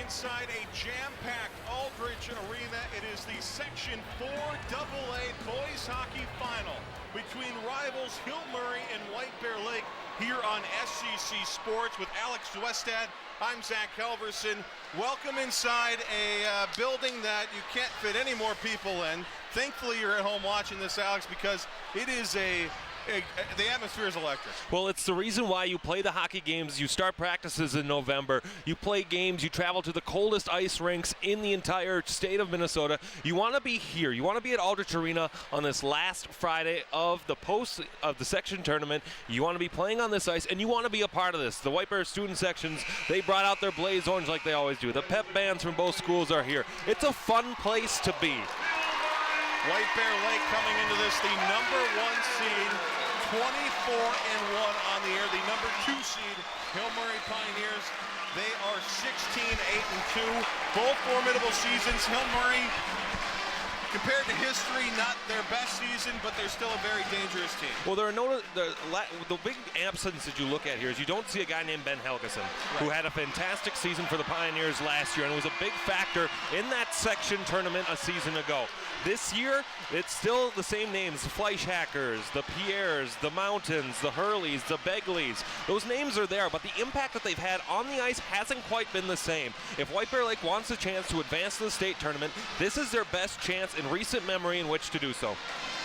Inside a jam-packed Aldridge Arena, it is the Section 4 AA Boys Hockey Final between rivals Hill Murray and White Bear Lake here on SCC Sports with Alex Westad. I'm Zach Helverson. Welcome inside a building that you can't fit any more people in. Thankfully, you're at home watching this, Alex, because it is the atmosphere is electric. Well, it's the reason why you play the hockey games. You start practices in November. You play games. You travel to the coldest ice rinks in the entire state of Minnesota. You want to be here. You want to be at Aldrich Arena on this last Friday of the section tournament. You want to be playing on this ice, and you want to be a part of this. The White Bear student sections, they brought out their blaze orange like they always do. The pep bands from both schools are here. It's a fun place to be. White Bear Lake coming into this, the number 1 seed, 24-1 on the air. The number 2 seed, Hill Murray Pioneers, they are 16-8-2. Both formidable seasons. Hill Murray, compared to history, not their best season, but they're still a very dangerous team. Well, the big absence that you look at here is you don't see a guy named Ben Helgeson, who had a fantastic season for the Pioneers last year and was a big factor in that section tournament a season ago. This year, it's still the same names: the Fleischhackers, the Pierres, the Mountains, the Hurleys, the Begleys. Those names are there, but the impact that they've had on the ice hasn't quite been the same. If White Bear Lake wants a chance to advance to the state tournament, this is their best chance in recent memory in which to do so.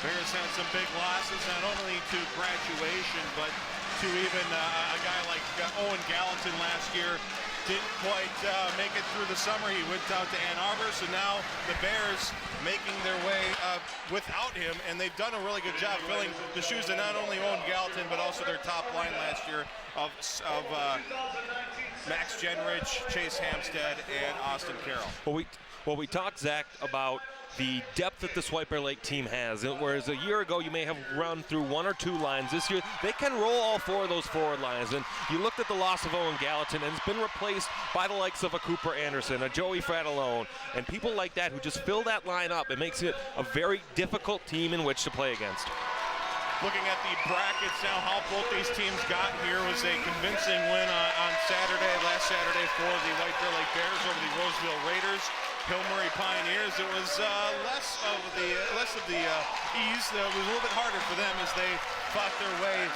Bears had some big losses, not only to graduation, but to even a guy like Owen Gallatin last year. Didn't quite make it through the summer. He went out to Ann Arbor, so now the Bears making their way without him, and they've done a really good job filling the shoes of not only Owen Gallatin, but also their top line last year of Max Genrich, Chase Hampstead, and Austin Carroll. Well, we talked, Zach, about the depth that this White Bear Lake team has. Whereas a year ago, you may have run through 1 or 2 lines. This year, they can roll all 4 of those forward lines. And you looked at the loss of Owen Gallatin, and it's been replaced by the likes of a Cooper Anderson, a Joey Fratellone, and people like that who just fill that line up. It makes it a very difficult team in which to play against. Looking at the brackets now, how both these teams got here was a convincing win on last Saturday for the White Bear Lake Bears over the Roseville Raiders. Hill Murray Pioneers, it was less of the ease. It was a little bit harder for them as they fought their way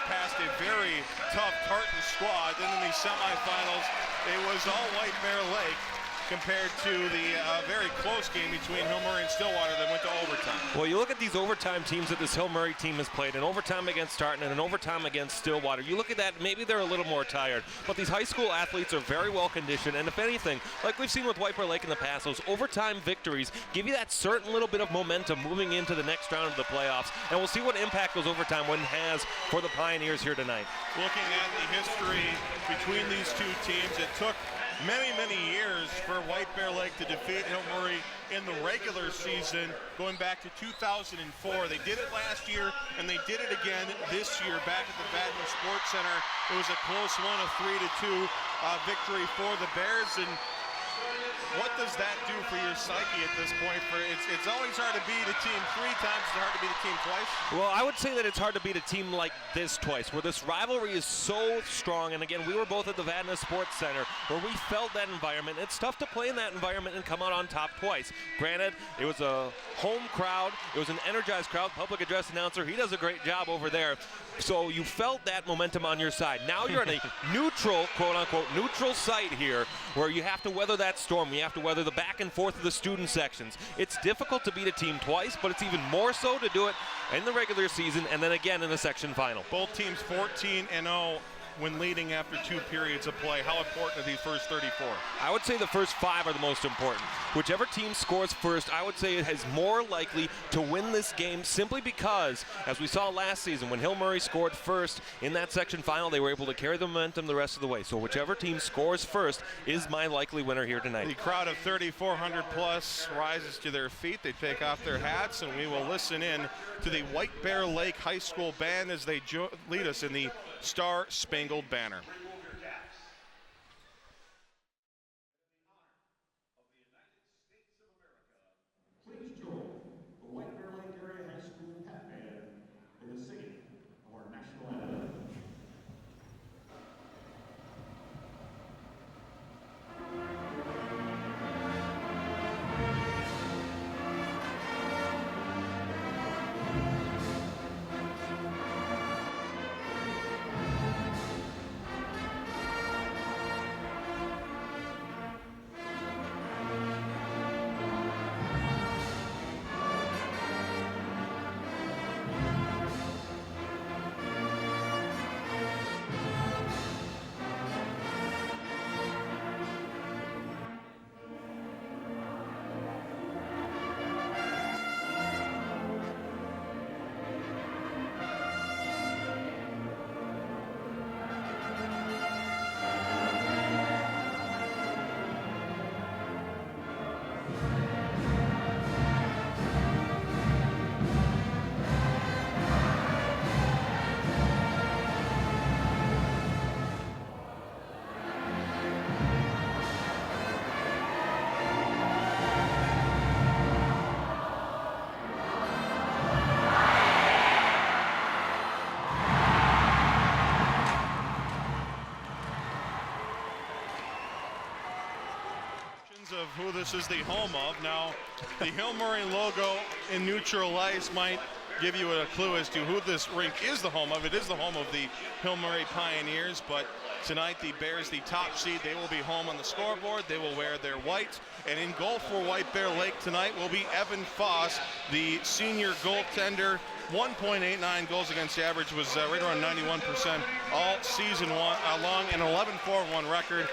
past a very tough Tartan squad. Then in the semifinals, it was all White Bear Lake compared to the very close game between Hill Murray and Stillwater that went to overtime. Well, you look at these overtime teams that this Hill Murray team has played, an overtime against Tartan and an overtime against Stillwater. You look at that, maybe they're a little more tired, but these high school athletes are very well conditioned, and if anything, like we've seen with White Bear Lake in the past, those overtime victories give you that certain little bit of momentum moving into the next round of the playoffs, and we'll see what impact those overtime win has for the Pioneers here tonight. Looking at the history between these two teams, it took many years for White Bear Lake to defeat Hill Murray in the regular season, going back to 2004. They did it last year, and they did it again this year back at the Vadnais Sports Center. It was a close one, a 3-2 victory for the Bears. And what does that do for your psyche at this point? It's always hard to beat a team 3 times. It's hard to beat a team twice. Well, I would say that it's hard to beat a team like this twice, where this rivalry is so strong. And again, we were both at the Vadnais Sports Center, where we felt that environment. It's tough to play in that environment and come out on top twice. Granted, it was a home crowd. It was an energized crowd. Public address announcer, he does a great job over there. So you felt that momentum on your side. Now you're in a neutral, quote-unquote, neutral site here, where you have to weather that storm. You have to weather the back and forth of the student sections. It's difficult to beat a team twice, but it's even more so to do it in the regular season and then again in the section final. Both teams 14-0 when leading after 2 periods of play. How important are these first 34? I would say the first 5 are the most important. Whichever team scores first, I would say it is more likely to win this game, simply because, as we saw last season, when Hill Murray scored first in that section final, they were able to carry the momentum the rest of the way. So whichever team scores first is my likely winner here tonight. The crowd of 3,400 plus rises to their feet. They take off their hats, and we will listen in to the White Bear Lake High School band as they lead us in the Star Spangled Banner. Please join the White Bear Lake Area High School Pep Band in the singing of our national anthem. of who this is the home of. Now, the Hill Murray logo in neutral ice might give you a clue as to who this rink is the home of. It is the home of the Hill Murray Pioneers, but tonight the Bears, the top seed, they will be home on the scoreboard. They will wear their white. And in goal for White Bear Lake tonight will be Evan Foss, the senior goaltender. 1.89 goals against average, was right around 91% all season long, an 11-4-1 record.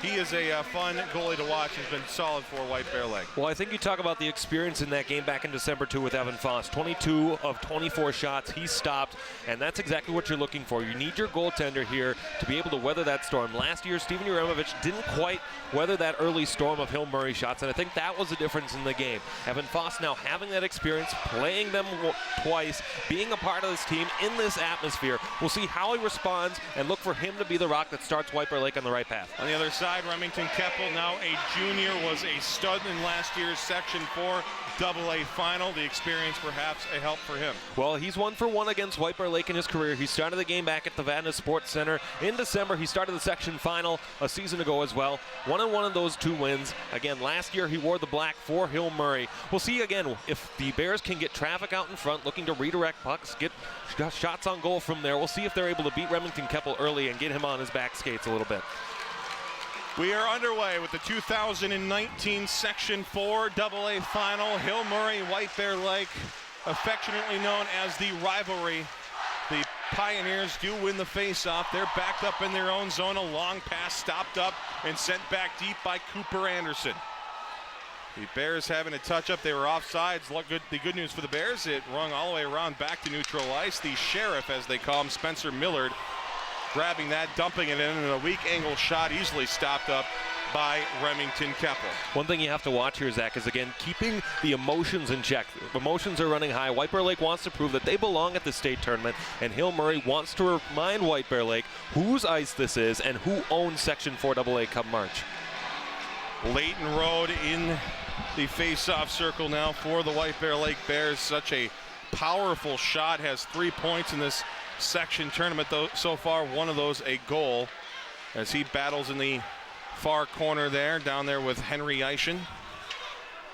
He is a fun goalie to watch. He's been solid for White Bear Lake. Well, I think you talk about the experience in that game back in December, too, with Evan Foss. 22 of 24 shots he stopped, and that's exactly what you're looking for. You need your goaltender here to be able to weather that storm. Last year, Steven Uremovich didn't quite weather that early storm of Hill Murray shots, and I think that was the difference in the game. Evan Foss now having that experience, playing them twice, being a part of this team in this atmosphere. We'll see how he responds and look for him to be the rock that starts White Bear Lake on the right path. On the other side, Remington Keppel, now a junior, was a stud in last year's Section 4 AA final. The experience perhaps a help for him. Well, he's 1 for 1 against White Bear Lake in his career. He started the game back at the Vadnais Sports Center in December. He started the section final a season ago as well. 1-1 of those 2 wins. Again, last year he wore the black for Hill Murray. We'll see again if the Bears can get traffic out in front, looking to redirect pucks, get shots on goal from there. We'll see if they're able to beat Remington Keppel early and get him on his back skates a little bit. We are underway with the 2019 Section 4 AA final. Hill Murray, White Bear Lake, affectionately known as the rivalry. The Pioneers do win the face-off. They're backed up in their own zone. A long pass stopped up and sent back deep by Cooper Anderson. The Bears having a touch-up. They were offsides. The good news for the Bears, it rung all the way around back to neutral ice. The sheriff, as they call him, Spencer Millard, grabbing that, dumping it in, and a weak angle shot easily stopped up by Remington Keppel. One thing you have to watch here, Zach, is again keeping the emotions in check. Emotions are running high. White Bear Lake wants to prove that they belong at the state tournament, and Hill Murray wants to remind White Bear Lake whose ice this is and who owns Section 4 AA come March. Leighton Road in the face-off circle now for the White Bear Lake Bears. Such a powerful shot, has 3 points in this section tournament, though so far one of those a goal, as he battles in the far corner there, down there with Henry Eischen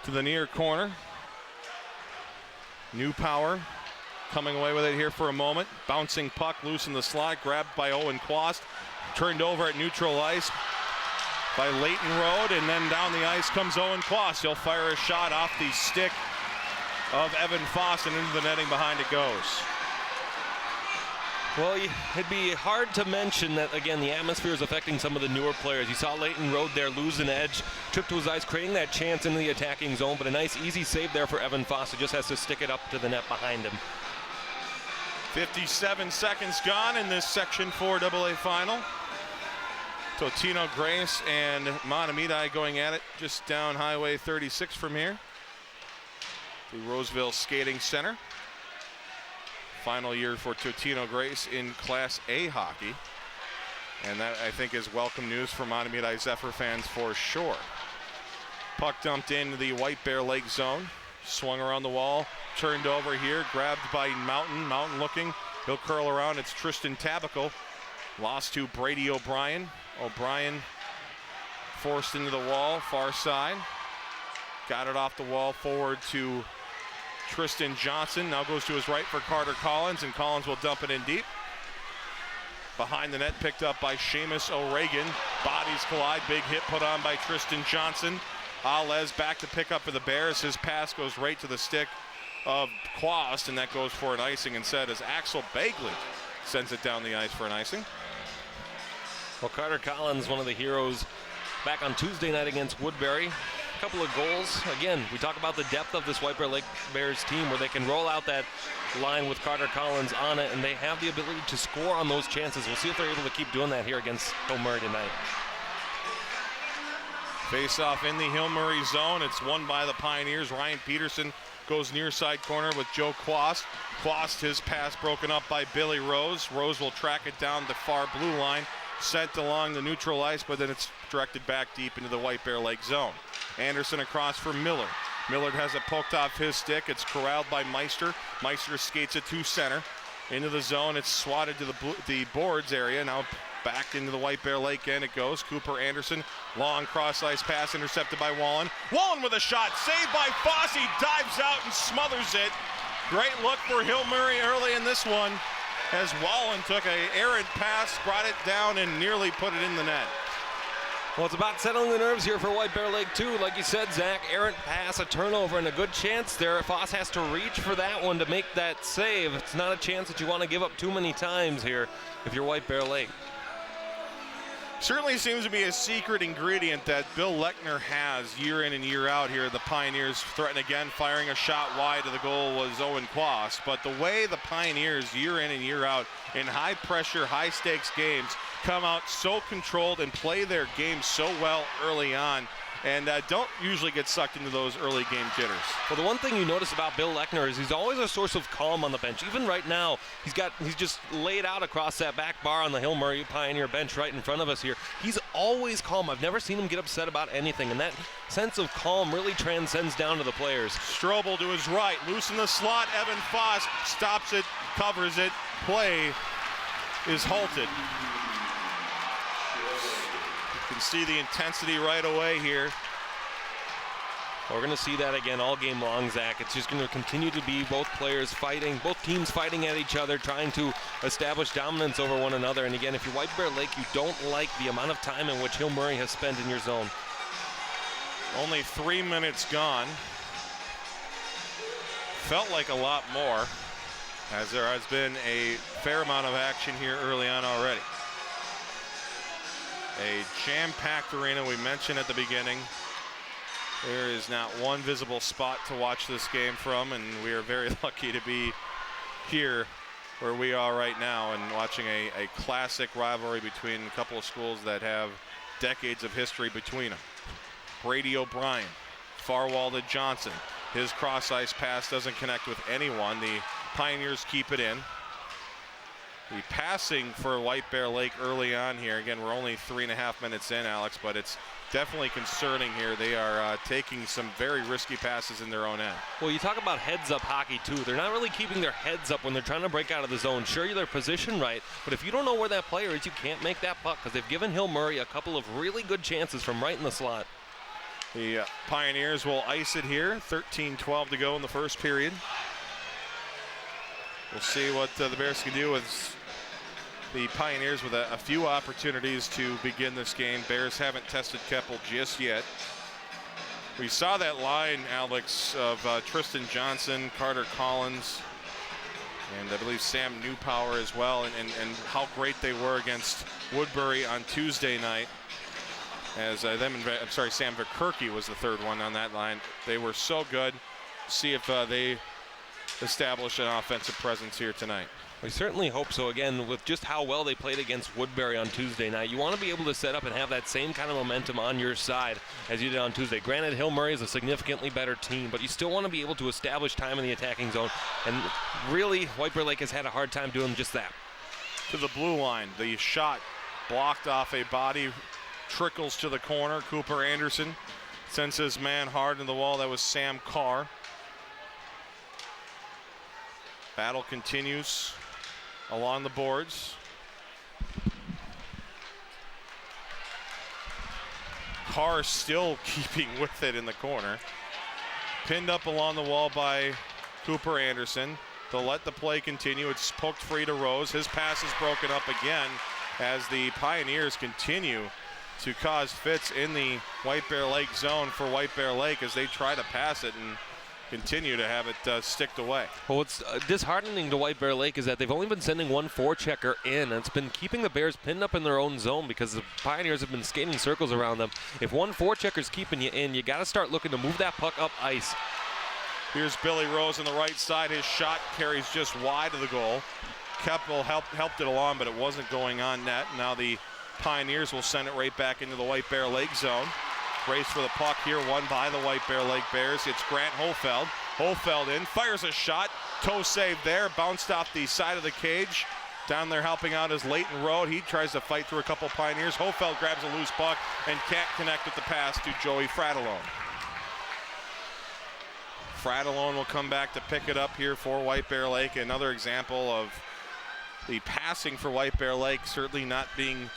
to the near corner. New Power coming away with it here for a moment. Bouncing puck loose in the slot, grabbed by Owen Quast, turned over at neutral ice by Leighton Road, and then down the ice comes Owen Quast. He'll fire a shot off the stick of Evan Foss, and into the netting behind it goes. Well, it'd be hard to mention that, again, the atmosphere is affecting some of the newer players. You saw Leighton Road there lose an edge, trip to his ice, creating that chance into the attacking zone, but a nice, easy save there for Evan Foss, who just has to stick it up to the net behind him. 57 seconds gone in this Section 4 AA final. Totino Grace and Mahtomedi going at it just down Highway 36 from here. The Roseville Skating Center. Final year for Totino Grace in Class A hockey. And that, I think, is welcome news for Mahtomedi Zephyr fans for sure. Puck dumped into the White Bear Lake zone. Swung around the wall. Turned over here. Grabbed by Mountain. Mountain looking. He'll curl around. It's Tristan Tabical. Lost to Brady O'Brien. O'Brien forced into the wall. Far side. Got it off the wall forward to Tristan Johnson. Now goes to his right for Carter Collins, and Collins will dump it in deep. Behind the net, picked up by Seamus O'Regan. Bodies collide. Big hit put on by Tristan Johnson. Alez back to pick up for the Bears. His pass goes right to the stick of Quast, and that goes for an icing instead as Axel Bagley sends it down the ice for an icing. Well, Carter Collins, one of the heroes back on Tuesday night against Woodbury. A couple of goals. Again, we talk about the depth of this White Bear Lake Bears team, where they can roll out that line with Carter Collins on it, and they have the ability to score on those chances. We'll see if they're able to keep doing that here against Hill Murray tonight. Face off in the Hill Murray zone. It's won by the Pioneers. Ryan Peterson goes near side corner with Joe Quast. Quast, his pass broken up by Billy Rose. Rose will track it down the far blue line, sent along the neutral ice, but then it's directed back deep into the White Bear Lake zone. Anderson across for Millard. Millard has it poked off his stick. It's corralled by Meister. Meister skates it to center. Into the zone. It's swatted to the boards area. Now Back into the White Bear Lake end it goes. Cooper Anderson, long cross-ice pass intercepted by Wallen. Wallen with a shot, saved by Foss. He dives out and smothers it. Great look for Hill Murray early in this one as Wallen took an errant pass, brought it down, and nearly put it in the net. Well, it's about settling the nerves here for White Bear Lake, too. Like you said, Zach, errant pass, a turnover, and a good chance there. Foss has to reach for that one to make that save. It's not a chance that you want to give up too many times here if you're White Bear Lake. Certainly seems to be a secret ingredient that Bill Lechner has year in and year out here. The Pioneers threaten again, firing a shot wide to the goal was Owen Quast. But the way the Pioneers year in and year out in high pressure, high stakes games come out so controlled and play their game so well early on, and don't usually get sucked into those early game jitters. Well, the one thing you notice about Bill Lechner is he's always a source of calm on the bench. Even right now, he's just laid out across that back bar on the Hill Murray Pioneer bench right in front of us here. He's always calm. I've never seen him get upset about anything, and that sense of calm really transcends down to the players. Strobel to his right, loose in the slot. Evan Foss stops it, covers it. Play is halted. You can see the intensity right away here. We're going to see that again all game long, Zach. It's just going to continue to be both players fighting, both teams fighting at each other, trying to establish dominance over one another. And again, if you're White Bear Lake, you don't like the amount of time in which Hill Murray has spent in your zone. Only 3 minutes gone. Felt like a lot more, as there has been a fair amount of action here early on already. A jam-packed arena, we mentioned at the beginning. There is not one visible spot to watch this game from, and we are very lucky to be here where we are right now and watching a classic rivalry between a couple of schools that have decades of history between them. Brady O'Brien, far wall to Johnson. His cross-ice pass doesn't connect with anyone. The Pioneers keep it in. The passing for White Bear Lake early on here, again, we're only 3.5 minutes in, Alex, but it's definitely concerning here. They are taking some very risky passes in their own end. Well, you talk about heads-up hockey, too. They're not really keeping their heads up when they're trying to break out of the zone. Sure, you're their position right, but if you don't know where that player is, you can't make that puck because they've given Hill Murray a couple of really good chances from right in the slot. The Pioneers will ice it here. 13-12 to go in the first period. We'll see what the Bears can do with the Pioneers with a few opportunities to begin this game. Bears haven't tested Keppel just yet. We saw that line, Alex, of Tristan Johnson, Carter Collins, and I believe Sam Newpower as well, and how great they were against Woodbury on Tuesday night. As Sam Verkerke was the third one on that line. They were so good. See if they establish an offensive presence here tonight. We certainly hope so. Again, with just how well they played against Woodbury on Tuesday night, you want to be able to set up and have that same kind of momentum on your side as you did on Tuesday. Granted, Hill Murray is a significantly better team, but you still want to be able to establish time in the attacking zone. And really, White Bear Lake has had a hard time doing just that. To the blue line, the shot blocked off a body, trickles to the corner. Cooper Anderson sends his man hard in the wall. That was Sam Carr. Battle continues along the boards. Carr still keeping with it in the corner. Pinned up along the wall by Cooper Anderson. They'll let the play continue. It's poked free to Rose. His pass is broken up again as the Pioneers continue to cause fits in the White Bear Lake zone for White Bear Lake as they try to pass it and continue to have it sticked away. Well, what's disheartening to White Bear Lake is that they've only been sending one forechecker in, and it's been keeping the Bears pinned up in their own zone because the Pioneers have been skating circles around them. If one forechecker's keeping you in, you got to start looking to move that puck up ice. Here's Billy Rose on the right side. His shot carries just wide of the goal. Keppel helped it along, but it wasn't going on net. Now the Pioneers will send it right back into the White Bear Lake zone. Race for the puck here, won by the White Bear Lake Bears. It's Grant Holfeld. Holfeld in, fires a shot. Toe save there, bounced off the side of the cage. Down there helping out is Leighton Road. He tries to fight through a couple Pioneers. Holfeld grabs a loose puck and can't connect with the pass to Joey Fratellone. Fratellone will come back to pick it up here for White Bear Lake. Another example of the passing for White Bear Lake certainly not being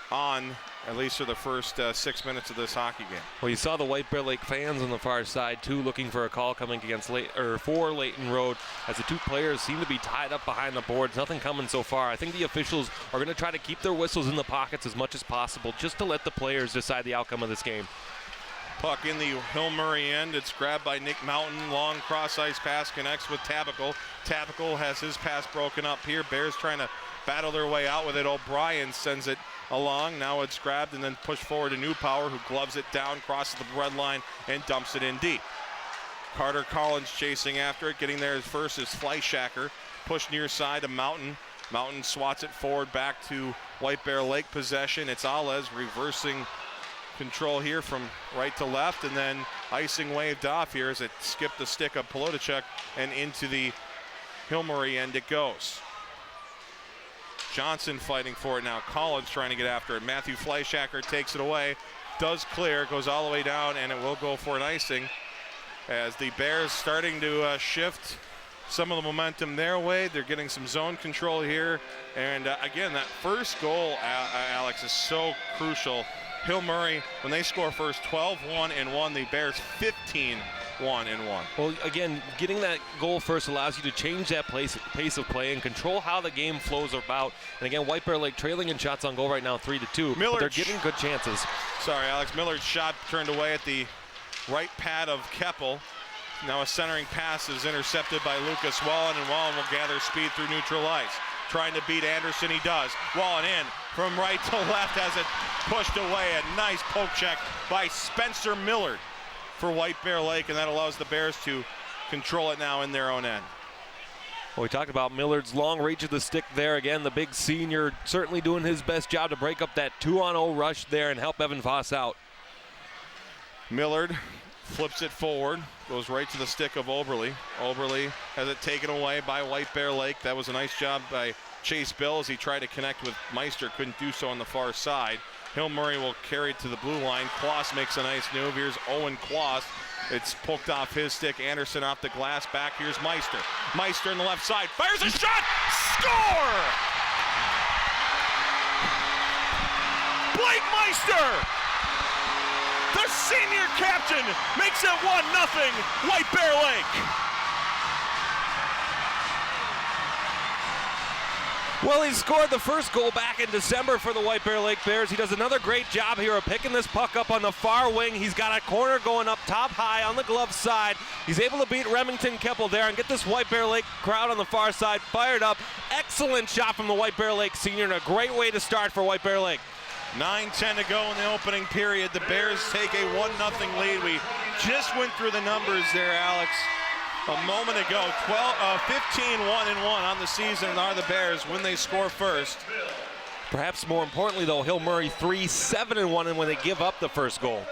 on, at least for the first 6 minutes of this hockey game. Well, you saw the White Bear Lake fans on the far side too, looking for a call coming against for Layton Road, as the two players seem to be tied up behind the boards. Nothing coming so far. I think the officials are going to try to keep their whistles in the pockets as much as possible, just to let the players decide the outcome of this game. Puck in the Hill Murray end. It's grabbed by Nick Mountain. Long cross-ice pass connects with Tabical. Tabical has his pass broken up here. Bears trying to battle their way out with it. O'Brien sends it along. Now it's grabbed and then pushed forward to Newpower, who gloves it down, crosses the red line, and dumps it in deep. Carter Collins chasing after it. Getting there first is Fleischacker. Push near side to Mountain. Mountain swats it forward back to White Bear Lake possession. It's Alez reversing control here from right to left, and then icing waved off here as it skipped the stick of Polotachuk, and into the Hill Murray end it goes. Johnson fighting for it now. Collins trying to get after it. Matthew Fleischacker takes it away, does clear, goes all the way down, and it will go for an icing as the Bears starting to shift some of the momentum their way. They're getting some zone control here, and again, that first goal, Alex, is so crucial. Hill Murray, when they score first, 12-1-1. The Bears 15-1-1. Well, again, getting that goal first allows you to change that pace of play and control how the game flows about. And again, White Bear Lake trailing in shots on goal right now, 3-2. But they're getting good chances. Sorry, Alex. Millard's shot turned away at the right pad of Keppel. Now a centering pass is intercepted by Lucas Wallen, and Wallen will gather speed through neutral ice. Trying to beat Anderson, he does. Wallen in from right to left, has it pushed away. A nice poke check by Spencer Millard for White Bear Lake, and that allows the Bears to control it now in their own end. Well, we talked about Millard's long reach of the stick there. Again, the big senior certainly doing his best job to break up that 2-on-0 rush there and help Evan Voss out. Millard flips it forward, goes right to the stick of Oberle. Oberle has it taken away by White Bear Lake. That was a nice job by Chase Bill as he tried to connect with Meister, couldn't do so on the far side. Hill Murray will carry it to the blue line. Kloss makes a nice move. Here's Owen Kloss. It's poked off his stick. Anderson off the glass back. Here's Meister. Meister on the left side. Fires a shot! Score! Blake Meister! The senior captain makes it 1-0 White Bear Lake. Well, he scored the first goal back in December for the White Bear Lake Bears. He does another great job here of picking this puck up on the far wing. He's got a corner going up top high on the glove side. He's able to beat Remington Keppel there and get this White Bear Lake crowd on the far side fired up. Excellent shot from the White Bear Lake senior, and a great way to start for White Bear Lake. 9:10 to go in the opening period. The Bears take a 1-0 lead. We just went through the numbers there, Alex, a moment ago. 15-1-1 on the season are the Bears when they score first. Perhaps more importantly, though, Hill Murray 3-7-1 when they give up the first goal.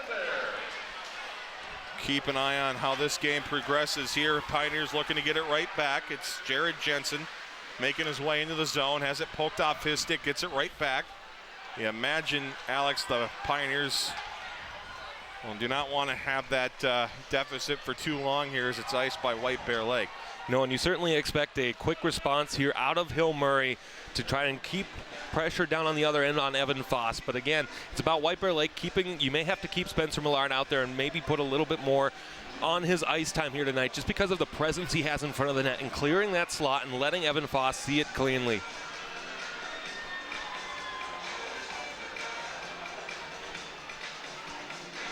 Keep an eye on how this game progresses here. Pioneers looking to get it right back. It's Jared Jensen making his way into the zone, has it poked off his stick, gets it right back. You imagine, Alex, the Pioneers do not want to have that deficit for too long here as it's iced by White Bear Lake. No, and you certainly expect a quick response here out of Hill Murray to try and keep pressure down on the other end on Evan Foss. But again, it's about White Bear Lake keeping, you may have to keep Spencer Millard out there and maybe put a little bit more on his ice time here tonight just because of the presence he has in front of the net and clearing that slot and letting Evan Foss see it cleanly.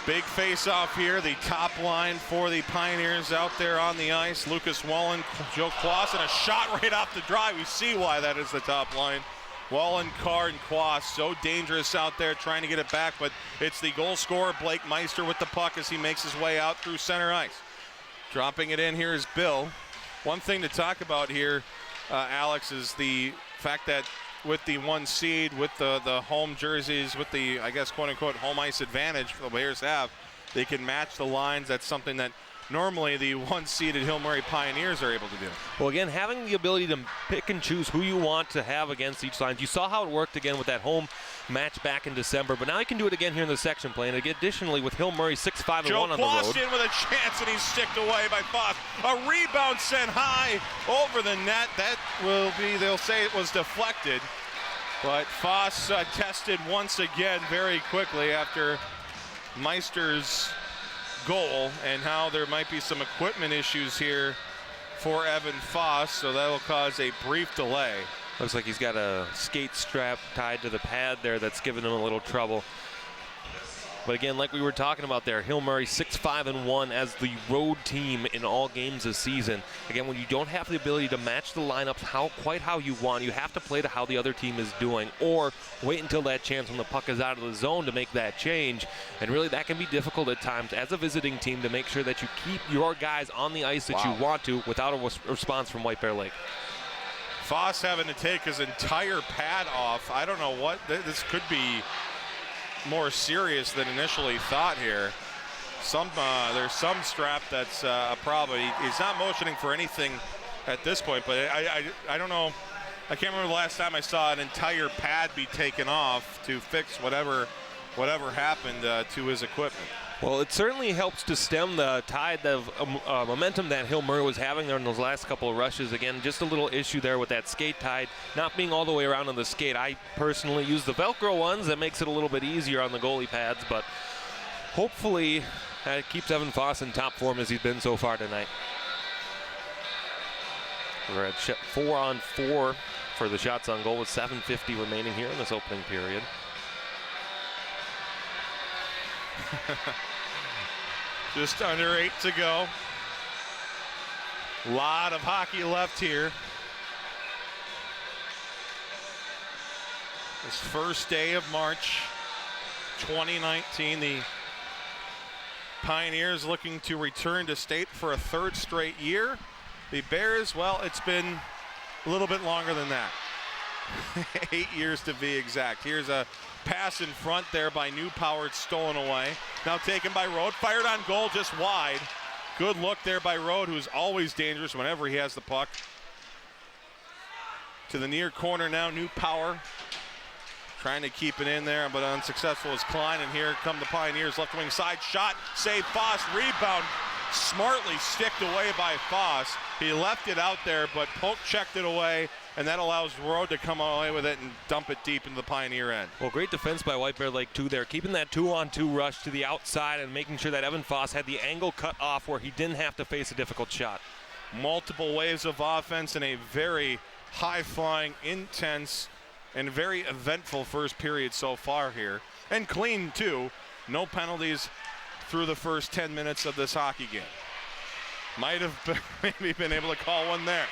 Big face-off here, the top line for the Pioneers out there on the ice. Lucas Wallen, Joe Kloss, and a shot right off the drive. We see why that is the top line. Wallen, Carr, and Kloss so dangerous out there trying to get it back, but it's the goal scorer, Blake Meister, with the puck as he makes his way out through center ice. Dropping it in here is Bill. One thing to talk about here, Alex, is the fact that with the 1 seed, with the home jerseys, with the, I guess, quote-unquote home ice advantage the Bears have, they can match the lines. That's something that normally the one-seeded Hill Murray Pioneers are able to do. Well, again, having the ability to pick and choose who you want to have against each line. You saw how it worked again with that home match back in December, but now you can do it again here in the section play. And additionally, with Hill Murray 6-5-1 on the road. Boston with a chance, and he's sticked away by Foss. A rebound sent high over the net. That will be, they'll say it was deflected. But Foss tested once again very quickly after Meister's goal, and how there might be some equipment issues here for Evan Foss, so that will cause a brief delay. Looks like he's got a skate strap tied to the pad there that's giving him a little trouble. But again, like we were talking about there, Hill Murray 6-5-1 as the road team in all games this season. Again, when you don't have the ability to match the lineups quite how you want, you have to play to how the other team is doing, or wait until that chance when the puck is out of the zone to make that change. And really, that can be difficult at times as a visiting team to make sure that you keep your guys on the ice that you want to without a response from White Bear Lake. Foss having to take his entire pad off. I don't know what, this could be more serious than initially thought here. There's some strap that's a problem. He's not motioning for anything at this point, but I don't know. I can't remember the last time I saw an entire pad be taken off to fix whatever happened to his equipment. Well, it certainly helps to stem the tide of momentum that Hill Murray was having there in those last couple of rushes. Again, just a little issue there with that skate tide not being all the way around on the skate. I personally use the Velcro ones. That makes it a little bit easier on the goalie pads, but hopefully it keeps Evan Foss in top form as he's been so far tonight. We're at 4-on-4 for the shots on goal with 7:50 remaining here in this opening period. Just under 8 to go. A lot of hockey left here. This first day of March 2019, the Pioneers looking to return to state for a third straight year. The Bears, well, it's been a little bit longer than that. 8 years to be exact. Here's a pass in front there by Newpower, stolen away. Now taken by Rode, fired on goal, just wide. Good look there by Rode, who's always dangerous whenever he has the puck. To the near corner now, Newpower trying to keep it in there, but unsuccessful is Klein, and here come the Pioneers. Left wing side shot, save Foss, rebound, smartly sticked away by Foss. He left it out there, but Polk checked it away, and that allows Rode to come away with it and dump it deep into the Pioneer end. Well, great defense by White Bear Lake, too, there. Keeping that 2-on-2 rush to the outside and making sure that Evan Foss had the angle cut off where he didn't have to face a difficult shot. Multiple waves of offense in a very high-flying, intense, and very eventful first period so far here. And clean, too. No penalties through the first 10 minutes of this hockey game. Might have maybe been able to call one there.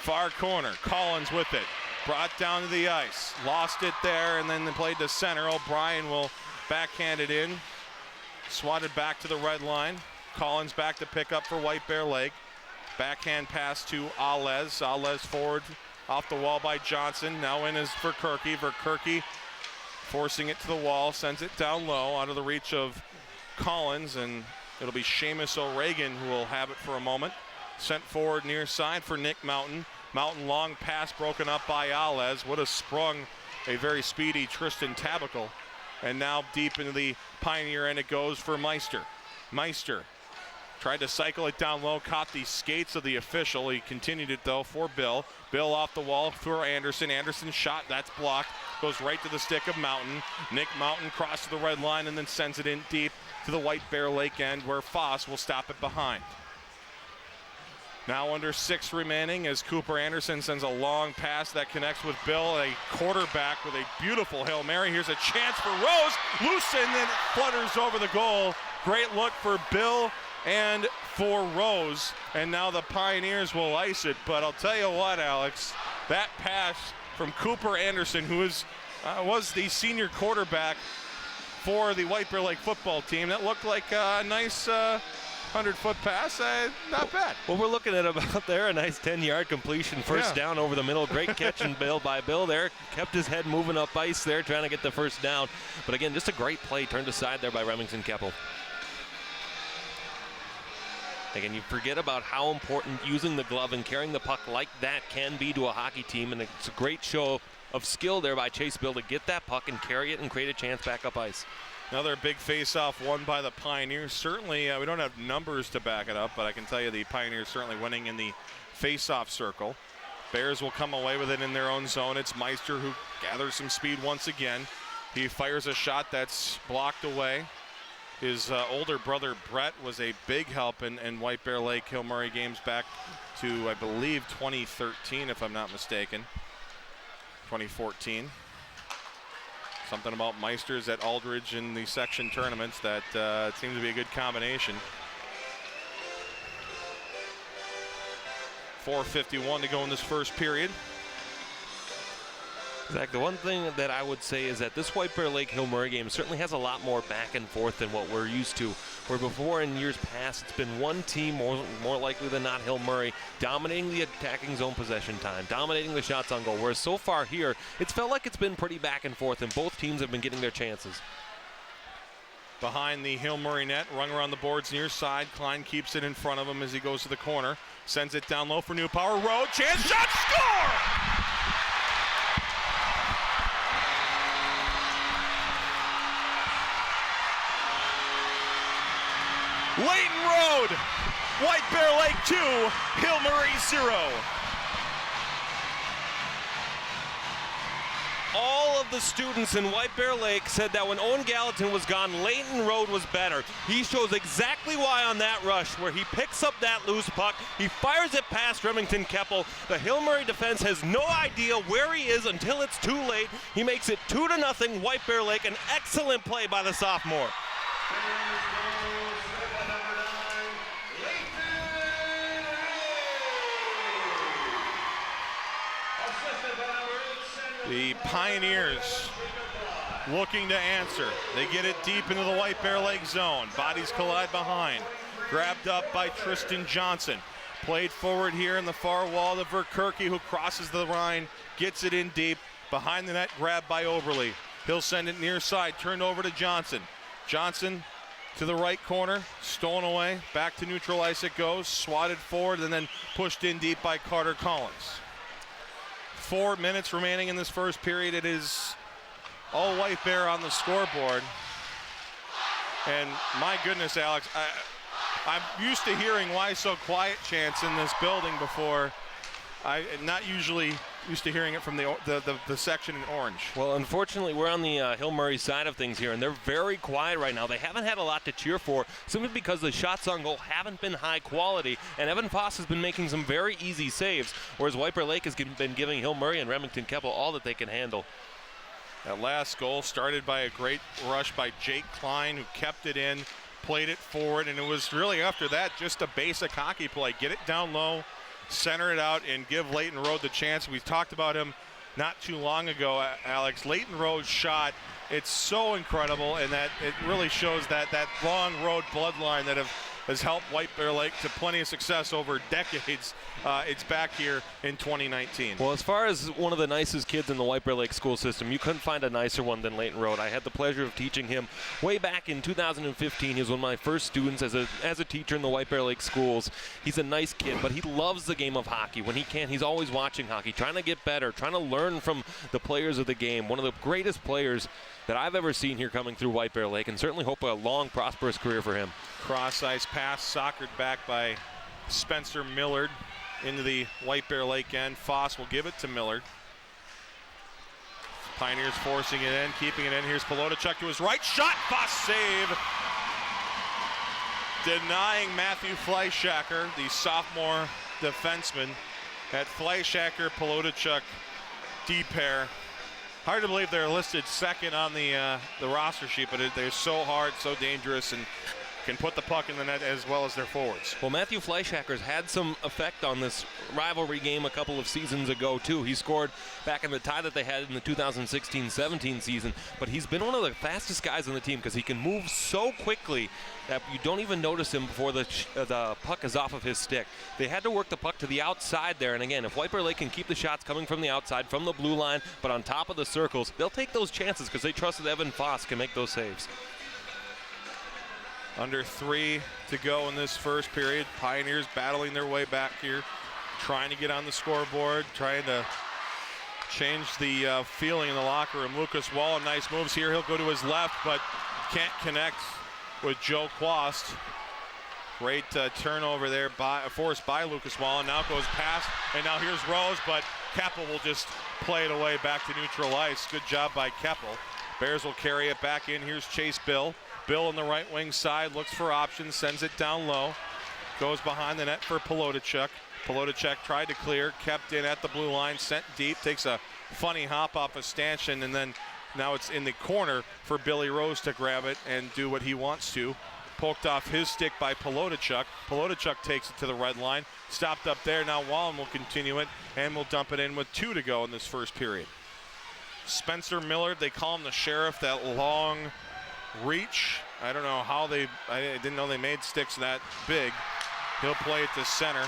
Far corner, Collins with it. Brought down to the ice. Lost it there, and then they played to center. O'Brien will backhand it in. Swatted back to the red line. Collins back to pick up for White Bear Lake. Backhand pass to Alez. Alez forward off the wall by Johnson. Now in is Verkerke. Verkerke forcing it to the wall. Sends it down low out of the reach of Collins, and it'll be Seamus O'Regan who will have it for a moment. Sent forward near side for Nick Mountain. Mountain long pass broken up by Alez. Would have sprung a very speedy Tristan Tabacal. And now deep into the Pioneer end it goes for Meister. Meister tried to cycle it down low, caught the skates of the official. He continued it though for Bill. Bill off the wall for Anderson. Anderson's shot, that's blocked. Goes right to the stick of Mountain. Nick Mountain crosses the red line and then sends it in deep to the White Bear Lake end where Foss will stop it behind. Now under 6 remaining as Cooper Anderson sends a long pass that connects with Bill, a quarterback with a beautiful Hail Mary. Here's a chance for Rose. Loosened and flutters over the goal. Great look for Bill and for Rose. And now the Pioneers will ice it. But I'll tell you what, Alex, that pass from Cooper Anderson, who was the senior quarterback for the White Bear Lake football team, that looked like a nice 100-foot pass. Not bad. Well, we're looking at about there a nice 10-yard completion, first down over the middle. Great catch and Bill by Bill there. Kept his head moving up ice there, trying to get the first down. But again, just a great play turned aside there by Remington Keppel. Again, you forget about how important using the glove and carrying the puck like that can be to a hockey team, and it's a great show of skill there by Chase Bill to get that puck and carry it and create a chance back up ice. Another big face-off won by the Pioneers. Certainly, we don't have numbers to back it up, but I can tell you the Pioneers certainly winning in the face-off circle. Bears will come away with it in their own zone. It's Meister who gathers some speed once again. He fires a shot that's blocked away. His older brother Brett was a big help in White Bear Lake Hill Murray games back to, I believe, 2013, if I'm not mistaken. 2014. Something about Meisters at Aldridge in the section tournaments that seems to be a good combination. 4:51 to go in this first period. Zach, the one thing that I would say is that this White Bear Lake Hill Murray game certainly has a lot more back and forth than what we're used to. Where before in years past, it's been one team, more likely than not Hill Murray, dominating the attacking zone possession time, dominating the shots on goal. Whereas so far here, it's felt like it's been pretty back and forth, and both teams have been getting their chances. Behind the Hill Murray net, rung around the boards near side. Klein keeps it in front of him as he goes to the corner. Sends it down low for New Power. Road, chance, shot, score! Layton Road, White Bear Lake 2, Hill Murray 0. All of the students in White Bear Lake said that when Owen Gallatin was gone, Layton Road was better. He shows exactly why on that rush, where he picks up that loose puck. He fires it past Remington Keppel. The Hill Murray defense has no idea where he is until it's too late. He makes it 2-0 White Bear Lake. An excellent play by the sophomore. The Pioneers looking to answer. They get it deep into the White Bear Lake zone. Bodies collide behind. Grabbed up by Tristan Johnson. Played forward here in the far wall to Verkerke, who crosses the line, gets it in deep. Behind the net, grabbed by Oberle. He'll send it near side, turned over to Johnson. Johnson to the right corner, stolen away. Back to neutral ice it goes, swatted forward, and then pushed in deep by Carter Collins. 4 minutes remaining in this first period. It is all White Bear on the scoreboard. And my goodness, Alex, I'm used to hearing "Why So Quiet" chants in this building before. I'm not usually used to hearing it from the section in orange. Well, unfortunately, we're on the Hill Murray side of things here, and they're very quiet right now. They haven't had a lot to cheer for, simply because the shots on goal haven't been high quality, and Evan Foss has been making some very easy saves, whereas White Bear Lake has been giving Hill Murray and Remington Keppel all that they can handle. That last goal started by a great rush by Jake Klein, who kept it in, played it forward, and it was really after that just a basic hockey play. Get it down low, center it out, and give Layton Road the chance. We talked about him not too long ago, Alex. Layton Road's shot, it's so incredible, and that it really shows that long road bloodline that has helped White Bear Lake to plenty of success over decades. It's back here in 2019. Well, as far as one of the nicest kids in the White Bear Lake school system, you couldn't find a nicer one than Layton Road. I had the pleasure of teaching him way back in 2015. He was one of my first students as a teacher in the White Bear Lake schools. He's a nice kid, but he loves the game of hockey. When he can, he's always watching hockey, trying to get better, trying to learn from the players of the game. One of the greatest players that I've ever seen here coming through White Bear Lake, and certainly hope a long, prosperous career for him. Cross-ice pass, soccered back by Spencer Millard into the White Bear Lake end. Foss will give it to Millard. Pioneers forcing it in, keeping it in. Here's Pelotachuk to his right. Shot, Foss save. Denying Matthew Fleischacker, the sophomore defenseman. At Fleischacker, Pelotachuk, D-pair. Hard to believe they're listed second on the roster sheet, but they're so hard, so dangerous, and can put the puck in the net as well as their forwards. Well, Matthew Fleischhacker's had some effect on this rivalry game a couple of seasons ago, too. He scored back in the tie that they had in the 2016-17 season, but he's been one of the fastest guys on the team because he can move so quickly that you don't even notice him before the puck is off of his stick. They had to work the puck to the outside there, and again, if White Bear Lake can keep the shots coming from the outside, from the blue line, but on top of the circles, they'll take those chances because they trust that Evan Foss can make those saves. Under 3 to go in this first period. Pioneers battling their way back here, trying to get on the scoreboard, trying to change the feeling in the locker room. Lucas Wallen, nice moves here. He'll go to his left, but can't connect with Joe Quast. Great turnover there, forced by Lucas Wallen. Now goes past, and now here's Rose, but Keppel will just play it away back to neutral ice. Good job by Keppel. Bears will carry it back in. Here's Chase Bill. Bill on the right wing side, looks for options, sends it down low. Goes behind the net for Polotachuk. Polotachuk tried to clear, kept in at the blue line, sent deep, takes a funny hop off a stanchion, and then now it's in the corner for Billy Rose to grab it and do what he wants to. Poked off his stick by Polotachuk. Polotachuk takes it to the red line. Stopped up there. Now Wallen will continue it and will dump it in with 2 to go in this first period. Spencer Miller, they call him the sheriff, that long reach. I don't know how I didn't know they made sticks that big. He'll play it to center.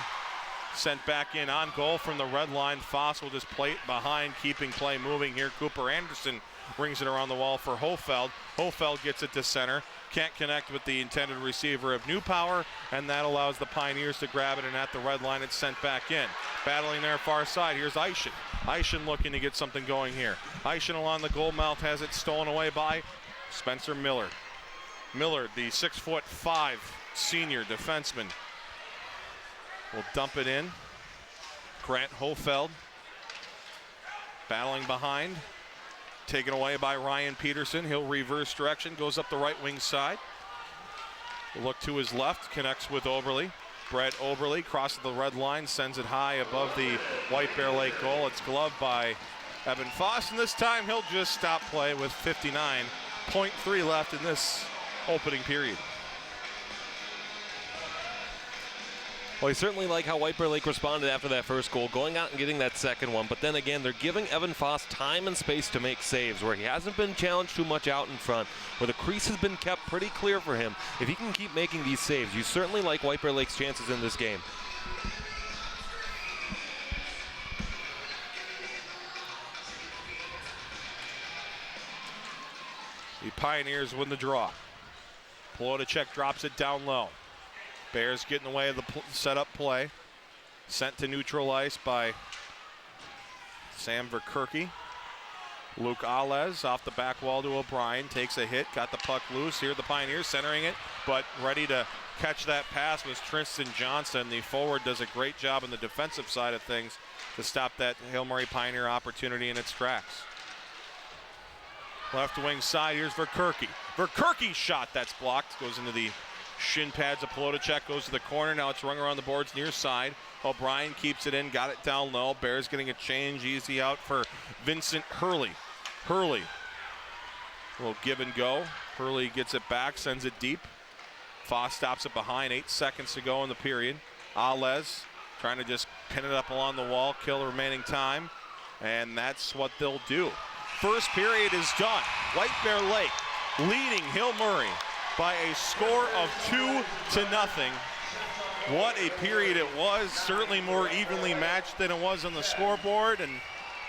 Sent back in on goal from the red line. Foss will just play it behind, keeping play moving here. Cooper Anderson brings it around the wall for Hofeld. Hofeld gets it to center. Can't connect with the intended receiver of New Power, and that allows the Pioneers to grab it, and at the red line it's sent back in. Battling there far side, here's Eischen. Eischen looking to get something going here. Eischen along the goal mouth has it stolen away by Spencer Miller. Miller, the 6'5" senior defenseman, will dump it in. Grant Hofeld battling behind. Taken away by Ryan Peterson. He'll reverse direction, goes up the right wing side. Look to his left, connects with Oberle. Brett Oberle crosses the red line, sends it high above the White Bear Lake goal. It's gloved by Evan Foss, and this time he'll just stop play with 59.3 left in this opening period. Well, I certainly like how White Bear Lake responded after that first goal, going out and getting that second one. But then again, they're giving Evan Foss time and space to make saves, where he hasn't been challenged too much out in front, where the crease has been kept pretty clear for him. If he can keep making these saves, you certainly like White Bear Lake's chances in this game. The Pioneers win the draw. Polotachuk drops it down low. Bears get in the way of the setup play. Sent to neutral ice by Sam Verkerke. Luke Alez off the back wall to O'Brien. Takes a hit, got the puck loose. Here the Pioneers centering it, but ready to catch that pass was Tristan Johnson. The forward does a great job on the defensive side of things to stop that Hail Murray Pioneer opportunity in its tracks. Left wing side, here's Verkerke. Verkerke's shot, that's blocked, goes into the shin pads of Polotachuk, goes to the corner. Now it's rung around the boards near side. O'Brien keeps it in, got it down low. Bears getting a change, easy out for Vincent Hurley. Hurley will give and go. Hurley gets it back, sends it deep. Foss stops it behind, 8 seconds to go in the period. Alez trying to just pin it up along the wall, kill the remaining time, and that's what they'll do. First period is done. White Bear Lake leading Hill Murray by a score of 2-0. What a period it was. Certainly more evenly matched than it was on the scoreboard,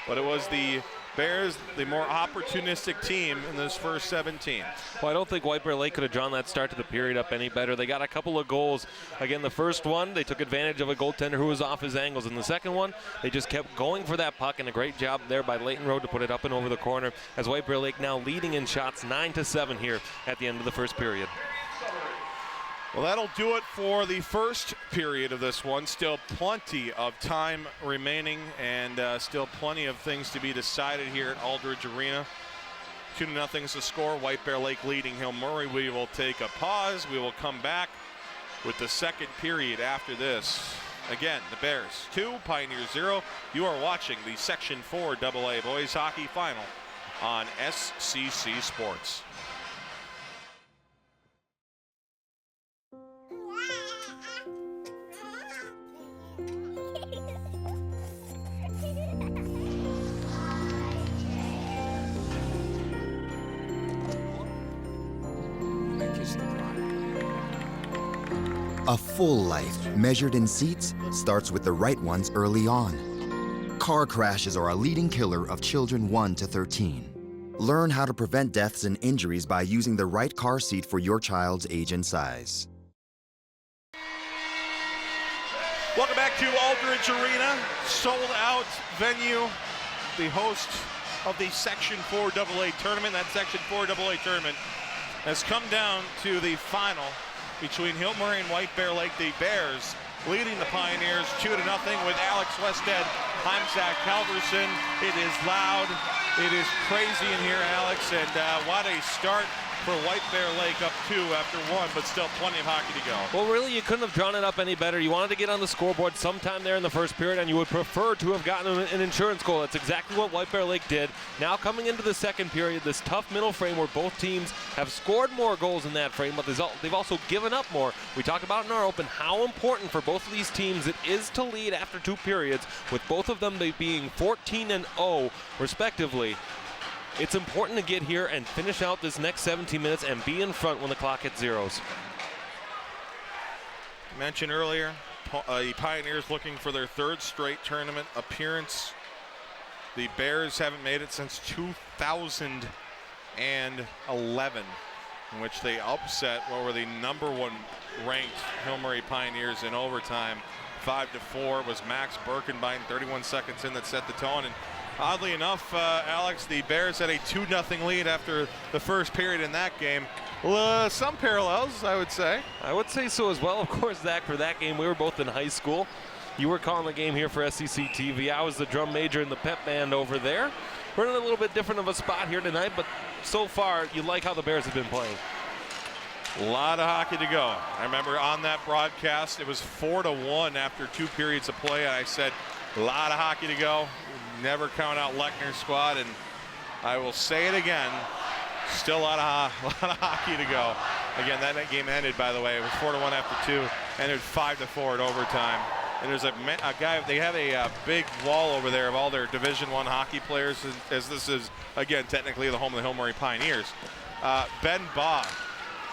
but it was the Bears, the more opportunistic team in this first 17. Well, I don't think White Bear Lake could have drawn that start to the period up any better. They got a couple of goals. Again, the first one, they took advantage of a goaltender who was off his angles. In the second one, they just kept going for that puck, and a great job there by Leighton Road to put it up and over the corner, as White Bear Lake now leading in shots 9-7 here at the end of the first period. Well, that'll do it for the first period of this one. Still plenty of time remaining, and still plenty of things to be decided here at Aldridge Arena. 2-0 is the score. White Bear Lake leading Hill Murray. We will take a pause. We will come back with the second period after this. Again, the Bears 2, Pioneers 0. You are watching the Section 4 AA Boys Hockey Final on SCC Sports. A full life, measured in seats, starts with the right ones early on. Car crashes are a leading killer of children 1 to 13. Learn how to prevent deaths and injuries by using the right car seat for your child's age and size. Welcome back to Aldridge Arena, sold out venue, the host of the Section 4 AA tournament. That Section 4 AA tournament has come down to the final between Hill Murray and White Bear Lake. The Bears leading the Pioneers 2-0 with Alex Westhead. I'm Zach Halverson. It is loud. It is crazy in here, Alex, and what a start for White Bear Lake, up 2 after 1, but still plenty of hockey to go. Well, really, you couldn't have drawn it up any better. You wanted to get on the scoreboard sometime there in the first period, and you would prefer to have gotten an insurance goal. That's exactly what White Bear Lake did. Now coming into the second period, this tough middle frame where both teams have scored more goals in that frame, but they've also given up more. We talked about in our open how important for both of these teams it is to lead after 2 periods, with both of them being 14-0 respectively. It's important to get here and finish out this next 17 minutes and be in front when the clock hits zeros. Mentioned earlier, the Pioneers looking for their 3rd straight tournament appearance. The Bears haven't made it since 2011, in which they upset what were the #1 ranked Hill Murray Pioneers in overtime. 5-4 was Max Birkenbein, 31 seconds in, that set the tone. And oddly enough, Alex, the Bears had a 2-0 lead after the first period in that game. Some parallels, I would say. I would say so as well. Of course, Zach, for that game, we were both in high school. You were calling the game here for SEC TV. I was the drum major in the pep band over there. We're in a little bit different of a spot here tonight, but so far, you like how the Bears have been playing. A lot of hockey to go. I remember on that broadcast, it was 4-1 after 2 periods of play. I said, a lot of hockey to go. Never count out Lechner's squad, and I will say it again, still a lot of hockey to go. Again, that game ended, by the way, it was 4-1 after 2, ended 5-4 at overtime. And there's a guy, they have a big wall over there of all their Division I hockey players, as this is, again, technically the home of the Hill Murray Pioneers. Ben Baugh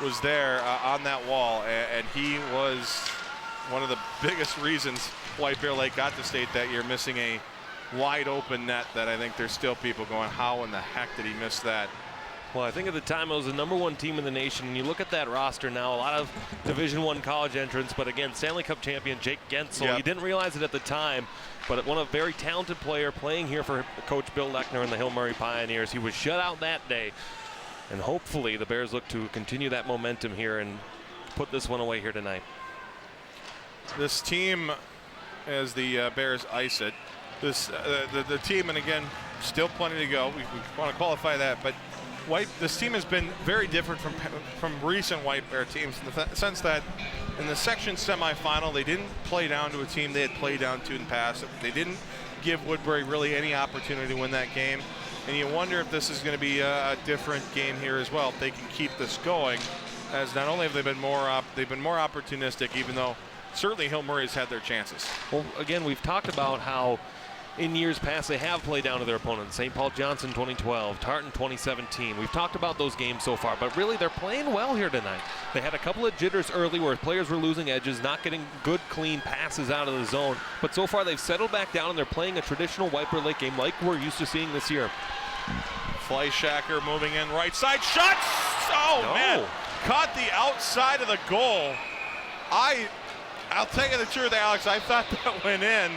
was there on that wall, and he was one of the biggest reasons White Bear Lake got to state that year, missing a wide open net that I think there's still people going, how in the heck did he miss that? Well, I think at the time it was the #1 team in the nation. And you look at that roster now, a lot of Division I college entrants, but again, Stanley Cup champion Jake Gensel. Yep. You didn't realize it at the time, but one of a very talented player playing here for Coach Bill Lechner and the Hill Murray Pioneers. He was shut out that day, and hopefully the Bears look to continue that momentum here and put this one away here tonight. This team, as the Bears ice it, the team, and again, still plenty to go. We want to qualify that, but this team has been very different from recent White Bear teams in the sense that in the section semifinal, they didn't play down to a team they had played down to in the past. They didn't give Woodbury really any opportunity to win that game, and you wonder if this is going to be a different game here as well. If they can keep this going, as not only have they been more opportunistic, even though certainly Hill Murray's had their chances. Well, again, we've talked about how in years past they have played down to their opponents. St. Paul Johnson 2012, Tartan 2017. We've talked about those games so far, but really they're playing well here tonight. They had a couple of jitters early where players were losing edges, not getting good, clean passes out of the zone, but so far they've settled back down and they're playing a traditional White Bear Lake game like we're used to seeing this year. Fleischacker moving in right side, shots! Oh, no. Man, caught the outside of the goal. I'll tell you the truth, Alex, I thought that went in,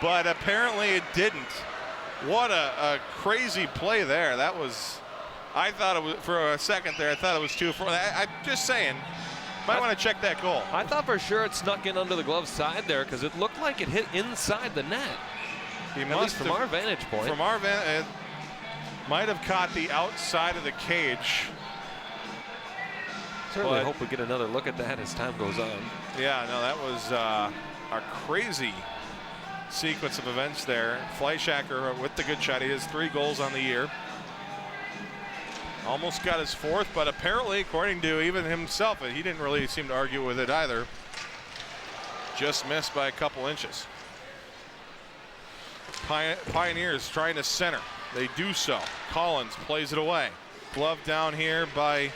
but apparently it didn't. What a crazy play there. That was, I thought it was, for a second there, I thought it was 2-4. I'm just saying, might want to check that goal. I thought for sure it snuck in under the glove side there because it looked like it hit inside the net. At least from our vantage point. From our vantage, it might have caught the outside of the cage. Certainly hope we get another look at that as time goes on. Yeah, no, that was a crazy sequence of events there. Fleischacker with the good shot. He has 3 goals on the year. Almost got his 4th, but apparently, according to even himself, he didn't really seem to argue with it either. Just missed by a couple inches. Pioneers trying to center. They do so. Collins plays it away. Glove down here by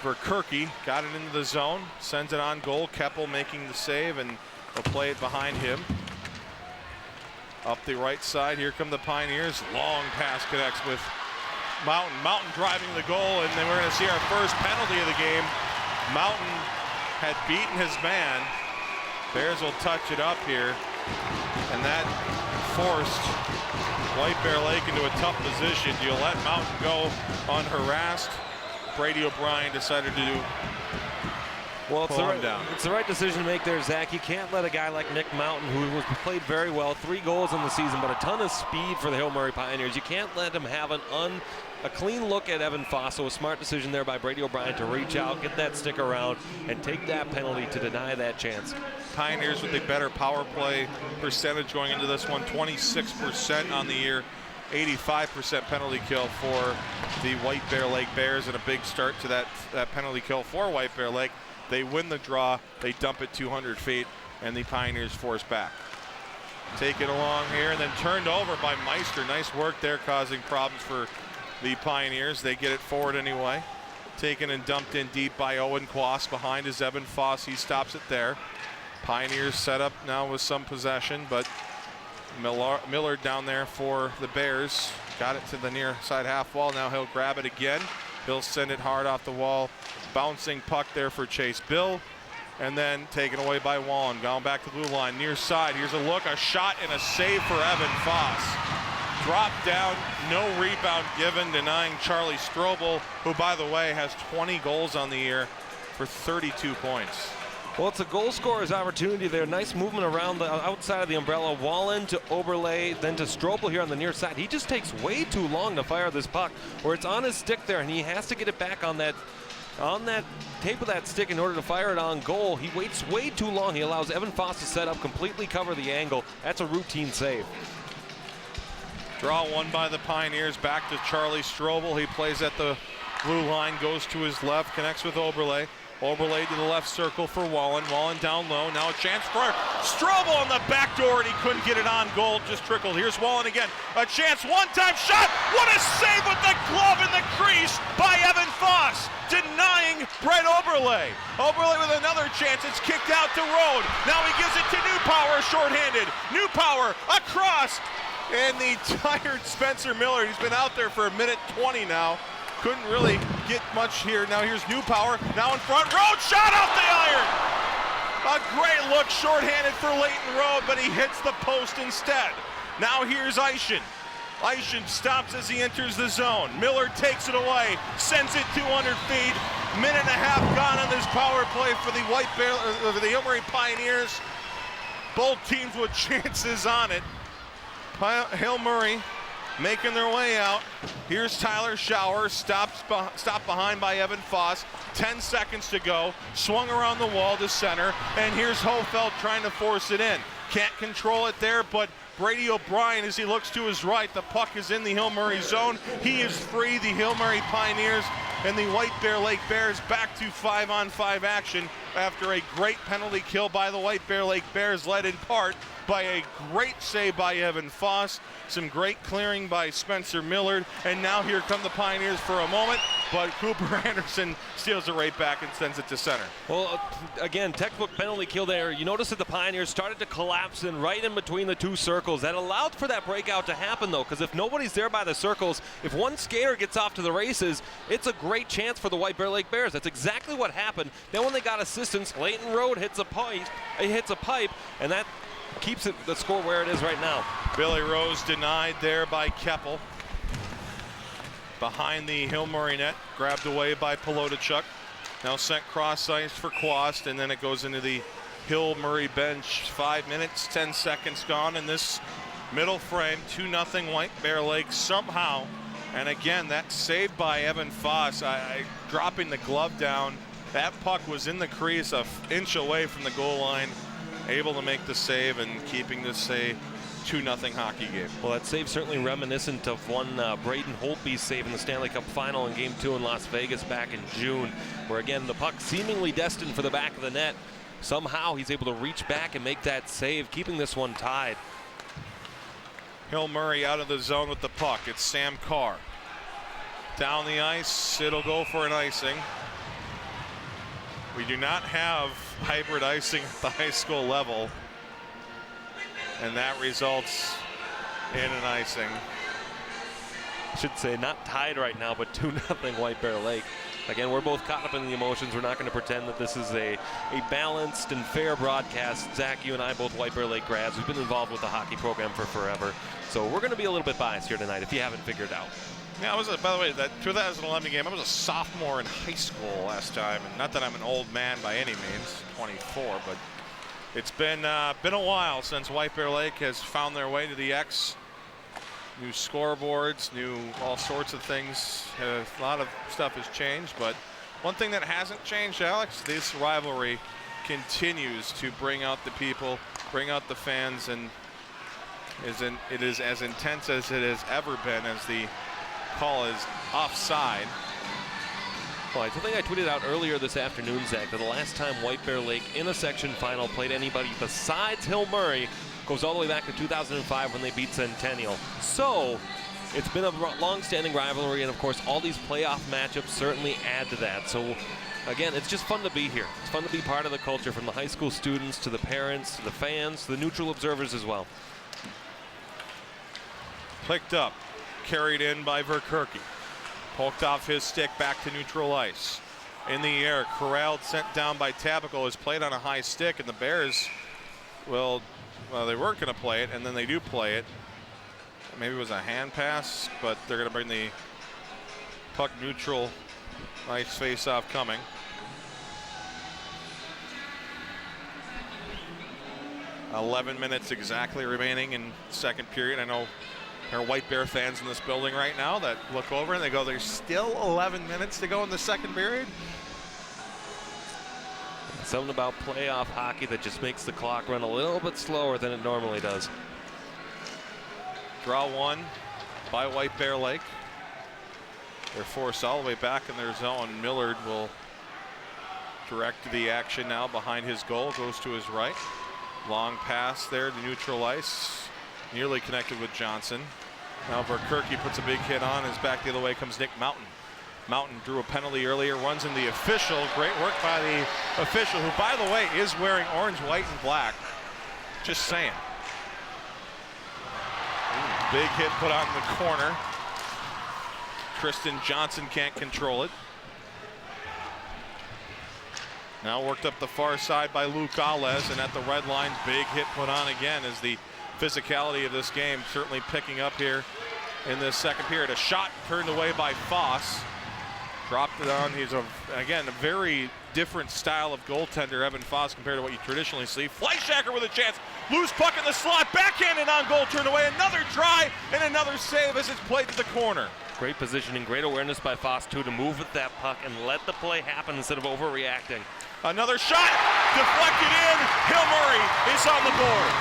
Verkerke. Got it into the zone. Sends it on goal. Keppel making the save, and they'll play it behind him. Up the right side, here come the Pioneers. Long pass connects with Mountain driving the goal, and then we're going to see our first penalty of the game. Mountain had beaten his man. Bears will touch it up here, and that forced White Bear Lake into a tough position. Do you let Mountain go unharassed? Brady O'Brien decided to do. Well, it's the right decision to make there, Zach. You can't let a guy like Nick Mountain, who was played very well, 3 goals in the season, but a ton of speed for the Hill Murray Pioneers. You can't let him have a clean look at Evan Foss. So a smart decision there by Brady O'Brien to reach out, get that stick around, and take that penalty to deny that chance. Pioneers with a better power play percentage going into this one, 26% on the year, 85% penalty kill for the White Bear Lake Bears, and a big start to that penalty kill for White Bear Lake. They win the draw, they dump it 200 feet, and the Pioneers force back. Take it along here, and then turned over by Meister. Nice work there, causing problems for the Pioneers. They get it forward anyway. Taken and dumped in deep by Owen Quast. Behind is Evan Foss. He stops it there. Pioneers set up now with some possession, but Millard down there for the Bears. Got it to the near side half wall. Now he'll grab it again. He'll send it hard off the wall. Bouncing puck there for Chase Bill, and then taken away by Wallen. Going back to the blue line, near side. Here's a look, a shot, and a save for Evan Foss. Dropped down, no rebound given, denying Charlie Strobel, who, by the way, has 20 goals on the year for 32 points. Well, it's a goal scorer's opportunity there. Nice movement around the outside of the umbrella. Wallen to Oberle, then to Strobel here on the near side. He just takes way too long to fire this puck, where it's on his stick there, and he has to get it back on that tape of that stick in order to fire it on goal. He waits way too long. He allows Evan Foss to set up, completely cover the angle. That's a routine save. Draw won by the Pioneers. Back to Charlie Strobel. He plays at the blue line, goes to his left, connects with Oberle. Oberle to the left circle for Wallen. Wallen down low. Now a chance for Strobel on the back door, and he couldn't get it on goal. Just trickled. Here's Wallen again. A chance, one-time shot. What a save with the glove in the crease by Evan Foss, denying Brett Oberle. Oberle with another chance. It's kicked out to Road. Now he gives it to Newpower, shorthanded. Newpower across, and the tired Spencer Miller. He's been out there for a minute 20 now. Couldn't really get much here. Now here's Newpower. Now in front. Road shot off the iron. A great look, shorthanded for Leighton Road, but he hits the post instead. Now here's Eischen. Eischen stops as he enters the zone. Miller takes it away, sends it 200 feet. Minute and a half gone on this power play for the Hill Murray Pioneers. Both teams with chances on it. Hill Murray making their way out. Here's Tyler Schauer, stopped behind by Evan Foss. 10 seconds to go. Swung around the wall to center, and here's Hofeld trying to force it in. Can't control it there, but Brady O'Brien, as he looks to his right, the puck is in the Hill Murray zone. He is free. The Hill Murray Pioneers and the White Bear Lake Bears back to 5-on-5 action after a great penalty kill by the White Bear Lake Bears, led in part by a great save by Evan Foss, some great clearing by Spencer Millard, and now here come the Pioneers for a moment, but Cooper Anderson steals it right back and sends it to center. Well, again, textbook penalty kill there. You notice that the Pioneers started to collapse in right in between the two circles. That allowed for that breakout to happen, though, because if nobody's there by the circles, if one skater gets off to the races, it's a great chance for the White Bear Lake Bears. That's exactly what happened. Then when they got assistance, Leighton Road hits a pipe, and that keeps the score where it is right now. Billy Rose denied there by Keppel. Behind the Hill Murray net, grabbed away by Pelotachuk. Now sent cross ice for Quast, and then it goes into the Hill Murray bench. 5 minutes, 10 seconds gone in this middle frame. 2-0 White Bear Lake somehow. And again, that save by Evan Foss, dropping the glove down. That puck was in the crease, an inch away from the goal line. Able to make the save and keeping this a 2-0 hockey game. Well, that save certainly reminiscent of one Braden Holtby's save in the Stanley Cup Final in Game 2 in Las Vegas back in June, where again the puck seemingly destined for the back of the net. Somehow he's able to reach back and make that save, keeping this one tied. Hill Murray out of the zone with the puck. It's Sam Carr. Down the ice, it'll go for an icing. We do not have hybrid icing at the high school level, and that results in an icing. should say, not tied right now, but 2-0 White Bear Lake. Again, we're both caught up in the emotions. We're not going to pretend that this is a balanced and fair broadcast. Zach, you and I, both White Bear Lake grads, we've been involved with the hockey program for forever. So we're going to be a little bit biased here tonight, if you haven't figured it out. Yeah, I was, by the way, that 2011 game, I was a sophomore in high school last time. And not that I'm an old man by any means, 24, but it's been a while since White Bear Lake has found their way to the X. New scoreboards, new all sorts of things. A lot of stuff has changed, but one thing that hasn't changed, Alex, this rivalry continues to bring out the people, bring out the fans, and it is as intense as it has ever been, as the call is offside. Well, I think I tweeted out earlier this afternoon, Zach, that the last time White Bear Lake in a section final played anybody besides Hill Murray goes all the way back to 2005 when they beat Centennial. So it's been a long-standing rivalry, and of course all these playoff matchups certainly add to that. So again, it's just fun to be here. It's fun to be part of the culture, from the high school students to the parents to the fans to the neutral observers as well. Picked up, carried in by Verkerke. Poked off his stick back to neutral ice. In the air, corralled, sent down by Tabico, is played on a high stick, and the Bears, well, they weren't going to play it, and then they do play it. Maybe it was a hand pass, but they're going to bring the puck neutral. Nice face-off coming. .11 minutes exactly remaining in second period. I know there are White Bear fans in this building right now that look over and they go, there's still 11 minutes to go in the second period? Something about playoff hockey that just makes the clock run a little bit slower than it normally does. Draw one by White Bear Lake. They're forced all the way back in their zone. Millard will direct the action now behind his goal. Goes to his right. Long pass there to neutral ice. Nearly connected with Johnson. Now Verkerke puts a big hit on. His back the other way comes Nick Mountain. Mountain drew a penalty earlier, runs in the official. Great work by the official, who, by the way, is wearing orange, white, and black. Just saying. Big hit put on the corner. Tristan Johnson can't control it. Now worked up the far side by Luke Alez, and at the red line, big hit put on again, as the physicality of this game certainly picking up here in this second period. A shot turned away by Foss. Dropped it on. He's, again, a very different style of goaltender, Evan Foss, compared to what you traditionally see. Fleischhacker with a chance. Loose puck in the slot. Backhanded on goal, turned away. Another try and another save as it's played to the corner. Great positioning, great awareness by Foss, too, to move with that puck and let the play happen instead of overreacting. Another shot. Deflected in. Hill Murray is on the board.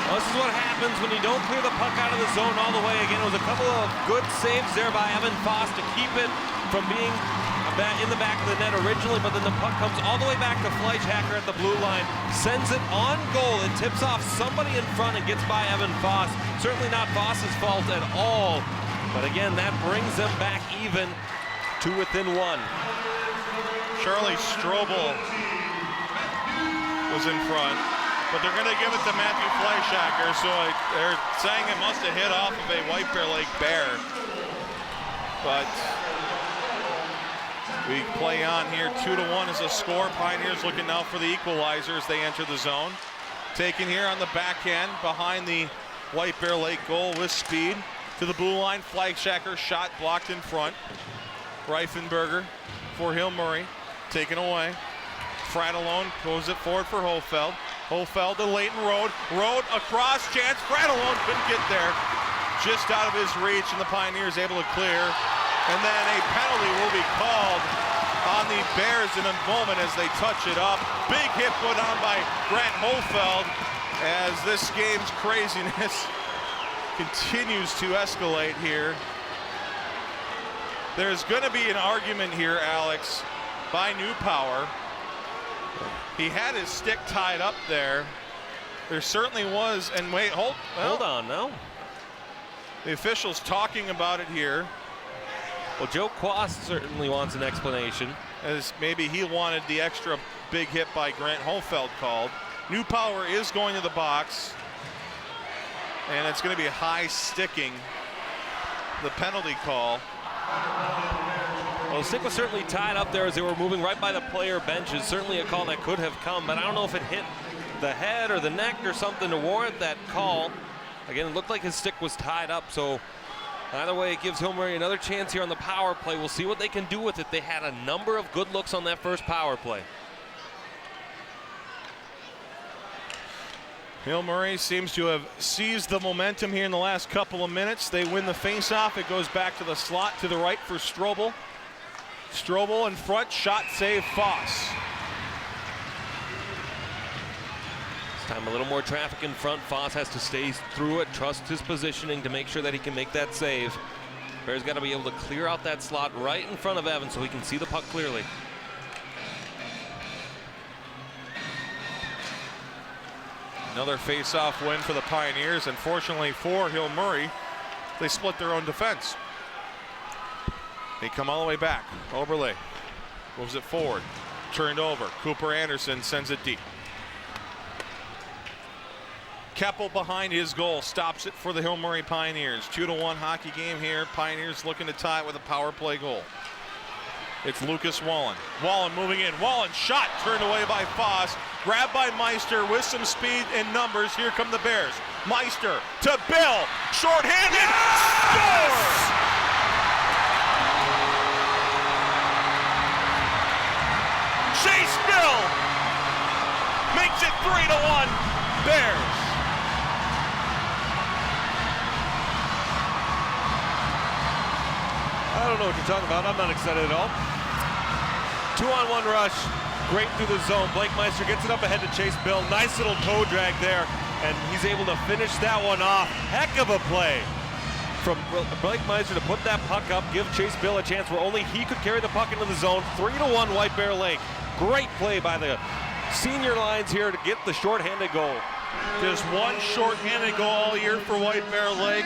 Well, this is what happens when you don't clear the puck out of the zone all the way. Again, it was a couple of good saves there by Evan Foss to keep it from being in the back of the net originally, but then the puck comes all the way back to Fleischhacker at the blue line, sends it on goal. It tips off somebody in front and gets by Evan Foss. Certainly not Foss's fault at all, but again, that brings them back even to within one. Charlie Strobel was in front, but they're going to give it to Matthew Fleischhacker, so they're saying it must have hit off of a White Bear Lake Bear. But we play on here. 2-1 is a score. Pioneers looking now for the equalizer as they enter the zone. Taken here on the back end behind the White Bear Lake goal with speed to the blue line. Fleischhacker shot blocked in front. Reifenberger for Hill Murray. Taken away. Fratellone goes it forward for Hofeld. Hofeld to Leighton Road. Road across, chance. Fratellone couldn't get there. Just out of his reach, and the Pioneers able to clear. And then a penalty will be called on the Bears in a moment as they touch it up. Big hit put on by Grant Hofeld as this game's craziness continues to escalate here. There's going to be an argument here, Alex, by New Power. He had his stick tied up there. There certainly was, and wait, hold on now. The official's talking about it here. Well, Joe Quast certainly wants an explanation. As maybe he wanted the extra big hit by Grant Hofeld called. Newpower is going to the box, and it's going to be high sticking, the penalty call. Well, the stick was certainly tied up there as they were moving right by the player benches. Certainly a call that could have come, but I don't know if it hit the head or the neck or something to warrant that call. Again, it looked like his stick was tied up, so either way, it gives Hill Murray another chance here on the power play. We'll see what they can do with it. They had a number of good looks on that first power play. Hill Murray seems to have seized the momentum here in the last couple of minutes. They win the faceoff. It goes back to the slot to the right for Strobel. Strobel in front, shot save, Foss. This time a little more traffic in front. Foss has to stay through it, trust his positioning to make sure that he can make that save. Bears got to be able to clear out that slot right in front of Evans so he can see the puck clearly. Another face-off win for the Pioneers. Unfortunately for Hill Murray, they split their own defense. They come all the way back. Oberle moves it forward. Turned over. Cooper Anderson sends it deep. Keppel behind his goal stops it for the Hill Murray Pioneers. 2-1 hockey game here. Pioneers looking to tie it with a power play goal. It's Lucas Wallen. Wallen moving in. Wallen shot turned away by Foss. Grabbed by Meister with some speed and numbers. Here come the Bears. Meister to Bill. Short-handed. Yes! Score! Chase Bill makes it 3-1 Bears. I don't know what you're talking about. I'm not excited at all. 2-on-1 rush. Great through the zone. Blake Meister gets it up ahead to Chase Bill. Nice little toe drag there, and he's able to finish that one off. Heck of a play from Blake Meister to put that puck up, give Chase Bill a chance where only he could carry the puck into the zone. 3-1 White Bear Lake. Great play by the senior lines here to get the shorthanded goal. Just one shorthanded goal all year for White Bear Lake.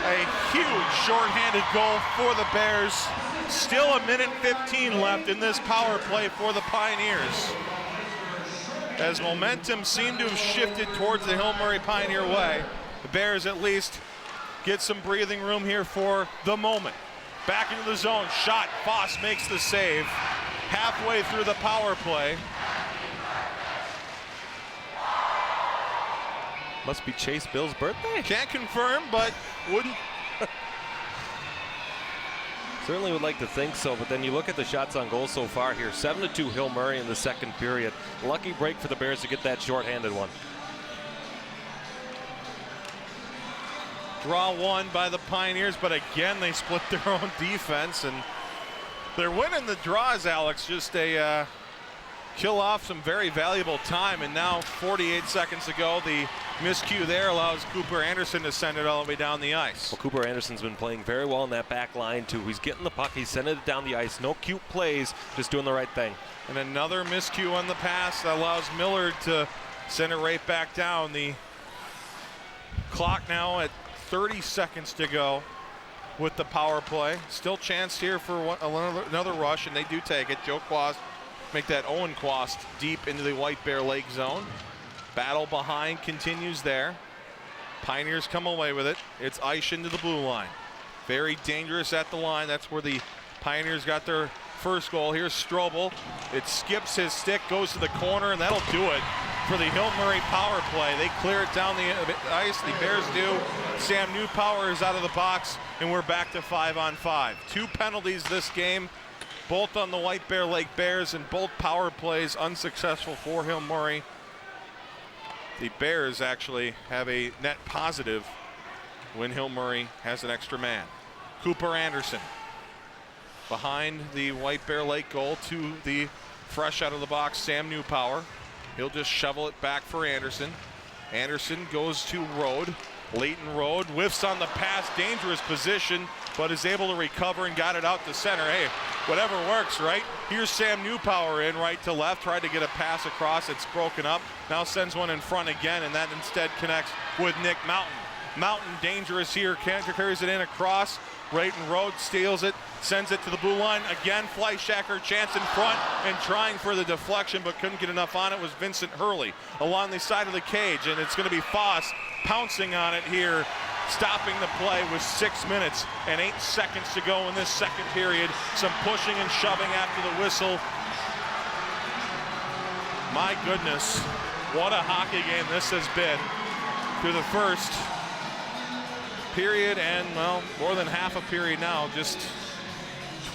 A huge shorthanded goal for the Bears. Still a minute 15 left in this power play for the Pioneers, as momentum seemed to have shifted towards the Hill Murray Pioneer way. The Bears at least get some breathing room here for the moment. Back into the zone, shot, Foss makes the save. Halfway through the power play. Must be Chase Bill's birthday. Can't confirm, but wouldn't. Certainly would like to think so, but then you look at the shots on goal so far here. 7-2 Hill Murray in the second period. Lucky break for the Bears to get that shorthanded one. Draw one by the Pioneers, but again they split their own defense, and they're winning the draws, Alex. Just a kill off some very valuable time, and now 48 seconds ago, the miscue there allows Cooper Anderson to send it all the way down the ice. Well, Cooper Anderson's been playing very well in that back line too. He's getting the puck, he's sending it down the ice. No cute plays, just doing the right thing. And another miscue on the pass that allows Millard to send it right back down. The clock now at 30 seconds to go with the power play. Still chance here for another rush, and they do take it. Joe Quast make that Owen Quast deep into the White Bear Lake zone. Battle behind continues there. Pioneers come away with it. It's ice into the blue line. Very dangerous at the line. That's where the Pioneers got their first goal. Here's Strobel. It skips his stick, goes to the corner, and that'll do it for the Hill Murray power play. They clear it down the ice. The Bears do. Sam Newpower is out of the box, and we're back to 5-on-5. 2 penalties this game, both on the White Bear Lake Bears, and both power plays unsuccessful for Hill Murray. The Bears actually have a net positive when Hill Murray has an extra man. Cooper Anderson behind the White Bear Lake goal to the fresh out of the box Sam Newpower. He'll just shovel it back for Anderson. Anderson goes to Rode. Leighton Rode whiffs on the pass, dangerous position, but is able to recover and got it out to center. Hey, whatever works, right? Here's Sam Newpower in right to left, tried to get a pass across, it's broken up. Now sends one in front again, and that instead connects with Nick Mountain. Mountain dangerous here, carries it in across. Leighton Rode steals it, sends it to the blue line. Again, Fleischacker, chance in front and trying for the deflection, but couldn't get enough on it, was Vincent Hurley along the side of the cage, and it's going to be Foss pouncing on it here, stopping the play with 6 minutes and 8 seconds to go in this second period. Some pushing and shoving after the whistle. My goodness, what a hockey game this has been through the first period and, well, more than half a period now. Just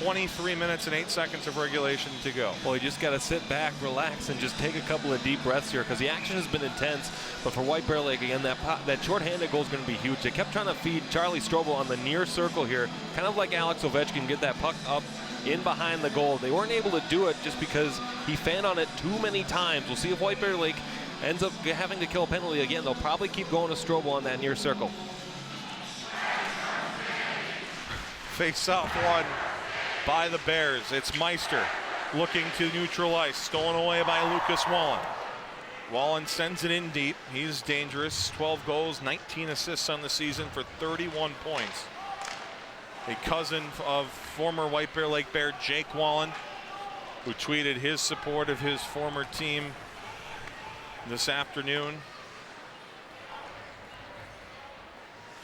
23 minutes and 8 seconds of regulation to go. Well, you just got to sit back, relax, and just take a couple of deep breaths here, because the action has been intense. But for White Bear Lake, again, that shorthanded goal is going to be huge. They kept trying to feed Charlie Strobel on the near circle here, kind of like Alex Ovechkin, get that puck up in behind the goal. They weren't able to do it just because he fanned on it too many times. We'll see if White Bear Lake ends up having to kill a penalty again. They'll probably keep going to Strobel on that near circle. Face-off one by the Bears. It's Meister looking to neutral ice. Stolen away by Lucas Wallen. Wallen sends it in deep. He's dangerous. 12 goals, 19 assists on the season for 31 points. A cousin of former White Bear Lake Bear Jake Wallen, who tweeted his support of his former team this afternoon.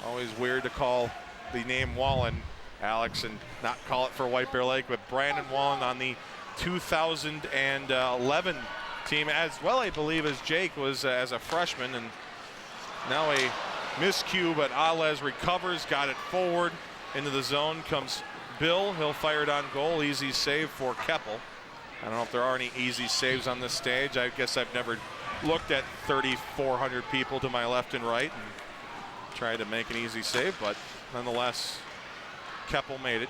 Always weird to call the name Wallen, Alex, and not call it for White Bear Lake, but Brandon Wallen on the 2011 team as well, I believe, as Jake was as a freshman. And now a miscue, but Alez recovers, got it forward into the zone. Comes Bill, he'll fire it on goal. Easy save for Keppel. I don't know if there are any easy saves on this stage. I guess I've never looked at 3,400 people to my left and right and tried to make an easy save, but nonetheless, Keppel made it.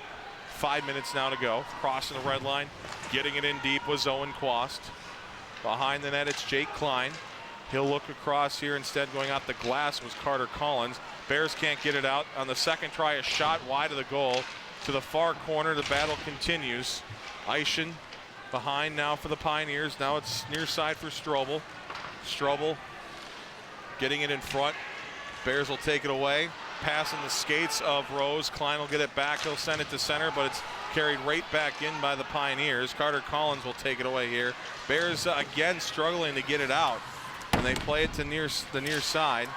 5 minutes now to go. Crossing the red line, getting it in deep was Owen Quast. Behind the net, it's Jake Klein. He'll look across here. Instead, going out the glass was Carter Collins. Bears can't get it out. On the second try, a shot wide of the goal to the far corner. The battle continues. Eischen behind now for the Pioneers. Now it's near side for Strobel. Strobel getting it in front. Bears will take it away. Passing the skates of Rose. Klein will get it back. He'll send it to center, but it's carried right back in by the Pioneers. Carter Collins will take it away here. Bears again struggling to get it out, and they play it to the near side.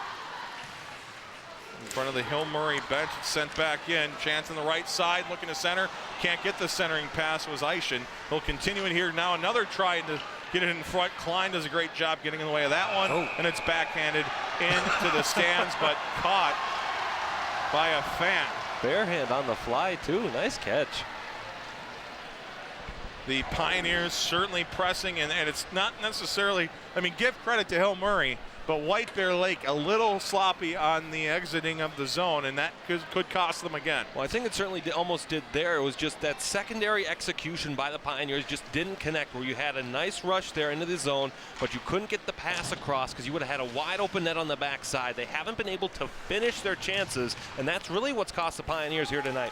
In front of the Hill Murray bench, it's sent back in. Chance on the right side, looking to center. Can't get the centering pass, was Eischen. He'll continue it here now. Another try to get it in front. Klein does a great job getting in the way of that one. And it's backhanded into the stands, but caught by a fan. Bare hand on the fly, too. Nice catch. The Pioneers certainly pressing, and it's not necessarily, I mean, give credit to Hill Murray, but White Bear Lake a little sloppy on the exiting of the zone, and that could cost them again. Well, I think it certainly almost did there. It was just that secondary execution by the Pioneers just didn't connect, where you had a nice rush there into the zone, but you couldn't get the pass across because you would have had a wide open net on the backside. They haven't been able to finish their chances, and that's really what's cost the Pioneers here tonight.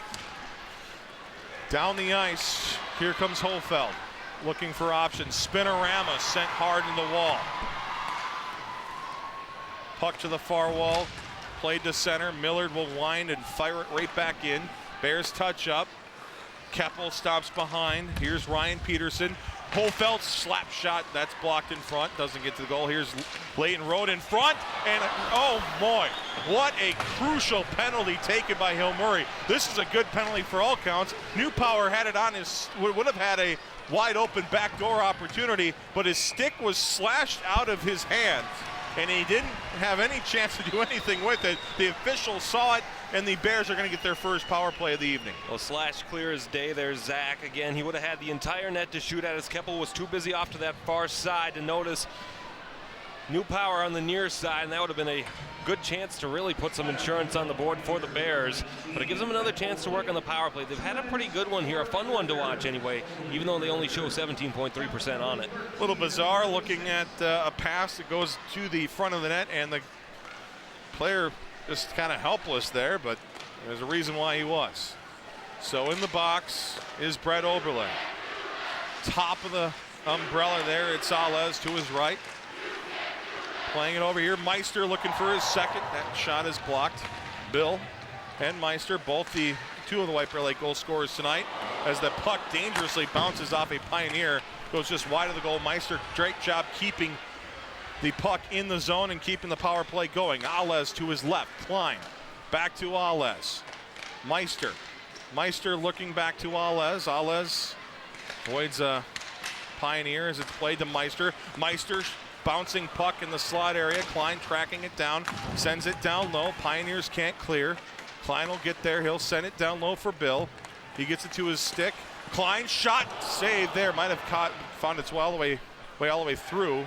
Down the ice, here comes Holfeld, looking for options. Spinorama sent hard in the wall. Puck to the far wall, played to center. Millard will wind and fire it right back in. Bears touch up. Keppel stops behind. Here's Ryan Peterson. Holfeld slap shot, that's blocked in front, doesn't get to the goal. Here's Leighton Road in front, and oh boy, what a crucial penalty taken by Hill Murray. This is a good penalty for all counts. Newpower had it on his, would have had a wide open backdoor opportunity, but his stick was slashed out of his hands, and he didn't have any chance to do anything with it. The official saw it, and the Bears are going to get their first power play of the evening. Well, slash clear as day. There's Zach again. He would have had the entire net to shoot at as Keppel was too busy off to that far side to notice Newpower on the near side, and that would have been a good chance to really put some insurance on the board for the Bears. But it gives them another chance to work on the power play. They've had a pretty good one here, a fun one to watch anyway, even though they only show 17.3% on it. A little bizarre looking at a pass that goes to the front of the net, and the player just kind of helpless there, but there's a reason why he was. So in the box is Brett Oberlin. Top of the umbrella there, it's Alez to his right. Playing it over here, Meister looking for his second. That shot is blocked. Bill and Meister, both the two of the White Bear Lake goal scorers tonight, as the puck dangerously bounces off a Pioneer, goes just wide of the goal. Meister, great job keeping the puck in the zone and keeping the power play going. Alez to his left, Klein back to Alez. Meister looking back to Alez. Alez avoids a Pioneer as it's played to Meister. Meister bouncing puck in the slot area. Klein tracking it down, sends it down low. Pioneers can't clear. Klein will get there. He'll send it down low for Bill. He gets it to his stick. Klein shot, save there. Might have found its way all the way through.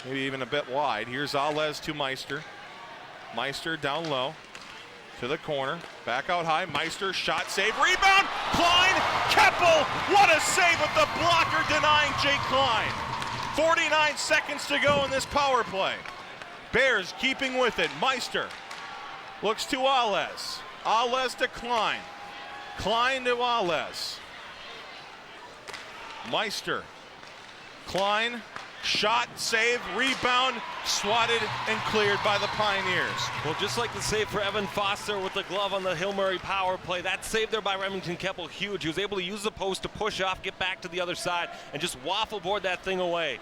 Maybe even a bit wide. Here's Alez to Meister. Meister down low to the corner. Back out high. Meister shot, save, rebound. Klein, Keppel. What a save with the blocker denying Jake Klein. 49 seconds to go in this power play. Bears keeping with it. Meister looks to Alez. Alez to Klein. Klein to Alez. Meister. Klein. Shot, save, rebound, swatted and cleared by the Pioneers. Well, just like the save for Evan Foster with the glove on the Hill Murray power play, that save there by Remington Keppel, huge. He was able to use the post to push off, get back to the other side, and just waffle board that thing away.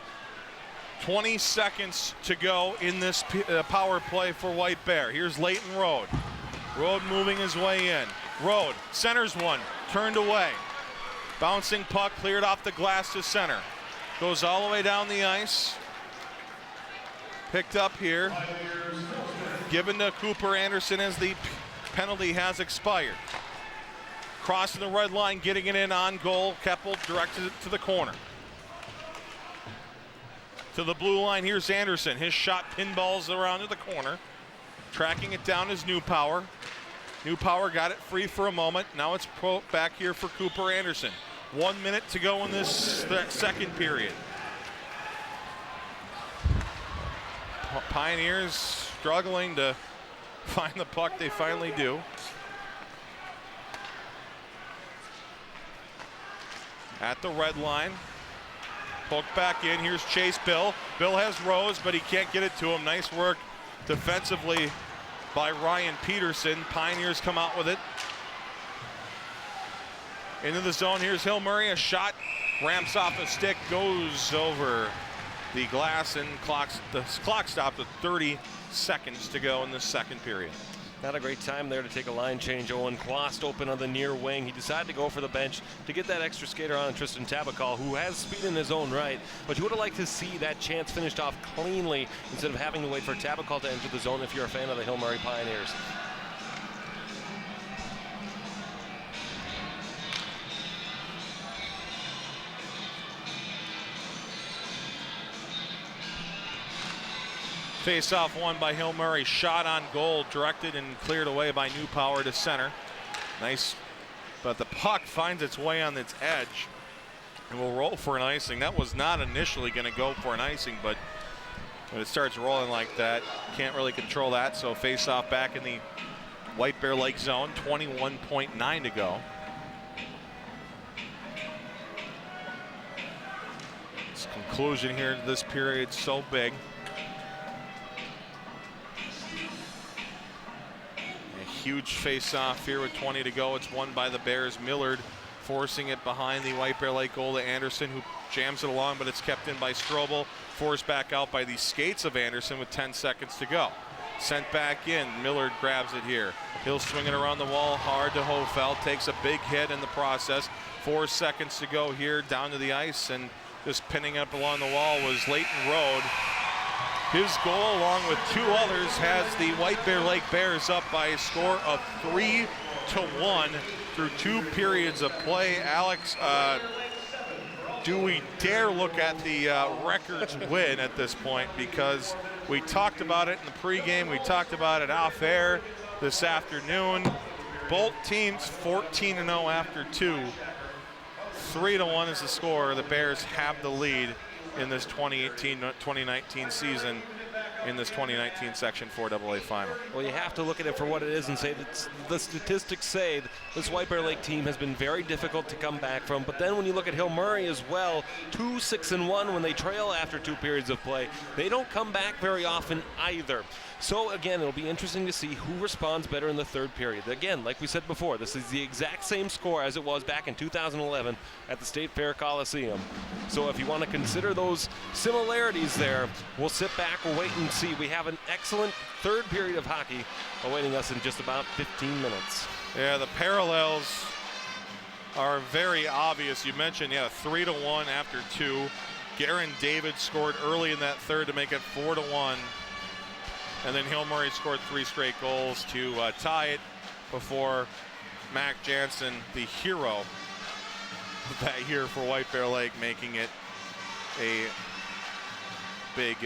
20 seconds to go in this power play for White Bear. Here's Leighton Road. Road moving his way in. Road centers one, turned away. Bouncing puck cleared off the glass to center. Goes all the way down the ice. Picked up here. Given to Cooper Anderson as the penalty has expired. Crossing the red line, getting it in on goal. Keppel directed it to the corner. To the blue line, here's Anderson. His shot pinballs around to the corner. Tracking it down is Newpower. Newpower got it free for a moment. Now it's back here for Cooper Anderson. 1 minute to go in this second period. Pioneers struggling to find the puck. They finally do. At the red line. Poked back in. Here's Chase Bill. Bill has Rose, but he can't get it to him. Nice work defensively by Ryan Peterson. Pioneers come out with it. Into the zone, here's Hill Murray, a shot, ramps off a stick, goes over the glass, and the clock stopped with 30 seconds to go in the second period. Not a great time there to take a line change. Owen Quast open on the near wing. He decided to go for the bench to get that extra skater on Tristan Tabakal, who has speed in his own right. But you would have liked to see that chance finished off cleanly instead of having to wait for Tabakal to enter the zone if you're a fan of the Hill Murray Pioneers. Face-off won by Hill Murray. Shot on goal, directed and cleared away by Newpower to center. Nice, but the puck finds its way on its edge and will roll for an icing. That was not initially going to go for an icing, but when it starts rolling like that, can't really control that. So face-off back in the White Bear Lake zone. 21.9 to go. This conclusion here to this period so big. Huge face-off here with 20 to go. It's won by the Bears. Millard forcing it behind the White Bear Lake goal to Anderson, who jams it along, but it's kept in by Strobel. Forced back out by the skates of Anderson with 10 seconds to go. Sent back in. Millard grabs it here. He'll swing it around the wall hard to Hofeld. Takes a big hit in the process. 4 seconds to go here down to the ice, and just pinning up along the wall was Leighton Road. His goal, along with 2 others, has the White Bear Lake Bears up by a score of 3-1 through 2 periods of play. Alex, do we dare look at the records win at this point? Because we talked about it in the pregame, we talked about it off air this afternoon. Both teams 14-0 after 2. 3-1 is the score. The Bears have the lead in this 2018-2019 season, in this 2019 Section 4 AA final. Well, you have to look at it for what it is and say that the statistics say that this White Bear Lake team has been very difficult to come back from. But then when you look at Hill Murray as well, 2-6-1 when they trail after 2 periods of play. They don't come back very often either. So again, it'll be interesting to see who responds better in the 3rd period. Again, like we said before, this is the exact same score as it was back in 2011 at the State Fair Coliseum. So if you want to consider those similarities there, we'll sit back, we'll wait and see. We have an excellent 3rd period of hockey awaiting us in just about 15 minutes. Yeah, the parallels are very obvious. You mentioned, 3-1 after 2. Garen David scored early in that 3rd to make it 4-1. And then Hill Murray scored 3 straight goals to tie it before Mac Jansen, the hero that year for White Bear Lake, making it a big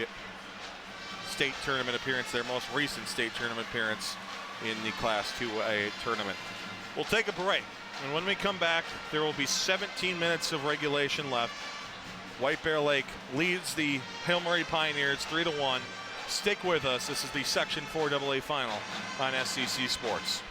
state tournament appearance, their most recent state tournament appearance in the Class 2A tournament. We'll take a break, and when we come back, there will be 17 minutes of regulation left. White Bear Lake leads the Hill Murray Pioneers 3-1. Stick with us. This is the Section 4 AA final on SCC Sports.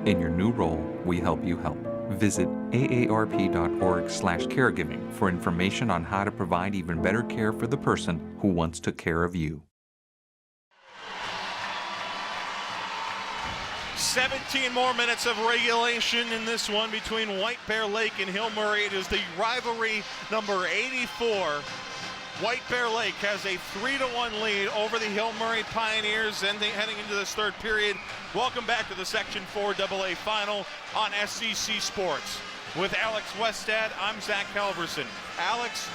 In your new role, we help you help. Visit aarp.org/caregiving for information on how to provide even better care for the person who once took care of you. 17 more minutes of regulation in this one between White Bear Lake and Hill Murray. It is the rivalry number 84. White Bear Lake has a 3-1 lead over the Hill Murray Pioneers heading into this 3rd period. Welcome back to the Section 4 AA final on SCC Sports. With Alex Westad, I'm Zach Halverson. Alex,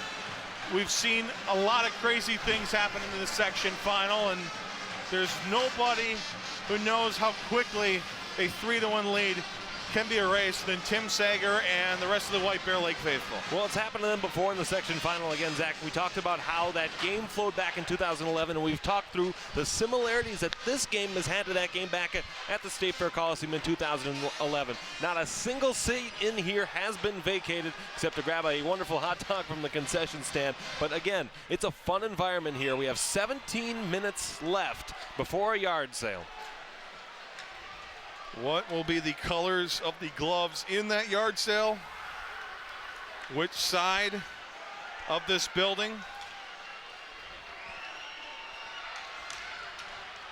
we've seen a lot of crazy things happen in the section final, and there's nobody who knows how quickly a 3-1 lead can be erased than Tim Sager and the rest of the White Bear Lake faithful. Well, it's happened to them before in the section final. Again, Zach, we talked about how that game flowed back in 2011, and we've talked through the similarities that this game has had to that game back at the State Fair Coliseum in 2011. Not a single seat in here has been vacated except to grab a wonderful hot dog from the concession stand. But again, it's a fun environment here. We have 17 minutes left before a yard sale. What will be the colors of the gloves in that yard sale? Which side of this building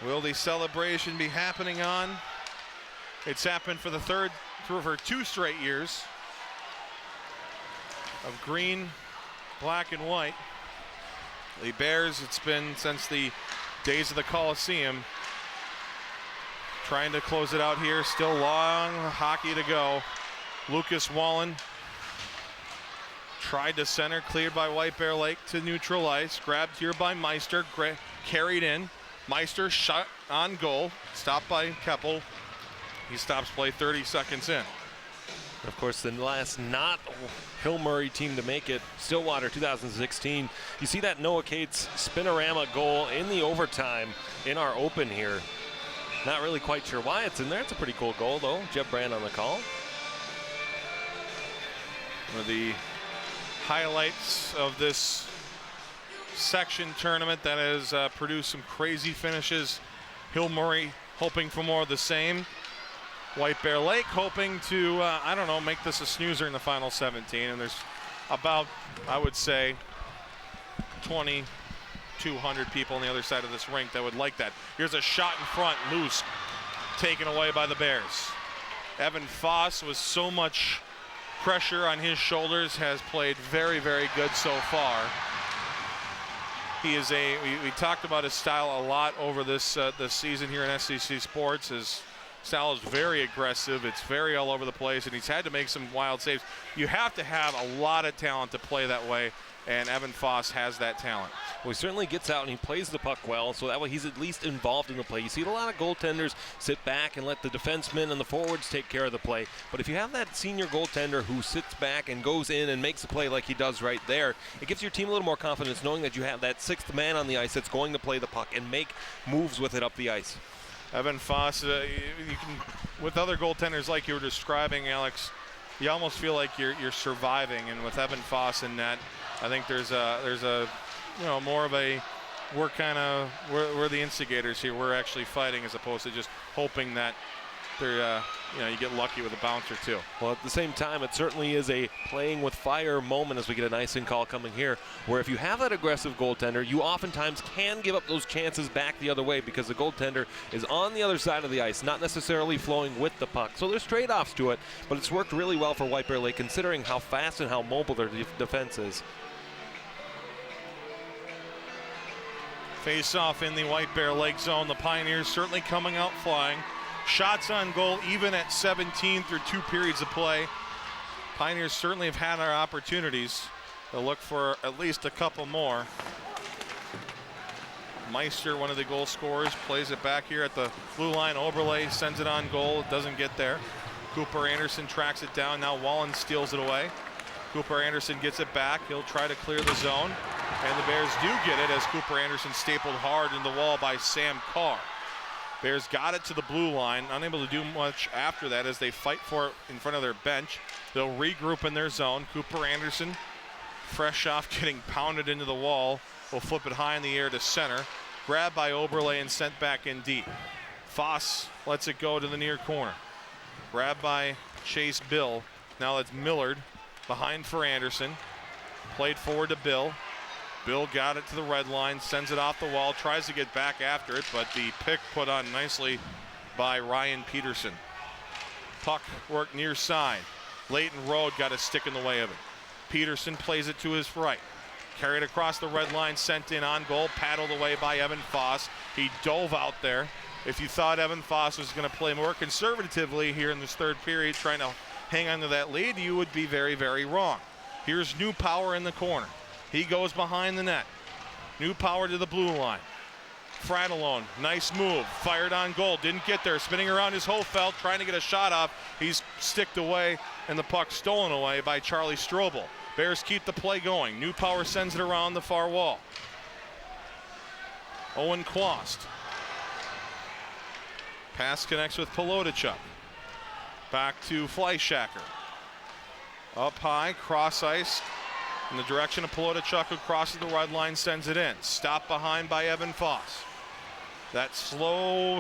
will the celebration be happening on? It's happened for for 2 straight years of green, black, and white. The Bears, it's been since the days of the Coliseum. Trying to close it out here, still long hockey to go. Lucas Wallen tried to center, cleared by White Bear Lake to neutral ice, grabbed here by Meister, carried in. Meister shot on goal, stopped by Keppel. He stops play 30 seconds in. Of course, the last not Hill Murray team to make it, Stillwater 2016. You see that Noah Cates spinorama goal in the overtime in our open here. Not really quite sure why it's in there. It's a pretty cool goal, though. Jeb Brand on the call. One of the highlights of this section tournament that has produced some crazy finishes. Hill Murray hoping for more of the same. White Bear Lake hoping to, I don't know, make this a snoozer in the final 17. And there's about, I would say, 200 people on the other side of this rink that would like that. Here's a shot in front, loose, taken away by the Bears. Evan Foss, with so much pressure on his shoulders, has played very, very good so far. He is we talked about his style a lot over this season here in SEC Sports. His style is very aggressive. It's very all over the place, and he's had to make some wild saves. You have to have a lot of talent to play that way, and Evan Foss has that talent. Well, he certainly gets out and he plays the puck well, so that way he's at least involved in the play. You see a lot of goaltenders sit back and let the defensemen and the forwards take care of the play. But if you have that senior goaltender who sits back and goes in and makes a play like he does right there, it gives your team a little more confidence knowing that you have that sixth man on the ice that's going to play the puck and make moves with it up the ice. Evan Foss, you can, with other goaltenders like you were describing, Alex, you almost feel like you're surviving. And with Evan Foss in net, I think there's a more of a, we're the instigators here. We're actually fighting as opposed to just hoping that they're you get lucky with a bouncer too. Well, at the same time, it certainly is a playing with fire moment as we get an icing call coming here, where if you have that aggressive goaltender, you oftentimes can give up those chances back the other way because the goaltender is on the other side of the ice, not necessarily flowing with the puck. So there's trade-offs to it, but it's worked really well for White Bear Lake considering how fast and how mobile their defense is. Face off in the White Bear Lake zone. The Pioneers certainly coming out flying. Shots on goal even at 17 through 2 periods of play. Pioneers certainly have had our opportunities. They'll look for at least a couple more. Meister, one of the goal scorers, plays it back here at the blue line. Oberle sends it on goal. It doesn't get there. Cooper Anderson tracks it down. Now Wallen steals it away. Cooper Anderson gets it back. He'll try to clear the zone. And the Bears do get it as Cooper Anderson stapled hard in the wall by Sam Carr. Bears got it to the blue line, unable to do much after that as they fight for it in front of their bench. They'll regroup in their zone. Cooper Anderson, fresh off getting pounded into the wall, will flip it high in the air to center. Grabbed by Oberle and sent back in deep. Foss lets it go to the near corner. Grabbed by Chase Bill. Now that's Millard behind for Anderson. Played forward to Bill. Bill got it to the red line, sends it off the wall, tries to get back after it, but the pick put on nicely by Ryan Peterson. Puck worked near side. Leighton Road got a stick in the way of it. Peterson plays it to his right. Carried across the red line, sent in on goal, paddled away by Evan Foss. He dove out there. If you thought Evan Foss was going to play more conservatively here in this third period, trying to hang on to that lead, you would be very, very wrong. Here's New Power in the corner. He goes behind the net. New Power to the blue line. Fratellone, nice move. Fired on goal, didn't get there. Spinning around his Hofeld, trying to get a shot off. He's sticked away, and the puck stolen away by Charlie Strobel. Bears keep the play going. New Power sends it around the far wall. Owen Quast. Pass connects with Polotachuk. Back to Fleischacker. Up high, cross ice. In the direction of Polotachuk, who crosses the red line, sends it in. Stopped behind by Evan Foss. That slow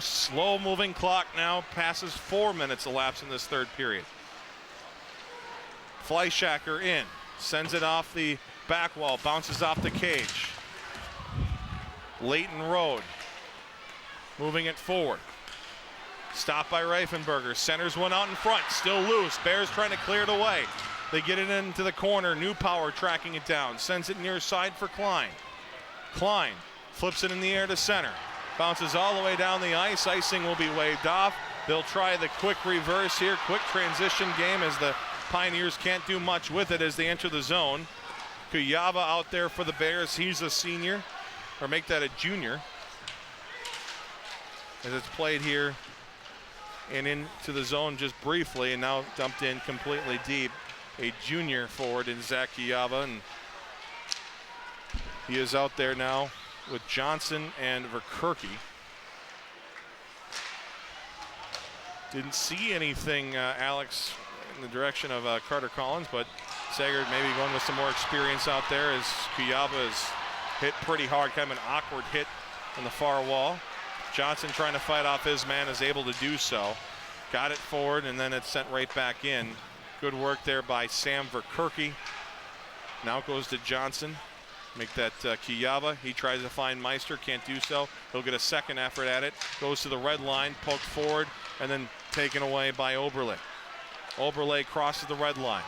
moving clock now passes 4 minutes elapsed in this third period. Fleischacker in. Sends it off the back wall. Bounces off the cage. Leighton Road. Moving it forward. Stopped by Reifenberger. Centers one out in front. Still loose. Bears trying to clear it away. They get it into the corner. New Power tracking it down. Sends it near side for Klein. Klein flips it in the air to center. Bounces all the way down the ice. Icing will be waved off. They'll try the quick reverse here. Quick transition game as the Pioneers can't do much with it as they enter the zone. Kuyava out there for the Bears. He's a senior. Or make that a junior. As it's played here and into the zone just briefly and now dumped in completely deep. A junior forward in Zach Kuyava, and he is out there now with Johnson and Verkerke. Didn't see anything, Alex, in the direction of Carter Collins, but Sagard maybe going with some more experience out there as Kuyava is hit pretty hard, kind of an awkward hit on the far wall. Johnson trying to fight off his man is able to do so. Got it forward and then it's sent right back in. Good work there by Sam Verkerke. Now it goes to Johnson. Make that Kuyava. He tries to find Meister, can't do so. He'll get a second effort at it. Goes to the red line, poked forward, and then taken away by Oberle. Oberle crosses the red line.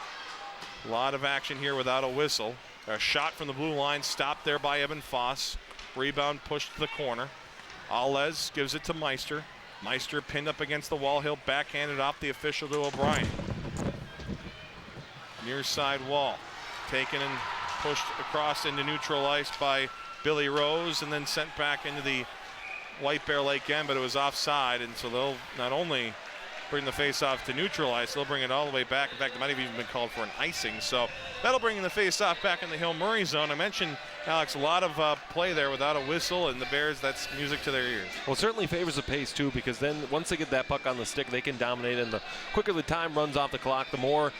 A lot of action here without a whistle. A shot from the blue line, stopped there by Evan Foss. Rebound pushed to the corner. Alez gives it to Meister. Meister pinned up against the wall. He'll backhand it off the official to O'Brien. Near side wall. Taken and pushed across into neutral ice by Billy Rose and then sent back into the White Bear Lake end, but it was offside, and so they'll not only bring the face-off to neutral ice, they'll bring it all the way back. In fact, it might have even been called for an icing, so that'll bring the face-off back in the Hill Murray zone. I mentioned, Alex, a lot of play there without a whistle, and the Bears, that's music to their ears. Well, it certainly favors the pace, too, because then once they get that puck on the stick, they can dominate, and the quicker the time runs off the clock, the more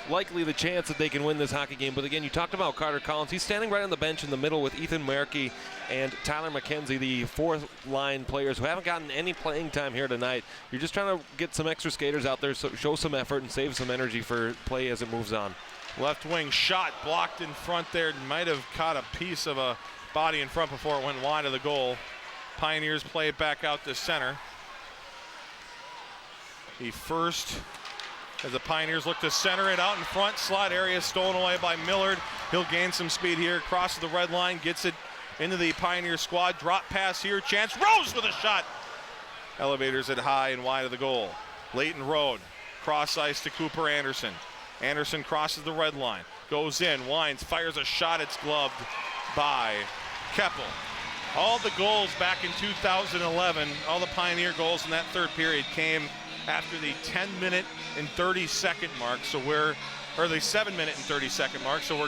likely the chance that they can win this hockey game. But again, you talked about Carter Collins. He's standing right on the bench in the middle with Ethan Merke and Tyler McKenzie, the fourth line players who haven't gotten any playing time here tonight. You're just trying to get some extra skaters out there, so show some effort and save some energy for play as it moves on. Left wing shot blocked in front there. Might have caught a piece of a body in front before it went wide of the goal. Pioneers play it back out to center. The first, as the Pioneers look to center it out in front. Slot area stolen away by Millard. He'll gain some speed here. Crosses the red line. Gets it into the Pioneer squad. Drop pass here. Chance. Rose with a shot. Elevators it high and wide of the goal. Leighton Road. Cross ice to Cooper Anderson. Anderson crosses the red line. Goes in. Winds. Fires a shot. It's gloved by Keppel. All the goals back in 2011, all the Pioneer goals in that third period came after the 10-minute and 30-second mark, so or the 7-minute and 30-second mark, so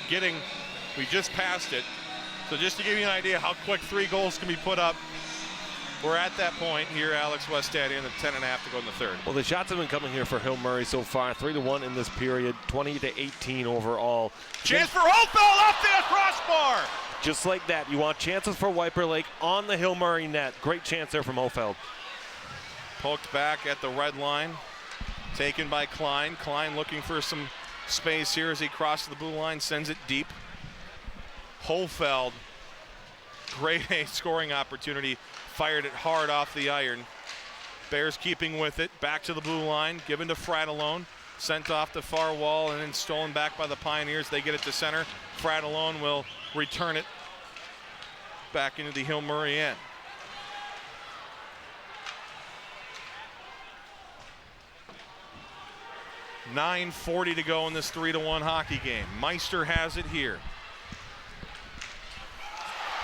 we just passed it. So just to give you an idea how quick 3 goals can be put up, we're at that point here, Alex, West Stadium, and 10.5 to go in the third. Well, the shots have been coming here for Hill Murray so far, 3-1 in this period, 20-18 overall. Chance for Holfeld off the crossbar! Just like that, you want chances for White Bear Lake on the Hill Murray net. Great chance there from Holfeld. Poked back at the red line, taken by Klein. Klein looking for some space here as he crosses the blue line, sends it deep. Holfeld, great scoring opportunity, fired it hard off the iron. Bears keeping with it, back to the blue line, given to Fratellone, sent off the far wall and then stolen back by the Pioneers. They get it to center. Fratellone will return it back into the Hill Murray end. .940 to go in this 3-1 hockey game. Meister has it here.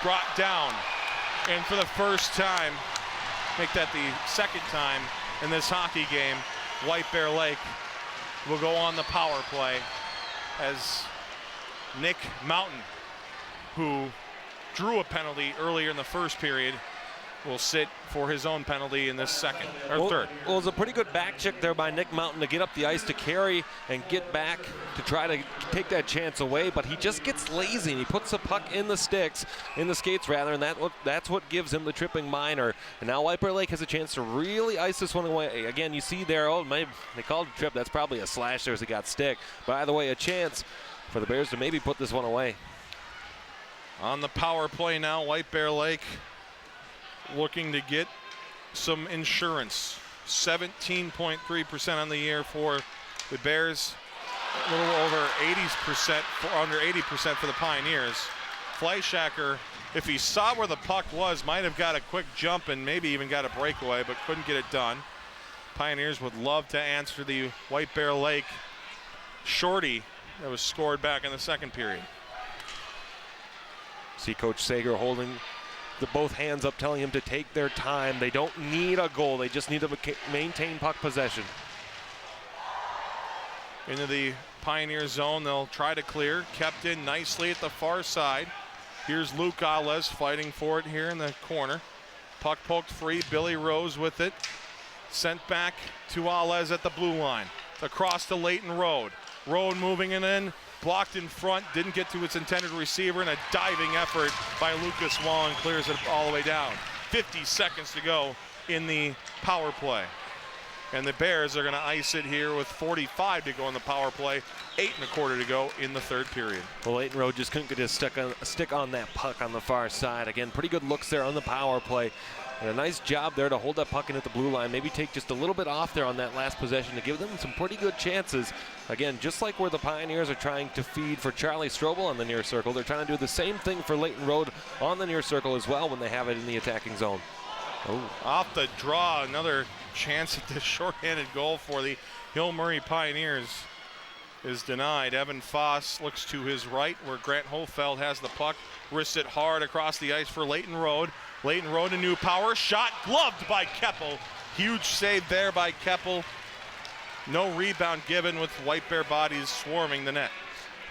Brought down, and for the first time, make that the second time in this hockey game, White Bear Lake will go on the power play as Nick Mountain, who drew a penalty earlier in the first period, will sit for his own penalty in this second, or third. Well, it was a pretty good back check there by Nick Mountain to get up the ice to carry and get back to try to take that chance away, but he just gets lazy and he puts the puck in the skates rather, and that's what gives him the tripping minor. And now White Bear Lake has a chance to really ice this one away. Again, you see there, they called it a trip. That's probably a slash there as it got stick. But either way, a chance for the Bears to maybe put this one away. On the power play now, White Bear Lake looking to get some insurance. 17.3% on the year for the Bears, a little over 80%, under 80% for the Pioneers. Fleischacker, if he saw where the puck was, might have got a quick jump and maybe even got a breakaway, but couldn't get it done. Pioneers would love to answer the White Bear Lake shorty that was scored back in the second period. See Coach Sager holding both hands up, telling him to take their time. They don't need a goal. They just need to maintain puck possession. Into the Pioneer zone, they'll try to clear. Kept in nicely at the far side. Here's Luke Alez fighting for it here in the corner. Puck poked free. Billy Rose with it. Sent back to Alez at the blue line. Across to Leighton Road. Road moving it in. Blocked in front, didn't get to its intended receiver, and a diving effort by Lucas Wallen clears it all the way down. 50 seconds to go in the power play. And the Bears are going to ice it here with 45 to go in the power play, 8.25 to go in the third period. Well, Leighton Road just couldn't get his stick on that puck on the far side. Again, pretty good looks there on the power play. And a nice job there to hold that puck in at the blue line. Maybe take just a little bit off there on that last possession to give them some pretty good chances. Again, just like where the Pioneers are trying to feed for Charlie Strobel on the near circle, they're trying to do the same thing for Leighton Road on the near circle as well when they have it in the attacking zone. Oh. Off the draw, another chance at the shorthanded goal for the Hill Murray Pioneers is denied. Evan Foss looks to his right where Grant Hofeld has the puck. Wrists it hard across the ice for Leighton Road. Leighton Road, a new power shot, gloved by Keppel. Huge save there by Keppel. No rebound given with White Bear bodies swarming the net.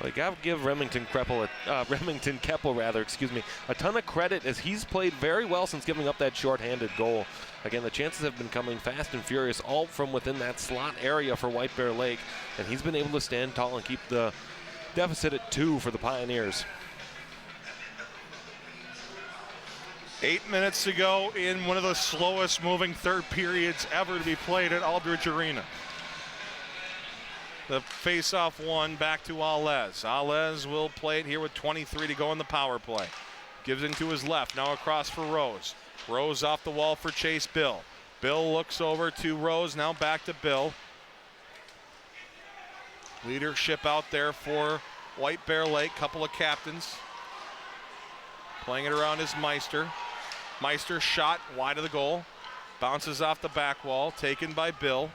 Well, you got to give Remington Keppel a ton of credit as he's played very well since giving up that shorthanded goal. Again, the chances have been coming fast and furious, all from within that slot area for White Bear Lake, and he's been able to stand tall and keep the deficit at 2 for the Pioneers. 8 minutes to go in one of the slowest moving third periods ever to be played at Aldridge Arena. The face-off one back to Alez. Alez will play it here with 23 to go in the power play. Gives into his left, now across for Rose. Rose off the wall for Chase Bill. Bill looks over to Rose, now back to Bill. Leadership out there for White Bear Lake, couple of captains. Playing it around is Meister. Meister shot wide of the goal. Bounces off the back wall, taken by Bill.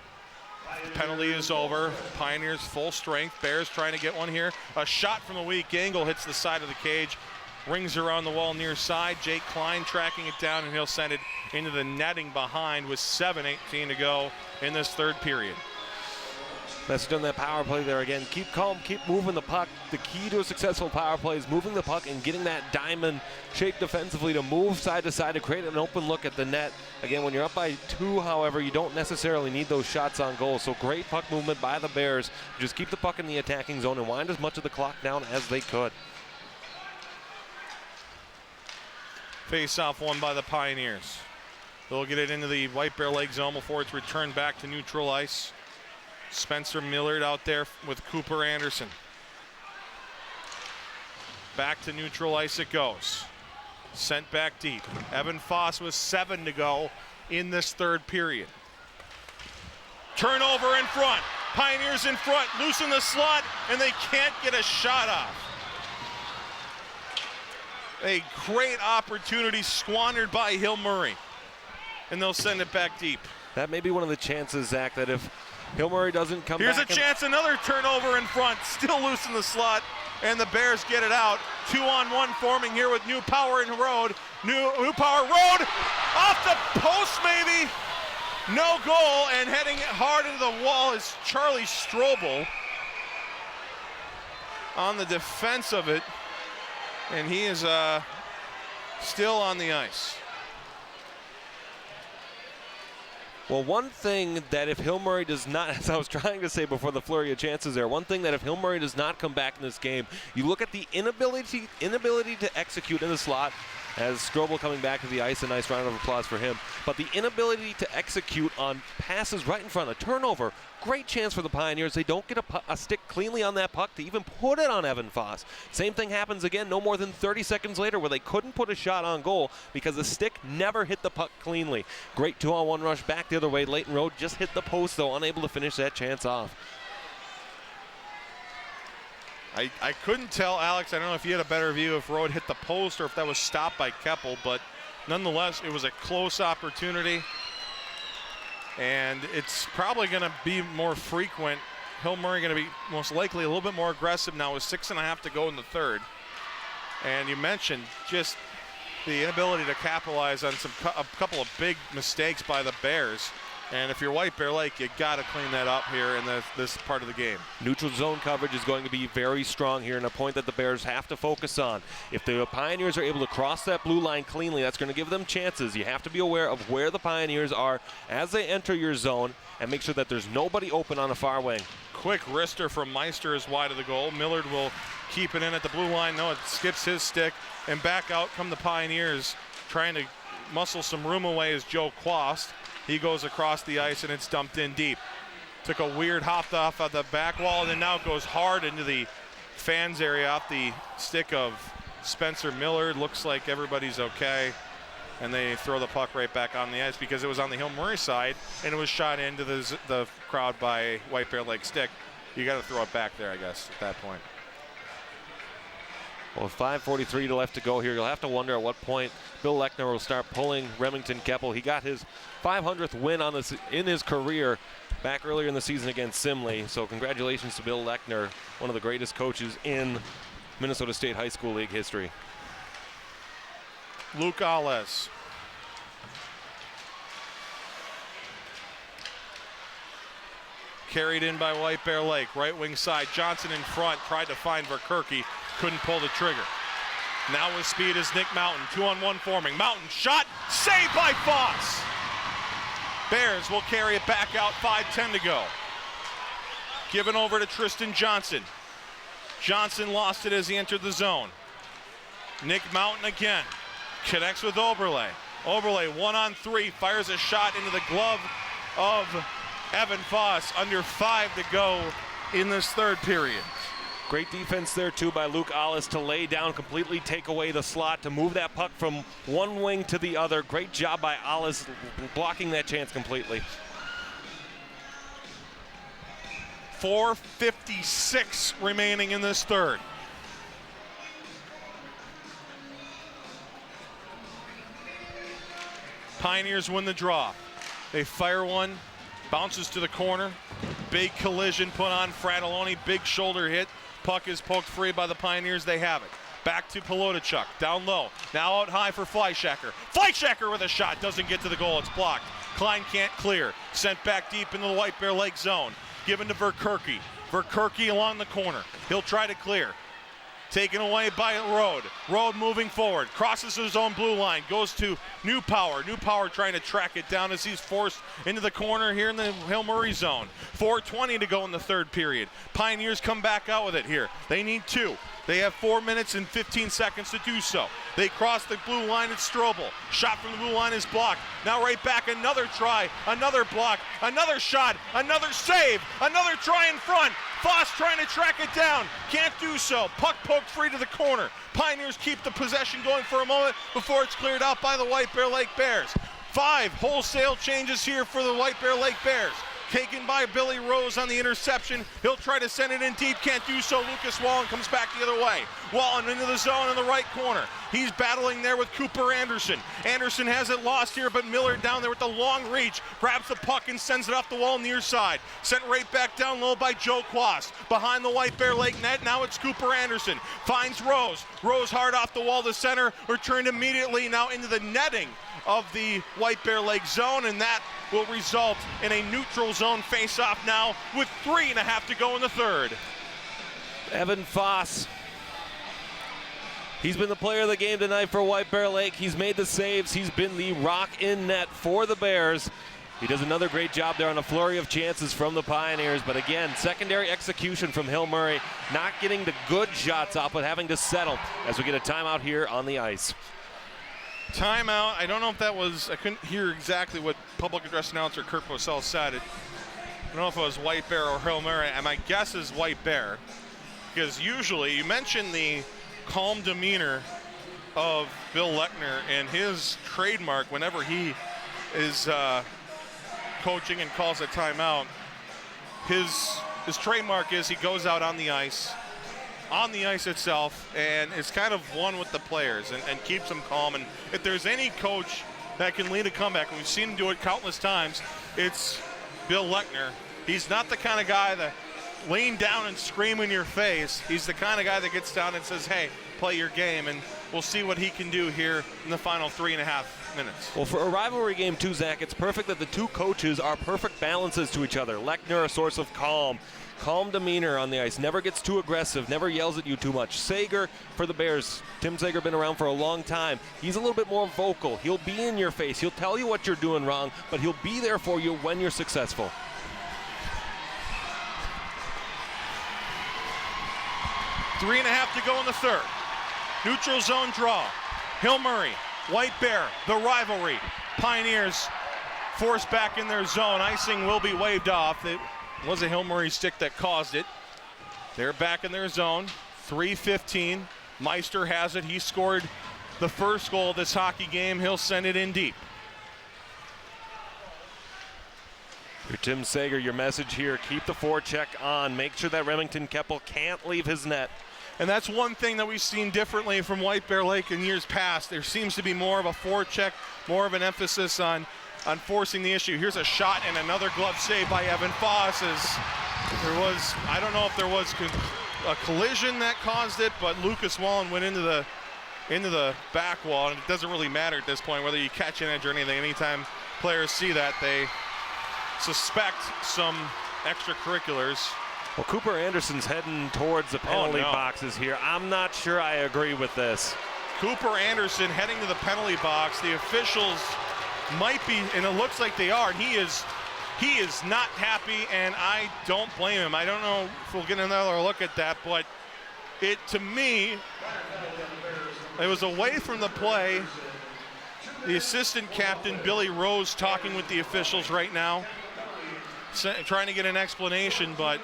The penalty is over. Pioneers full strength. Bears trying to get one here. A shot from a weak angle hits the side of the cage. Rings around the wall near side. Jake Klein tracking it down, and he'll send it into the netting behind with 7:18 to go in this third period. Message on that power play there again. Keep calm, keep moving the puck. The key to a successful power play is moving the puck and getting that diamond shape defensively to move side to side to create an open look at the net. Again, when you're up by 2, however, you don't necessarily need those shots on goal. So great puck movement by the Bears. Just keep the puck in the attacking zone and wind as much of the clock down as they could. Face-off won by the Pioneers. They'll get it into the White Bear Lake zone before it's returned back to neutral ice. Spencer Millard out there with Cooper Anderson. Back to neutral ice it goes. Sent back deep. Evan Foss with 7 to go in this third period. Turnover in front. Pioneers in front, loose in the slot, and they can't get a shot off. A great opportunity squandered by Hill Murray, and they'll send it back deep. That may be one of the chances, Zach, that if Hill Murray doesn't come Here's back. Here's a chance, another turnover in front, still loose in the slot, and the Bears get it out. 2-on-1 forming here with New Power in Road. New Power Road, off the post maybe. No goal, and heading hard into the wall is Charlie Strobel on the defense of it, and he is still on the ice. Well, one thing that if Hill Murray does not, as I was trying to say before the flurry of chances there, one thing that if Hill Murray does not come back in this game, you look at the inability to execute in the slot, as Strobel coming back to the ice, a nice round of applause for him, but the inability to execute on passes right in front of the turnover, great chance for the Pioneers. They don't get a stick cleanly on that puck to even put it on Evan Foss. Same thing happens again no more than 30 seconds later where they couldn't put a shot on goal because the stick never hit the puck cleanly. Great 2-on-1 rush back the other way. Leighton Road just hit the post though, unable to finish that chance off. I couldn't tell, Alex, I don't know if you had a better view if Road hit the post or if that was stopped by Keppel, but nonetheless, it was a close opportunity. And it's probably going to be more frequent. Hill Murray going to be most likely a little bit more aggressive now with 6.5 to go in the third. And you mentioned just the inability to capitalize on a couple of big mistakes by the Bears. And if you're White Bear Lake, you got to clean that up here in this part of the game. Neutral zone coverage is going to be very strong here, and a point that the Bears have to focus on. If the Pioneers are able to cross that blue line cleanly, that's going to give them chances. You have to be aware of where the Pioneers are as they enter your zone and make sure that there's nobody open on the far wing. Quick wrister from Meister is wide of the goal. Millard will keep it in at the blue line. No, it skips his stick, and back out come the Pioneers, trying to muscle some room away is Joe Quast. He goes across the ice, and it's dumped in deep. Took a weird hop off of the back wall, and then now it goes hard into the fans area off the stick of Spencer Millard. Looks like everybody's okay. and they throw the puck right back on the ice because it was on the Hill Murray side and it was shot into the crowd by White Bear Lake stick. You got to throw it back there, I guess, at that point. Well, with 5:43 left to go here, you'll have to wonder at what point Bill Lechner will start pulling Remington Keppel. He got his 500th win in his career back earlier in the season against Simley. So congratulations to Bill Lechner, one of the greatest coaches in Minnesota State High School League history. Luke Alles. Carried in by White Bear Lake, right wing side. Johnson in front, tried to find Verkerke, couldn't pull the trigger. Now with speed is Nick Mountain, 2-on-1 forming. Mountain shot, saved by Foss. Bears will carry it back out, 5:10 to go. Given over to Tristan Johnson. Johnson lost it as he entered the zone. Nick Mountain again, connects with Oberle. Oberle 1-on-3, fires a shot into the glove of Evan Foss. Under 5 to go in this third period. Great defense there too by Luke Alles to lay down, completely take away the slot, to move that puck from one wing to the other. Great job by Alles blocking that chance completely. 4:56 remaining in this third. Pioneers win the draw. They fire one, bounces to the corner. Big collision put on Fratelloni, big shoulder hit. Puck is poked free by the Pioneers. They have it. Back to Pelotachuk, down low. Now out high for Fleischacker. Fleischacker with a shot, doesn't get to the goal, it's blocked. Klein can't clear. Sent back deep into the White Bear Lake zone. Given to Verkerke. Verkerke along the corner. He'll try to clear. Taken away by Rode. Rode moving forward. Crosses his own blue line. Goes to New Power. New Power trying to track it down as he's forced into the corner here in the Hill Murray zone. 4:20 to go in the third period. Pioneers come back out with it here. They need 2. They have 4 minutes and 15 seconds to do so. They cross the blue line at Strobel. Shot from the blue line is blocked. Now right back, another try, another block, another shot, another save, another try in front. Foss trying to track it down. Can't do so. Puck poked free to the corner. Pioneers keep the possession going for a moment before it's cleared out by the White Bear Lake Bears. 5 wholesale changes here for the White Bear Lake Bears. Taken by Billy Rose on the interception. He'll try to send it in deep, can't do so. Lucas Wallen comes back the other way. Wallen into the zone in the right corner. He's battling there with Cooper Anderson. Anderson has it lost here, but Miller down there with the long reach. Grabs the puck and sends it off the wall near side. Sent right back down low by Joe Quast. Behind the White Bear Lake net, now it's Cooper Anderson. Finds Rose. Rose hard off the wall to center. Returned immediately now into the netting of the White Bear Lake zone, and that will result in a neutral zone face-off now with 3.5 to go in the third. Evan Foss. He's been the player of the game tonight for White Bear Lake. He's made the saves. He's been the rock in net for the Bears. He does another great job there on a flurry of chances from the Pioneers. But again, secondary execution from Hill Murray, not getting the good shots off, but having to settle as we get a timeout here on the ice. Timeout. I don't know if that was, I couldn't hear exactly what public address announcer Kurt Posell said. I don't know if it was White Bear or Hill Murray, and my guess is White Bear. Because usually, you mentioned the calm demeanor of Bill Lechner and his trademark whenever he is coaching and calls a timeout. His trademark is he goes out on the ice itself, and it's kind of one with the players and keeps them calm. And if there's any coach that can lead a comeback, and we've seen him do it countless times, it's Bill Lechner. He's not the kind of guy that lean down and scream in your face. He's the kind of guy that gets down and says, hey, play your game, and we'll see what he can do here in the final 3.5 minutes. Well, for a rivalry game too, Zach, it's perfect that the two coaches are perfect balances to each other. Lechner, a source of calm demeanor on the ice, never gets too aggressive, never yells at you too much. Sager for the Bears, Tim Sager, been around for a long time. He's a little bit more vocal. He'll be in your face. He'll tell you what you're doing wrong, but he'll be there for you when you're successful. Three and a half to go in the third. Neutral zone draw. Hill Murray, White Bear, the rivalry. Pioneers forced back in their zone. Icing will be waved off. It was a Hill Murray stick that caused it. They're back in their zone. 3:15. Meister has it. He scored the first goal of this hockey game. He'll send it in deep. Your Tim Sager, your message here, keep the forecheck on. Make sure that Remington Keppel can't leave his net. And that's one thing that we've seen differently from White Bear Lake in years past. There seems to be more of a forecheck, more of an emphasis on forcing the issue. Here's a shot and another glove save by Evan Foss. I don't know if there was a collision that caused it, but Lucas Wallen went into the back wall, and it doesn't really matter at this point whether you catch an edge or anything. Anytime players see that, they suspect some extracurriculars. Well, Cooper Anderson's heading towards the penalty boxes here. I'm not sure I agree with this. Cooper Anderson heading to the penalty box. The officials might be, and it looks like they are. He is not happy, and I don't blame him. I don't know if we'll get another look at that, but to me, it was away from the play. The assistant captain, Billy Rose, talking with the officials right now, trying to get an explanation, but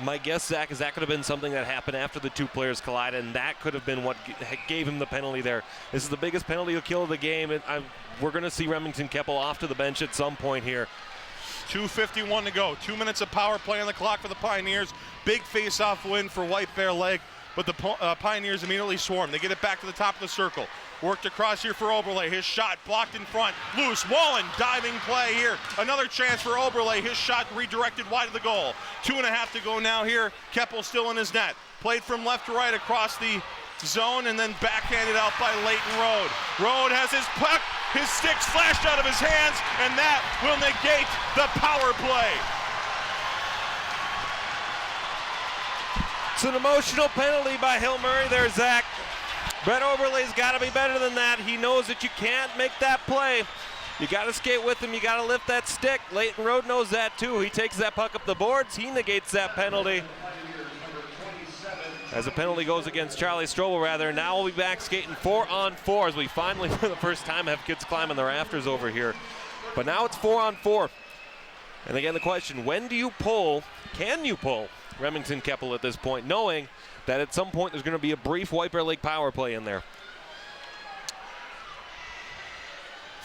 my guess, Zach, is that could have been something that happened after the two players collided, and that could have been what gave him the penalty there. This is the biggest penalty kill of the game, and we're going to see Remington Keppel off to the bench at some point here. 2:51 to go. 2 minutes of power play on the clock for the Pioneers. Big face-off win for White Bear Lake, but the Pioneers immediately swarm. They get it back to the top of the circle. Worked across here for Oberle. His shot blocked in front. Loose. Wallen diving play here. Another chance for Oberle. His shot redirected wide of the goal. 2.5 to go now here. Keppel still in his net. Played from left to right across the zone and then backhanded out by Leighton Rode. Rode has his puck. His stick flashed out of his hands, and that will negate the power play. It's an emotional penalty by Hill Murray there, Zach. Brett Oberle's got to be better than that. He knows that you can't make that play. You got to skate with him. You got to lift that stick. Leighton Rode knows that too. He takes that puck up the boards. He negates that penalty. As the penalty goes against Charlie Strobel, rather. Now we'll be back skating 4-on-4 as we finally, for the first time, have kids climbing the rafters over here. But now it's 4-on-4. And again, the question, when do you pull, can you pull Remington Keppel at this point, knowing that at some point there's going to be a brief White Bear Lake power play in there?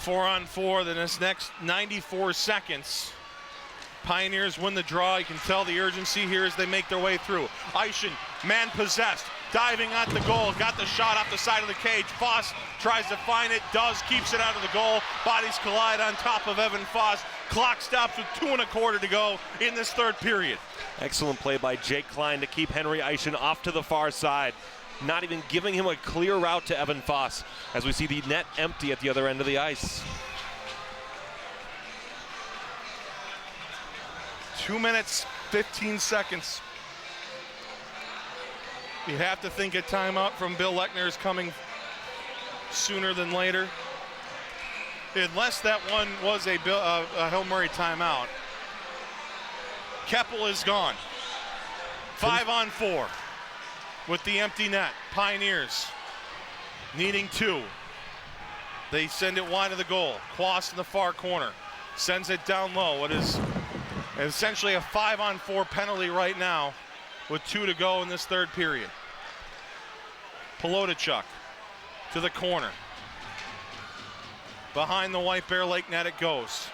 4-on-4, then this next 94 seconds. Pioneers win the draw. You can tell the urgency here as they make their way through. Eischen, man possessed, diving at the goal, got the shot off the side of the cage. Foss tries to find it, keeps it out of the goal. Bodies collide on top of Evan Foss. Clock stops with 2.25 to go in this third period. Excellent play by Jake Klein to keep Henry Eischen off to the far side. Not even giving him a clear route to Evan Foss as we see the net empty at the other end of the ice. 2 minutes, 15 seconds. You have to think a timeout from Bill Lechner is coming sooner than later. Unless that one was a Hill Murray timeout. Keppel is gone. 5-on-4 with the empty net. Pioneers needing 2. They send it wide of the goal. Quast in the far corner. Sends it down low. What is essentially a 5-on-4 penalty right now with 2 to go in this third period. Polotachuk to the corner. Behind the White Bear Lake net it goes.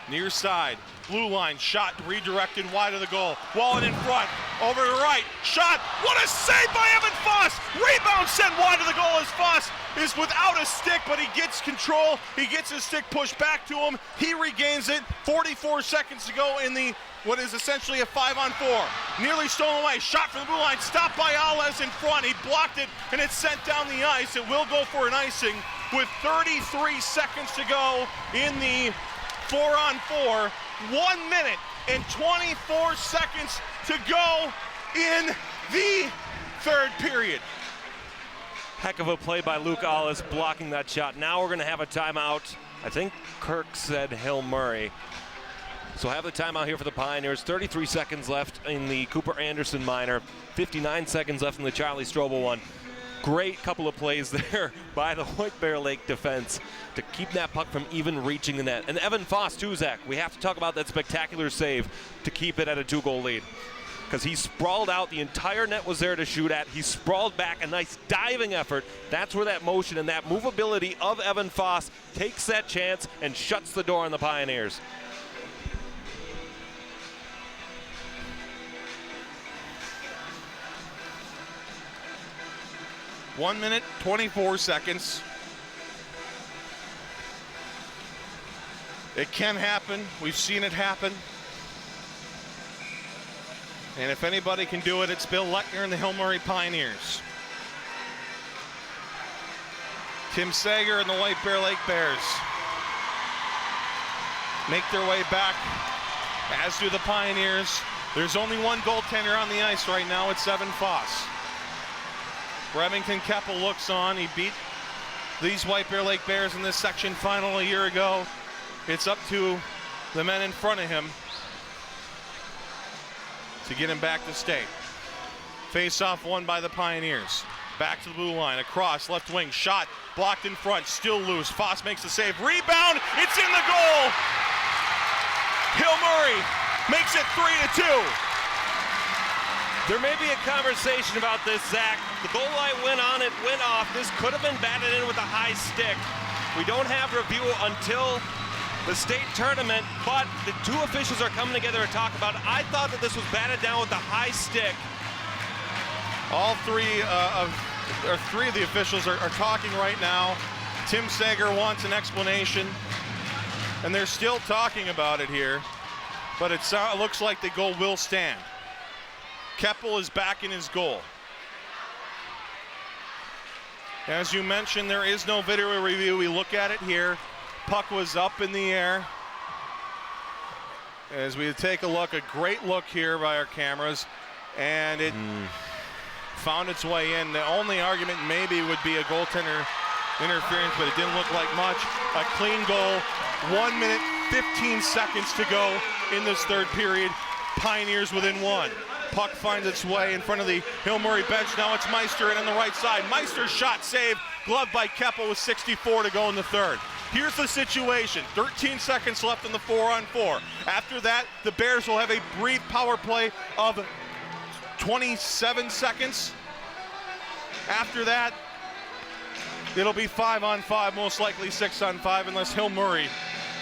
Near side, blue line, shot redirected wide of the goal. Wallen in front, over to the right, shot, what a save by Evan Foss! Rebound sent wide of the goal as Foss is without a stick, but he gets control. He gets his stick pushed back to him. He regains it. 44 seconds to go in the what is essentially a 5-on-4. Nearly stolen away. Shot from the blue line. Stopped by Alez in front. He blocked it, and it's sent down the ice. It will go for an icing with 33 seconds to go in the 4-on-4. 1 minute and 24 seconds to go in the third period. Heck of a play by Luke Allis blocking that shot. Now we're going to have a timeout. I think Kirk said Hill Murray. So have the timeout here for the Pioneers. 33 seconds left in the Cooper Anderson minor. 59 seconds left in the Charlie Strobel one. Great couple of plays there by the White Bear Lake defense to keep that puck from even reaching the net. And Evan Foss too, Zach. We have to talk about that spectacular save to keep it at a 2-goal lead. because he sprawled out. The entire net was there to shoot at. He sprawled back, a nice diving effort. That's where that motion and that movability of Evan Foss takes that chance and shuts the door on the Pioneers. 1 minute, 24 seconds. It can happen. We've seen it happen. And if anybody can do it, it's Bill Lechner and the Hill Murray Pioneers. Tim Sager and the White Bear Lake Bears make their way back, as do the Pioneers. There's only one goaltender on the ice right now. It's Evan Foss. Remington Keppel looks on. He beat these White Bear Lake Bears in this section final a year ago. It's up to the men in front of him to get him back to state. Face-off won by the Pioneers. Back to the blue line, across, left wing, shot, blocked in front, still loose. Foss makes the save, rebound, it's in the goal! Hill Murray makes it 3-2. There may be a conversation about this, Zach. The goal line went on, it went off. This could have been batted in with a high stick. We don't have review until the state tournament, but the two officials are coming together to talk about it. I thought that this was batted down with a high stick. All three of the officials are talking right now. Tim Sager wants an explanation, and they're still talking about it here, but it looks like the goal will stand. Keppel is back in his goal. As you mentioned, there is no video review. We look at it here. Puck was up in the air. As we take a look, a great look here by our cameras, and it found its way in. The only argument maybe would be a goaltender interference, but it didn't look like much. A clean goal, 1 minute, 15 seconds to go in this third period. Pioneers within one. Puck finds its way in front of the Hill Murray bench. Now it's Meister in on the right side. Meister's shot saved, gloved by Keppel with 64 to go in the third. Here's the situation, 13 seconds left in the 4-on-4. After that, the Bears will have a brief power play of 27 seconds. After that, it'll be 5-on-5, most likely 6-on-5, unless Hill Murray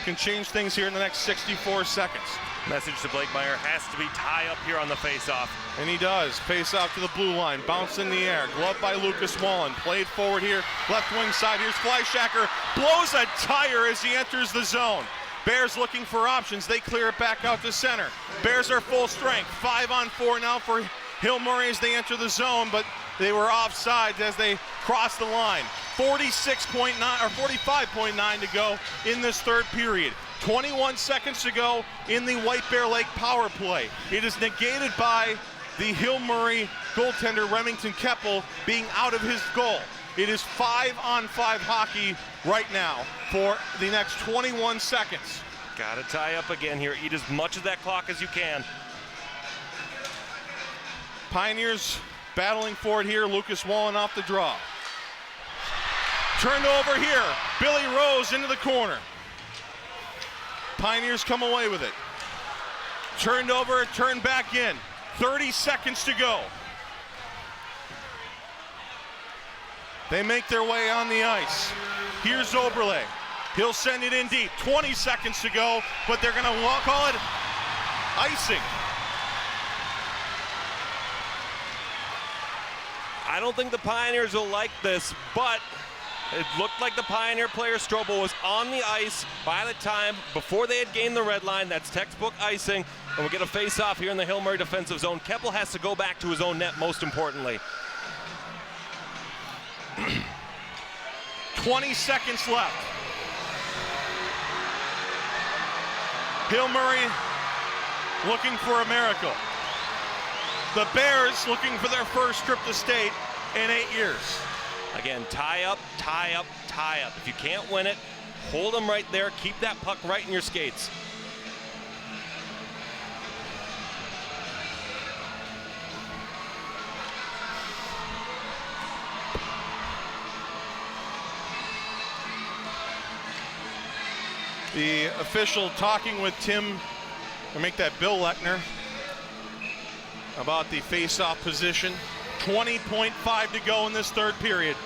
can change things here in the next 64 seconds. Message to Blake Meyer, has to be tie up here on the face-off. And he does. Face-off to the blue line, bounce in the air, glove by Lucas Wallen, played forward here, left wing side, here's Fleischacker, blows a tire as he enters the zone. Bears looking for options, they clear it back out to center. Bears are full strength, 5-on-4 now for Hill Murray as they enter the zone, but they were offside as they crossed the line. 46.9 or 45.9 to go in this third period. 21 seconds to go in the White Bear Lake power play. It is negated by the Hill Murray goaltender Remington Keppel being out of his goal. It is 5-on-5 hockey right now for the next 21 seconds. Got to tie up again here. Eat as much of that clock as you can. Pioneers battling for it here. Lucas Wallen off the draw. Turned over here. Billy Rose into the corner. Pioneers come away with it. Turned over, turned back in. 30 seconds to go. They make their way on the ice. Here's Oberle. He'll send it in deep. 20 seconds to go, but they're going to call it icing. I don't think the Pioneers will like this, but it looked like the Pioneer player Strobel was on the ice by the time before they had gained the red line. That's textbook icing, and we'll get a face-off here in the Hill Murray defensive zone. Keppel has to go back to his own net, most importantly. 20 seconds left. Hill Murray looking for a miracle. The Bears looking for their first trip to state in 8 years. Again, tie up, tie up, tie up. If you can't win it, hold them right there. Keep that puck right in your skates. The official talking with Tim, or make that Bill Lechner. about the face-off position. 20.5 to go in this third period.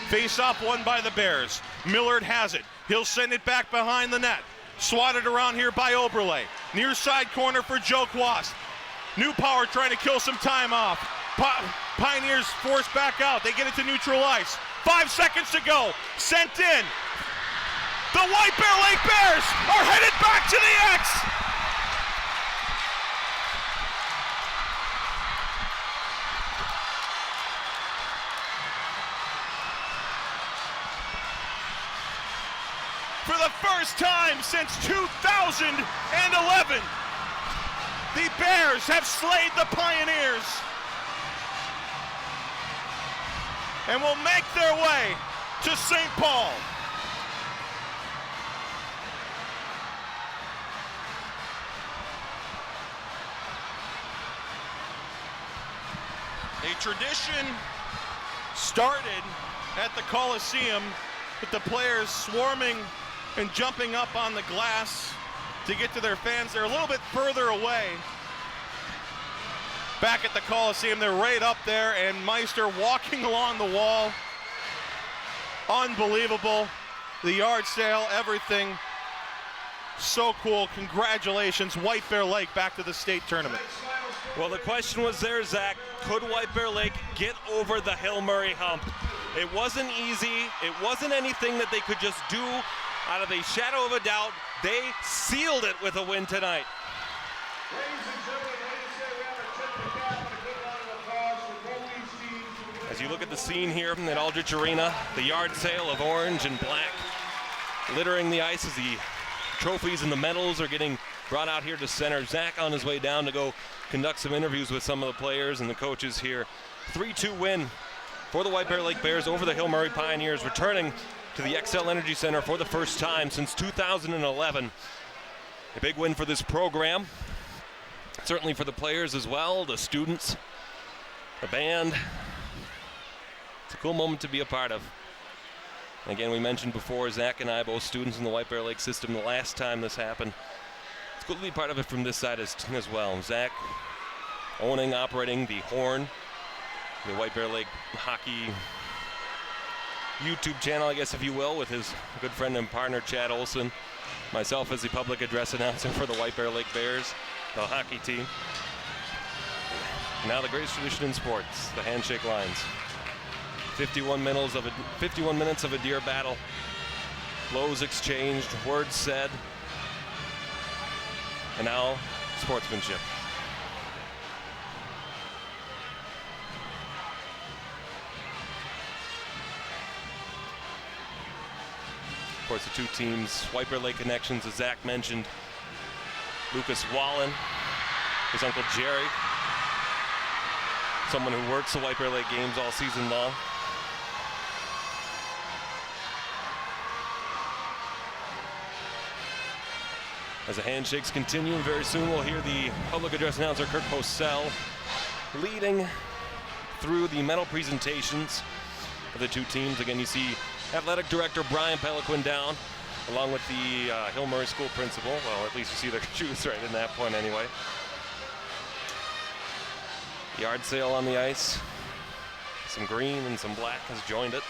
Face-off won by the Bears. Millard has it. He'll send it back behind the net. Swatted around here by Oberle. Near side corner for Joe Quast. New Power trying to kill some time off. Pioneers forced back out. They get it to neutral ice. 5 seconds to go. Sent in. The White Bear Lake Bears are headed back to the X. For the first time since 2011, The Bears have slayed the Pioneers and will make their way to St. Paul. A tradition started at the Coliseum with the players swarming and jumping up on the glass to get to their fans. They're a little bit further away. Back at the Coliseum, they're right up there, and Meister walking along the wall. Unbelievable. The yard sale, everything. So cool. Congratulations, White Bear Lake back to the state tournament. Well, the question was there, Zach, could White Bear Lake get over the Hill Murray hump? It wasn't easy. It wasn't anything that they could just do out of a shadow of a doubt. They sealed it with a win tonight. As you look at the scene here at Aldrich Arena, the yard sale of orange and black littering the ice as the trophies and the medals are getting brought out here to center. Zach on his way down to go conduct some interviews with some of the players and the coaches here. 3-2 win for the White Bear Lake Bears over the Hill Murray Pioneers, returning to the XL Energy Center for the first time since 2011. A big win for this program, certainly for the players as well, the students, the band. It's a cool moment to be a part of. Again, we mentioned before, Zach and I, both students in the White Bear Lake system, the last time this happened. It's cool to be part of it from this side as well. Zach owning, operating the Horn, the White Bear Lake hockey YouTube channel, I guess, if you will, with his good friend and partner, Chad Olson. Myself as the public address announcer for the White Bear Lake Bears, the hockey team. Now the greatest tradition in sports, the handshake lines. 51 minutes of a deer battle. Blows exchanged, words said, and now sportsmanship. Of course, the two teams, White Bear Lake connections, as Zach mentioned. Lucas Wallen, his uncle Jerry, someone who works the White Bear Lake games all season long. As the handshakes continue, very soon we'll hear the public address announcer, Kirk Posell, leading through the medal presentations of the two teams. Again, you see Athletic Director Brian Peliquin down, along with the Hill Murray School Principal. Well, at least you see their shoes right in that point anyway. Yard sale on the ice. Some green and some black has joined it.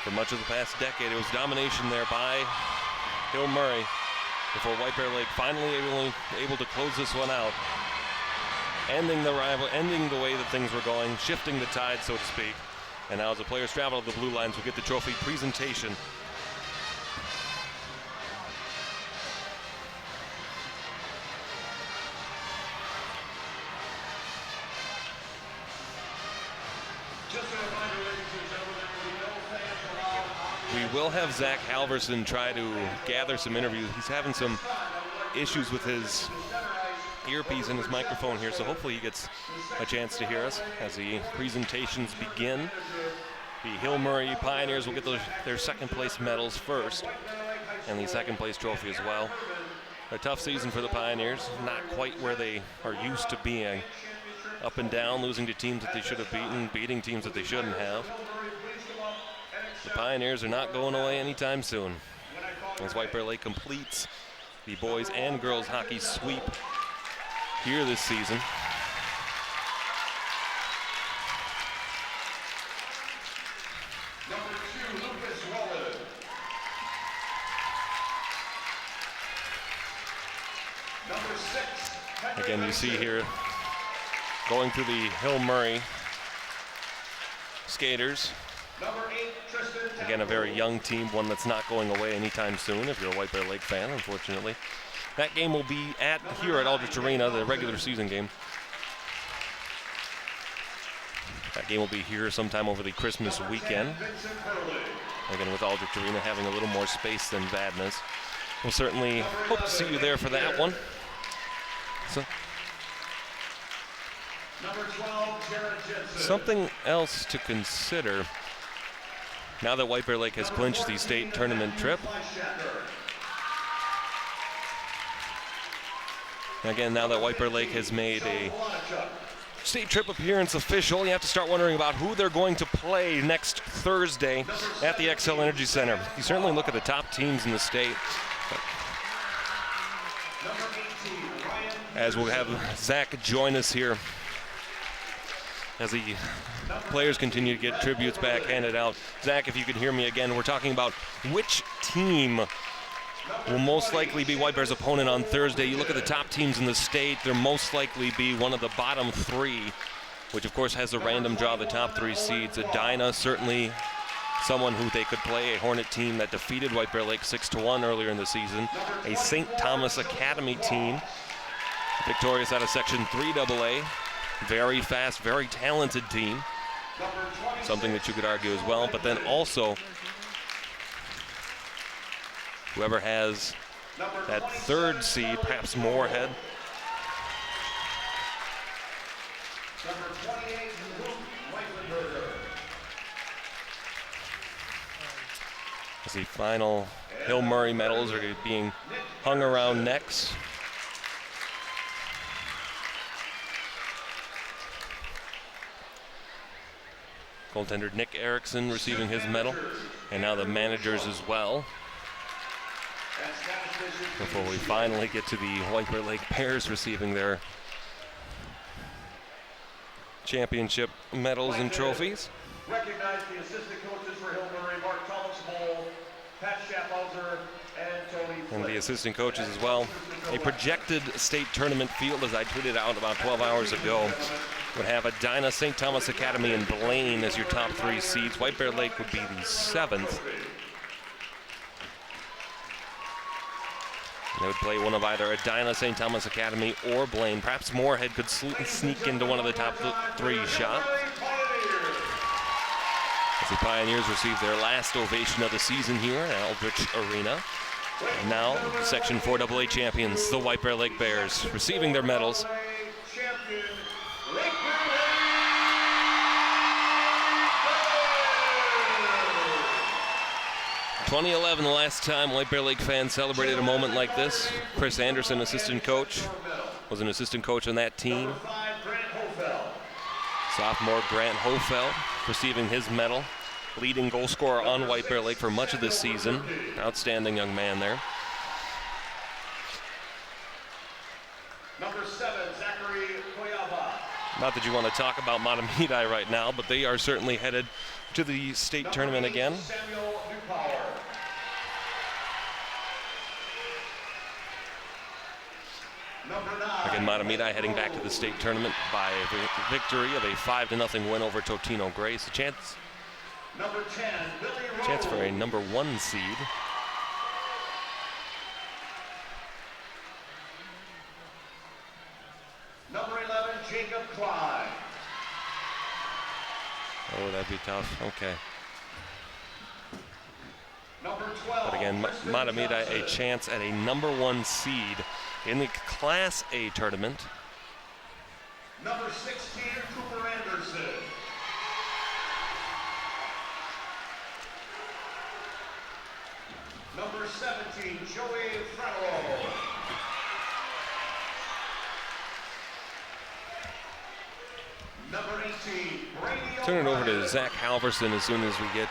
For much of the past decade, it was domination there by Hill Murray before White Bear Lake finally able to close this one out. Ending the way that things were going, shifting the tide, so to speak. And now as the players travel to the blue lines, we'll get the trophy presentation. We will have Zach Halverson try to gather some interviews. He's having some issues with his earpiece and his microphone here, so hopefully he gets a chance to hear us as the presentations begin. The Hill Murray Pioneers will get their second place medals first, and the second place trophy as well. A tough season for the Pioneers, not quite where they are used to being. Up and down, losing to teams that they should have beaten, beating teams that they shouldn't have. The Pioneers are not going away anytime soon, as White Bear Lake completes the boys and girls hockey sweep here this season. Again, you see here going through the Hill Murray skaters. Again, a very young team, one that's not going away anytime soon if you're a White Bear Lake fan, unfortunately. That game will be here at Aldrich Arena, the regular season game. That game will be here sometime over the Christmas weekend. Again, with Aldrich Arena having a little more space than Vadnais. We'll certainly hope to see you there for that one. So, something else to consider now that White Bear Lake has clinched the state tournament trip. Again, now that White Bear Lake has made a state trip appearance official, you have to start wondering about who they're going to play next Thursday at the XL Energy Center. You certainly look at the top teams in the state. As we'll have Zach join us here as the players continue to get tributes back handed out. Zach, if you can hear me again, we're talking about which team will most likely be White Bear's opponent on Thursday. You look at the top teams in the state, they'll most likely be one of the bottom three, which of course has a random draw of the top three seeds. Edina, certainly someone who they could play, a Hornet team that defeated White Bear Lake 6-1 earlier in the season. A St. Thomas Academy team, victorious out of Section 3AA. Very fast, very talented team. Something that you could argue as well. But then also, whoever has that third seed, perhaps Moorhead. As the final Hill Murray medals are being hung around necks. Goaltender Nick Erickson receiving his medal, and now the managers as well. Before we finally get to the White Bear Lake Bears receiving their championship medals and trophies. Recognize the assistant coaches for Hill Murray, Mark Thomas-Moll, Pat Schaffhauser, and Tony Flynn. And the assistant coaches as well. A projected state tournament field, as I tweeted out about 12 hours ago, would have Edina, St. Thomas Academy, and Blaine as your top three seeds. White Bear Lake would be the seventh. They would play one of either Edina, St. Thomas Academy, or Blaine. Perhaps Moorhead could sneak into one of the top three shots. As the Pioneers receive their last ovation of the season here at Aldrich Arena. And now, Section 4AA champions, the White Bear Lake Bears, receiving their medals. 2011, the last time White Bear Lake fans celebrated a moment like this. Chris Anderson, assistant coach, was an assistant coach on that team. Sophomore Grant Hofeld receiving his medal. Leading goal scorer on White Bear Lake for much of this season. Outstanding young man there. Number 7, Zachary Koyava. Not that you want to talk about Matamidi right now, but they are certainly headed to the state tournament again. Samuel Newpower. Number 9. Again, Matamidi heading back to the state tournament by a victory of a 5-0 win over Totino Grace. A chance Number 10, Billy Chance for a number 1 seed. Number 11, Jacob Clyde. Oh, that'd be tough. Okay. Number 12. But again, Matamidi a chance at a number 1 seed in the Class A tournament. Number 16, Cooper Anderson. Number 17, Joey Fratero. Number 18, Brady Turn it over O'Brien. to Zach Halverson as soon as we get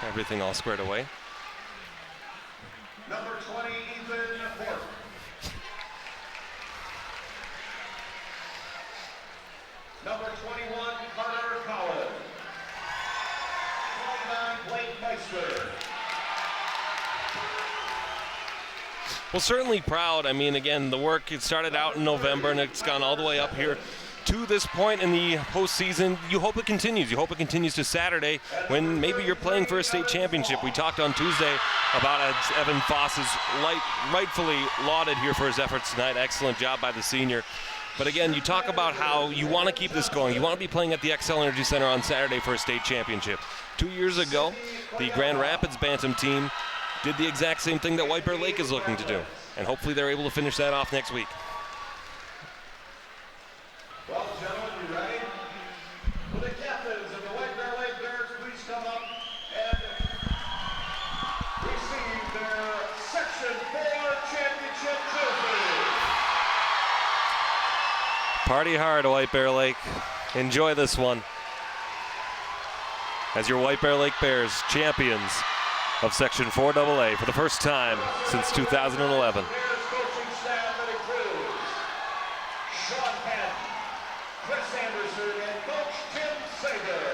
everything all squared away. Number 20, Ethan Pork. Well, certainly proud. I mean, again, the work, it started out in November and it's gone all the way up here to this point in the postseason. You hope it continues. You hope it continues to Saturday when maybe you're playing for a state championship. We talked on Tuesday about Evan Foss is rightfully lauded here for his efforts tonight. Excellent job by the senior. But again, you talk about how you want to keep this going. You want to be playing at the Xcel Energy Center on Saturday for a state championship. 2 years ago, the Grand Rapids Bantam team did the exact same thing that White Bear Lake is looking to do. And hopefully they're able to finish that off next week. Well, gentlemen, you ready? Will the captains of the White Bear Lake Bears please come up and receive their Section 4 championship trophy? Party hard, White Bear Lake. Enjoy this one. As your White Bear Lake Bears, champions of Section 4AA for the first time since 2011. Bears coaching staff that includes Sean Penn, Chris Anderson, and Coach Tim Sager.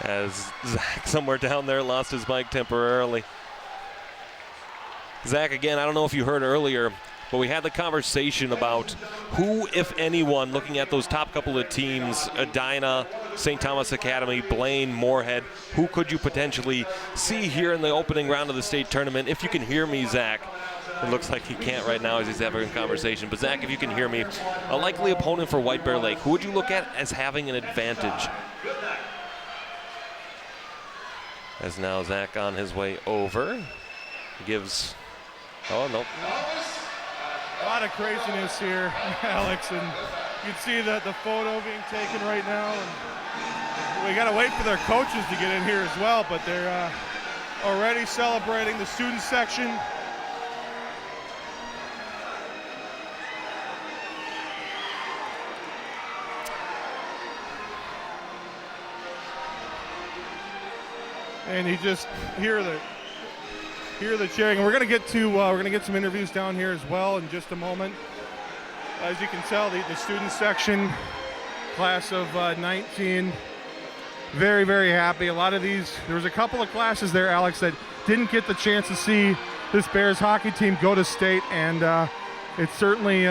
As Zach, somewhere down there, lost his mic temporarily. Zach, again, I don't know if you heard earlier, but we had the conversation about who, if anyone, looking at those top couple of teams, Edina, St. Thomas Academy, Blaine, Moorhead, who could you potentially see here in the opening round of the state tournament? If you can hear me, Zach. It looks like he can't right now as he's having a conversation. But Zach, if you can hear me, a likely opponent for White Bear Lake, who would you look at as having an advantage? As now Zach on his way over. He gives, oh, no. A lot of craziness here, Alex, and you can see that the photo being taken right now. And we got to wait for their coaches to get in here as well, but they're already celebrating the student section. And you just hear the cheering. And we're gonna get some interviews down here as well in just a moment. As you can tell, the student section, class of 19, very, very happy. A lot of these, there was a couple of classes there, Alex, that didn't get the chance to see this Bears hockey team go to state, and it's certainly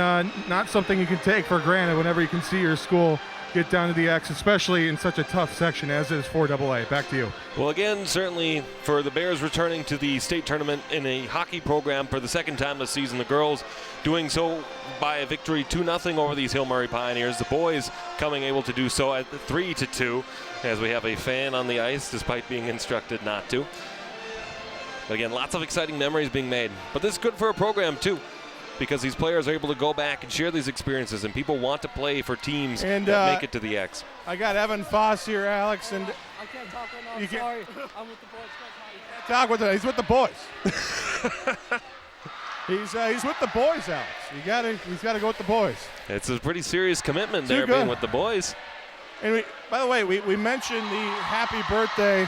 not something you can take for granted whenever you can see your school get down to the X, especially in such a tough section as is 4AA. Back to you. Well, again, certainly for the Bears returning to the state tournament in a hockey program for the second time this season, the girls doing so by a victory 2-0 over these Hill Murray Pioneers. The boys coming able to do so at 3-2 as we have a fan on the ice despite being instructed not to. But again, lots of exciting memories being made. But this is good for a program too, because these players are able to go back and share these experiences, and people want to play for teams that make it to the X. I got Evan Foss here, Alex, and I can't talk right now. I'm sorry. I'm with the boys. talk with he's with the boys. he's with the boys, Alex. He's got to go with the boys. It's a pretty serious commitment there, being with the boys. And by the way, we mentioned the happy birthday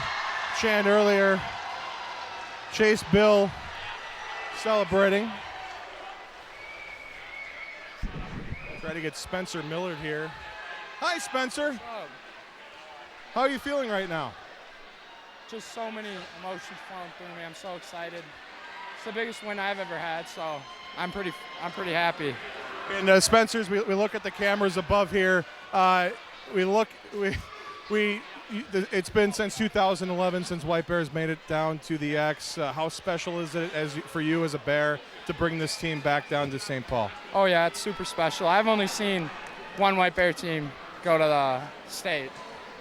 chant earlier. Chase Bill celebrating. Try to get Spencer Millard here. Hi, Spencer. How are you feeling right now? Just so many emotions flowing through me. I'm so excited. It's the biggest win I've ever had, so I'm pretty happy. And Spencer's, we look at the cameras above here. It's been since 2011 since White Bears made it down to the X. How special is it for you as a Bear to bring this team back down to St. Paul? Oh yeah, it's super special. I've only seen one White Bear team go to the state,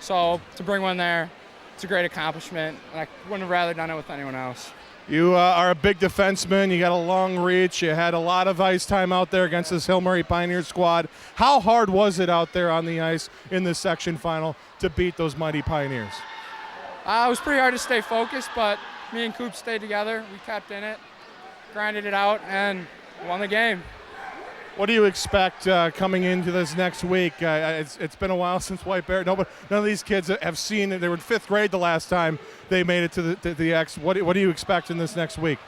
so to bring one there, it's a great accomplishment. And I wouldn't have rather done it with anyone else. You are a big defenseman. You got a long reach. You had a lot of ice time out there against this Hill Murray Pioneers squad. How hard was it out there on the ice in this section final to beat those mighty Pioneers? It was pretty hard to stay focused, but me and Coop stayed together. We kept in it, grinded it out, and won the game. What do you expect coming into this next week? It's been a while since White Bear. None of these kids have seen it. They were in 5th grade the last time they made it to the X. What do you expect in this next week?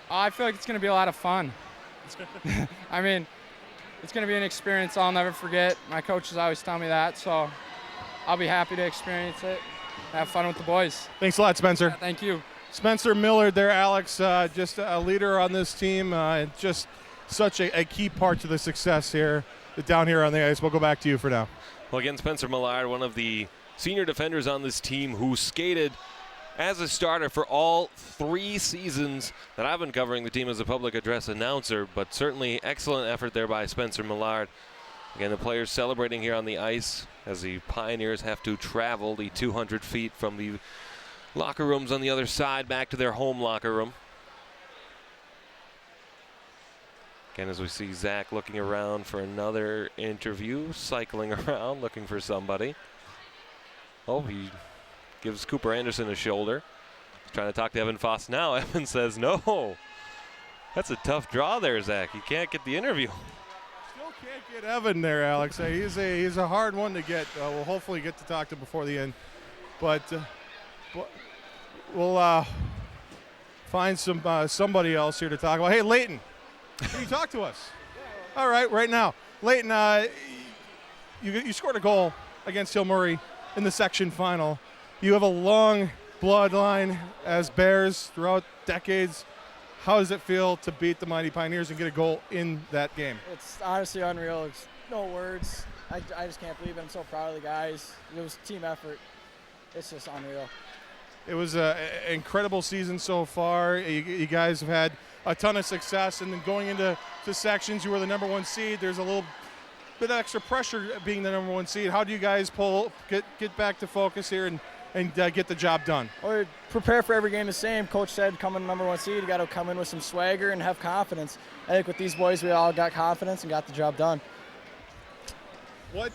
I feel like it's going to be a lot of fun. I mean, it's going to be an experience I'll never forget. My coaches always tell me that, so I'll be happy to experience it. Have fun with the boys. Thanks a lot, Spencer. Yeah, thank you. Spencer Millard there, Alex, just a leader on this team, and just such a key part to the success here down here on the ice. We'll go back to you for now. Well, again, Spencer Millard, one of the senior defenders on this team who skated as a starter for all 3 seasons that I've been covering the team as a public address announcer, but certainly excellent effort there by Spencer Millard. Again, the players celebrating here on the ice as the Pioneers have to travel the 200 feet from the locker rooms on the other side back to their home locker room. Again, as we see Zach looking around for another interview, cycling around looking for somebody. Oh, he gives Cooper Anderson a shoulder. He's trying to talk to Evan Foss now. Evan says, no. That's a tough draw there, Zach. You can't get the interview. Still can't get Evan there, Alex. He's a hard one to get. We'll hopefully get to talk to before the end. But we'll find somebody else here to talk about. Hey, Leighton, can you talk to us? All right now. Leighton, you scored a goal against Hill Murray in the section final. You have a long bloodline as Bears throughout decades. How does it feel to beat the Mighty Pioneers and get a goal in that game? It's honestly unreal. It's no words. I just can't believe it. I'm so proud of the guys. It was a team effort. It's just unreal. It was an incredible season so far. You guys have had a ton of success, and then going into sections, you were the #1 seed. There's a little bit of extra pressure being the #1 seed. How do you guys get back to focus here and get the job done? Or prepare for every game the same. Coach said, come in #1 seed, you got to come in with some swagger and have confidence. I think with these boys, we all got confidence and got the job done. What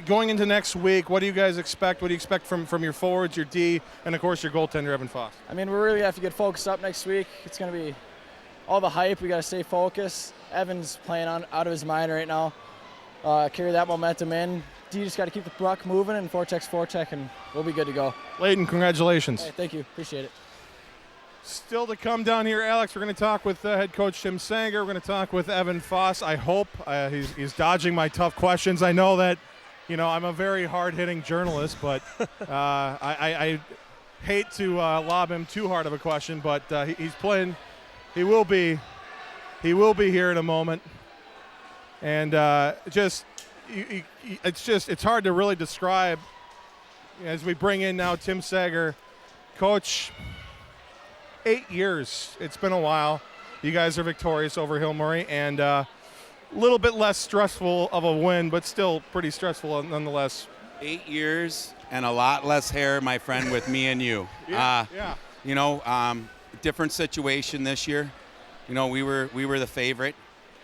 going into next week, what do you guys expect? What do you expect from your forwards, your D, and of course your goaltender, Evan Foss? I mean, we really have to get focused up next week. It's going to be all the hype. We got to stay focused. Evan's playing out of his mind right now. Carry that momentum in. D just got to keep the puck moving and forecheck, and we'll be good to go. Leighton, congratulations. Hey, thank you. Appreciate it. Still to come down here, Alex. We're going to talk with head coach Tim Sanger. We're going to talk with Evan Foss. I hope he's dodging my tough questions. I know that, I'm a very hard-hitting journalist, but I hate to lob him too hard of a question. But he's playing. He will be here in a moment, and it's hard to really describe as we bring in now Tim Sanger, coach. 8 years. It's been a while. You guys are victorious over Hill Murray, and a little bit less stressful of a win, but still pretty stressful nonetheless. 8 years and a lot less hair, my friend, with me and you. Yeah. Different situation this year. We were the favorite.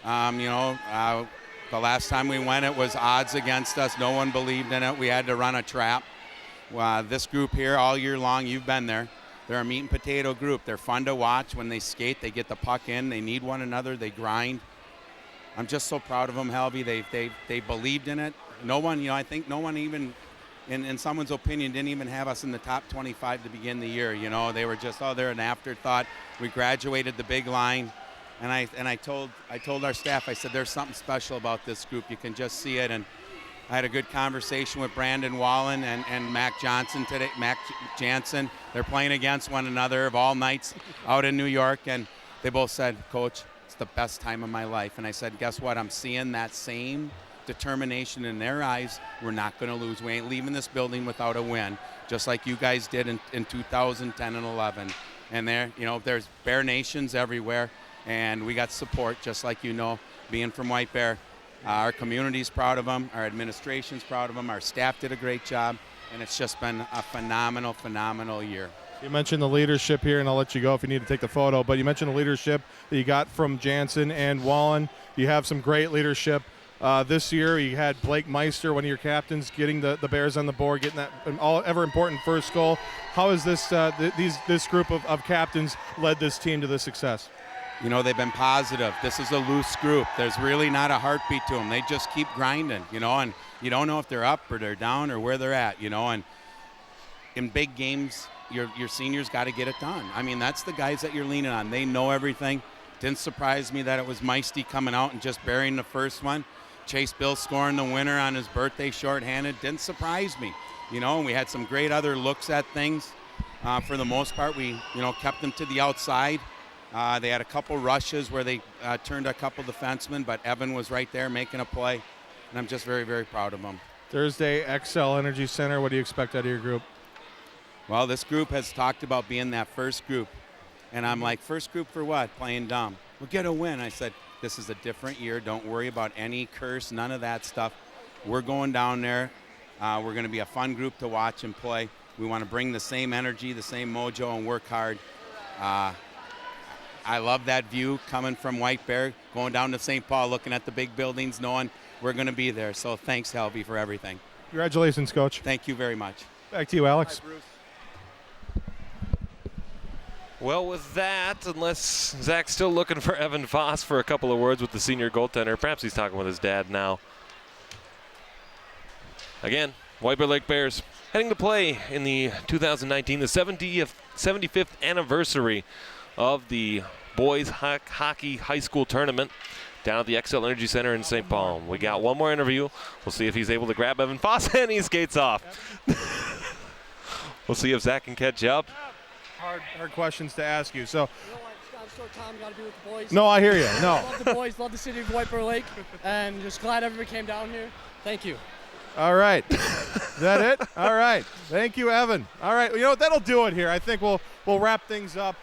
The last time we went, it was odds against us. No one believed in it. We had to run a trap. This group here, all year long, you've been there. They're a meat and potato group. They're fun to watch. When they skate, they get the puck in. They need one another. They grind. I'm just so proud of them, Helby. They believed in it. No one, I think no one even, in someone's opinion, didn't even have us in the top 25 to begin the year. They were just, they're an afterthought. We graduated the big line, and I told our staff, I said, there's something special about this group. You can just see it. And I had a good conversation with Brandon Wallen and Mac Johnson today. Mac Jansen, they're playing against one another of all nights out in New York, and they both said, Coach, it's the best time of my life. And I said, guess what? I'm seeing that same determination in their eyes. We're not going to lose. We ain't leaving this building without a win, just like you guys did in 2010 and 11. And there's Bear Nations everywhere, and we got support, just like being from White Bear. Our community's proud of them. Our administration's proud of them. Our staff did a great job, and it's just been a phenomenal, phenomenal year. You mentioned the leadership here, and I'll let you go if you need to take the photo, but you mentioned the leadership that you got from Jansen and Wallen. You have some great leadership. This year you had Blake Meister, one of your captains, getting the Bears on the board, getting that ever-important first goal. How has this group of captains led this team to this success? They've been positive. This is a loose group. There's really not a heartbeat to them. They just keep grinding, and you don't know if they're up or they're down or where they're at, and in big games, your seniors got to get it done. I mean, that's the guys that you're leaning on. They know everything. Didn't surprise me that it was Meisty coming out and just burying the first one. Chase Bill scoring the winner on his birthday shorthanded. Didn't surprise me, and we had some great other looks at things. For the most part, we kept them to the outside. They had a couple rushes where they turned a couple defensemen, but Evan was right there making a play, and I'm just very, very proud of him. Thursday, XL Energy Center. What do you expect out of your group? Well, this group has talked about being that first group, and I'm like, first group for what? Playing dumb. We'll get a win. I said, this is a different year. Don't worry about any curse, none of that stuff. We're going down there. We're going to be a fun group to watch and play. We want to bring the same energy, the same mojo, and work hard. I love that view coming from White Bear, going down to St. Paul, looking at the big buildings, knowing we're going to be there. So thanks, Helby, for everything. Congratulations, Coach. Thank you very much. Back to you, Alex. Well, with that, unless Zach's still looking for Evan Foss for a couple of words with the senior goaltender, perhaps he's talking with his dad now. Again, White Bear Lake Bears heading to play in the 2019, the 75th anniversary of the boys hockey high school tournament down at the XL Energy Center in St. Paul. We got one more interview. We'll see if he's able to grab Evan Foss, and he skates off. We'll see if Zach can catch up. Hard questions to ask you. So, Tom got to be with the boys. no, I hear you. No. Love the boys, love the city of White Bear Lake, and just glad everybody came down here. Thank you. All right. Is that it? All right. Thank you, Evan. All right. You know what? That'll do it here. I think we'll wrap things up.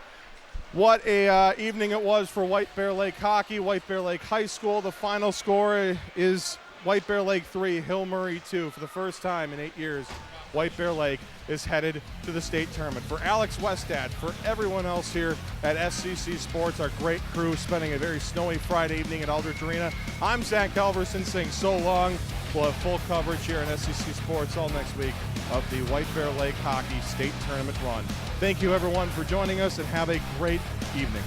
What a evening it was for White Bear Lake hockey, White Bear Lake High School. The final score is White Bear Lake 3, Hill Murray 2. For the first time in 8 years, White Bear Lake is headed to the state tournament. For Alex Westad, for everyone else here at SCC Sports, our great crew spending a very snowy Friday evening at Aldrich Arena, I'm Zach Halverson saying so long. We'll have full coverage here on SCC Sports all next week of the White Bear Lake Hockey State Tournament run. Thank you, everyone, for joining us, and have a great evening.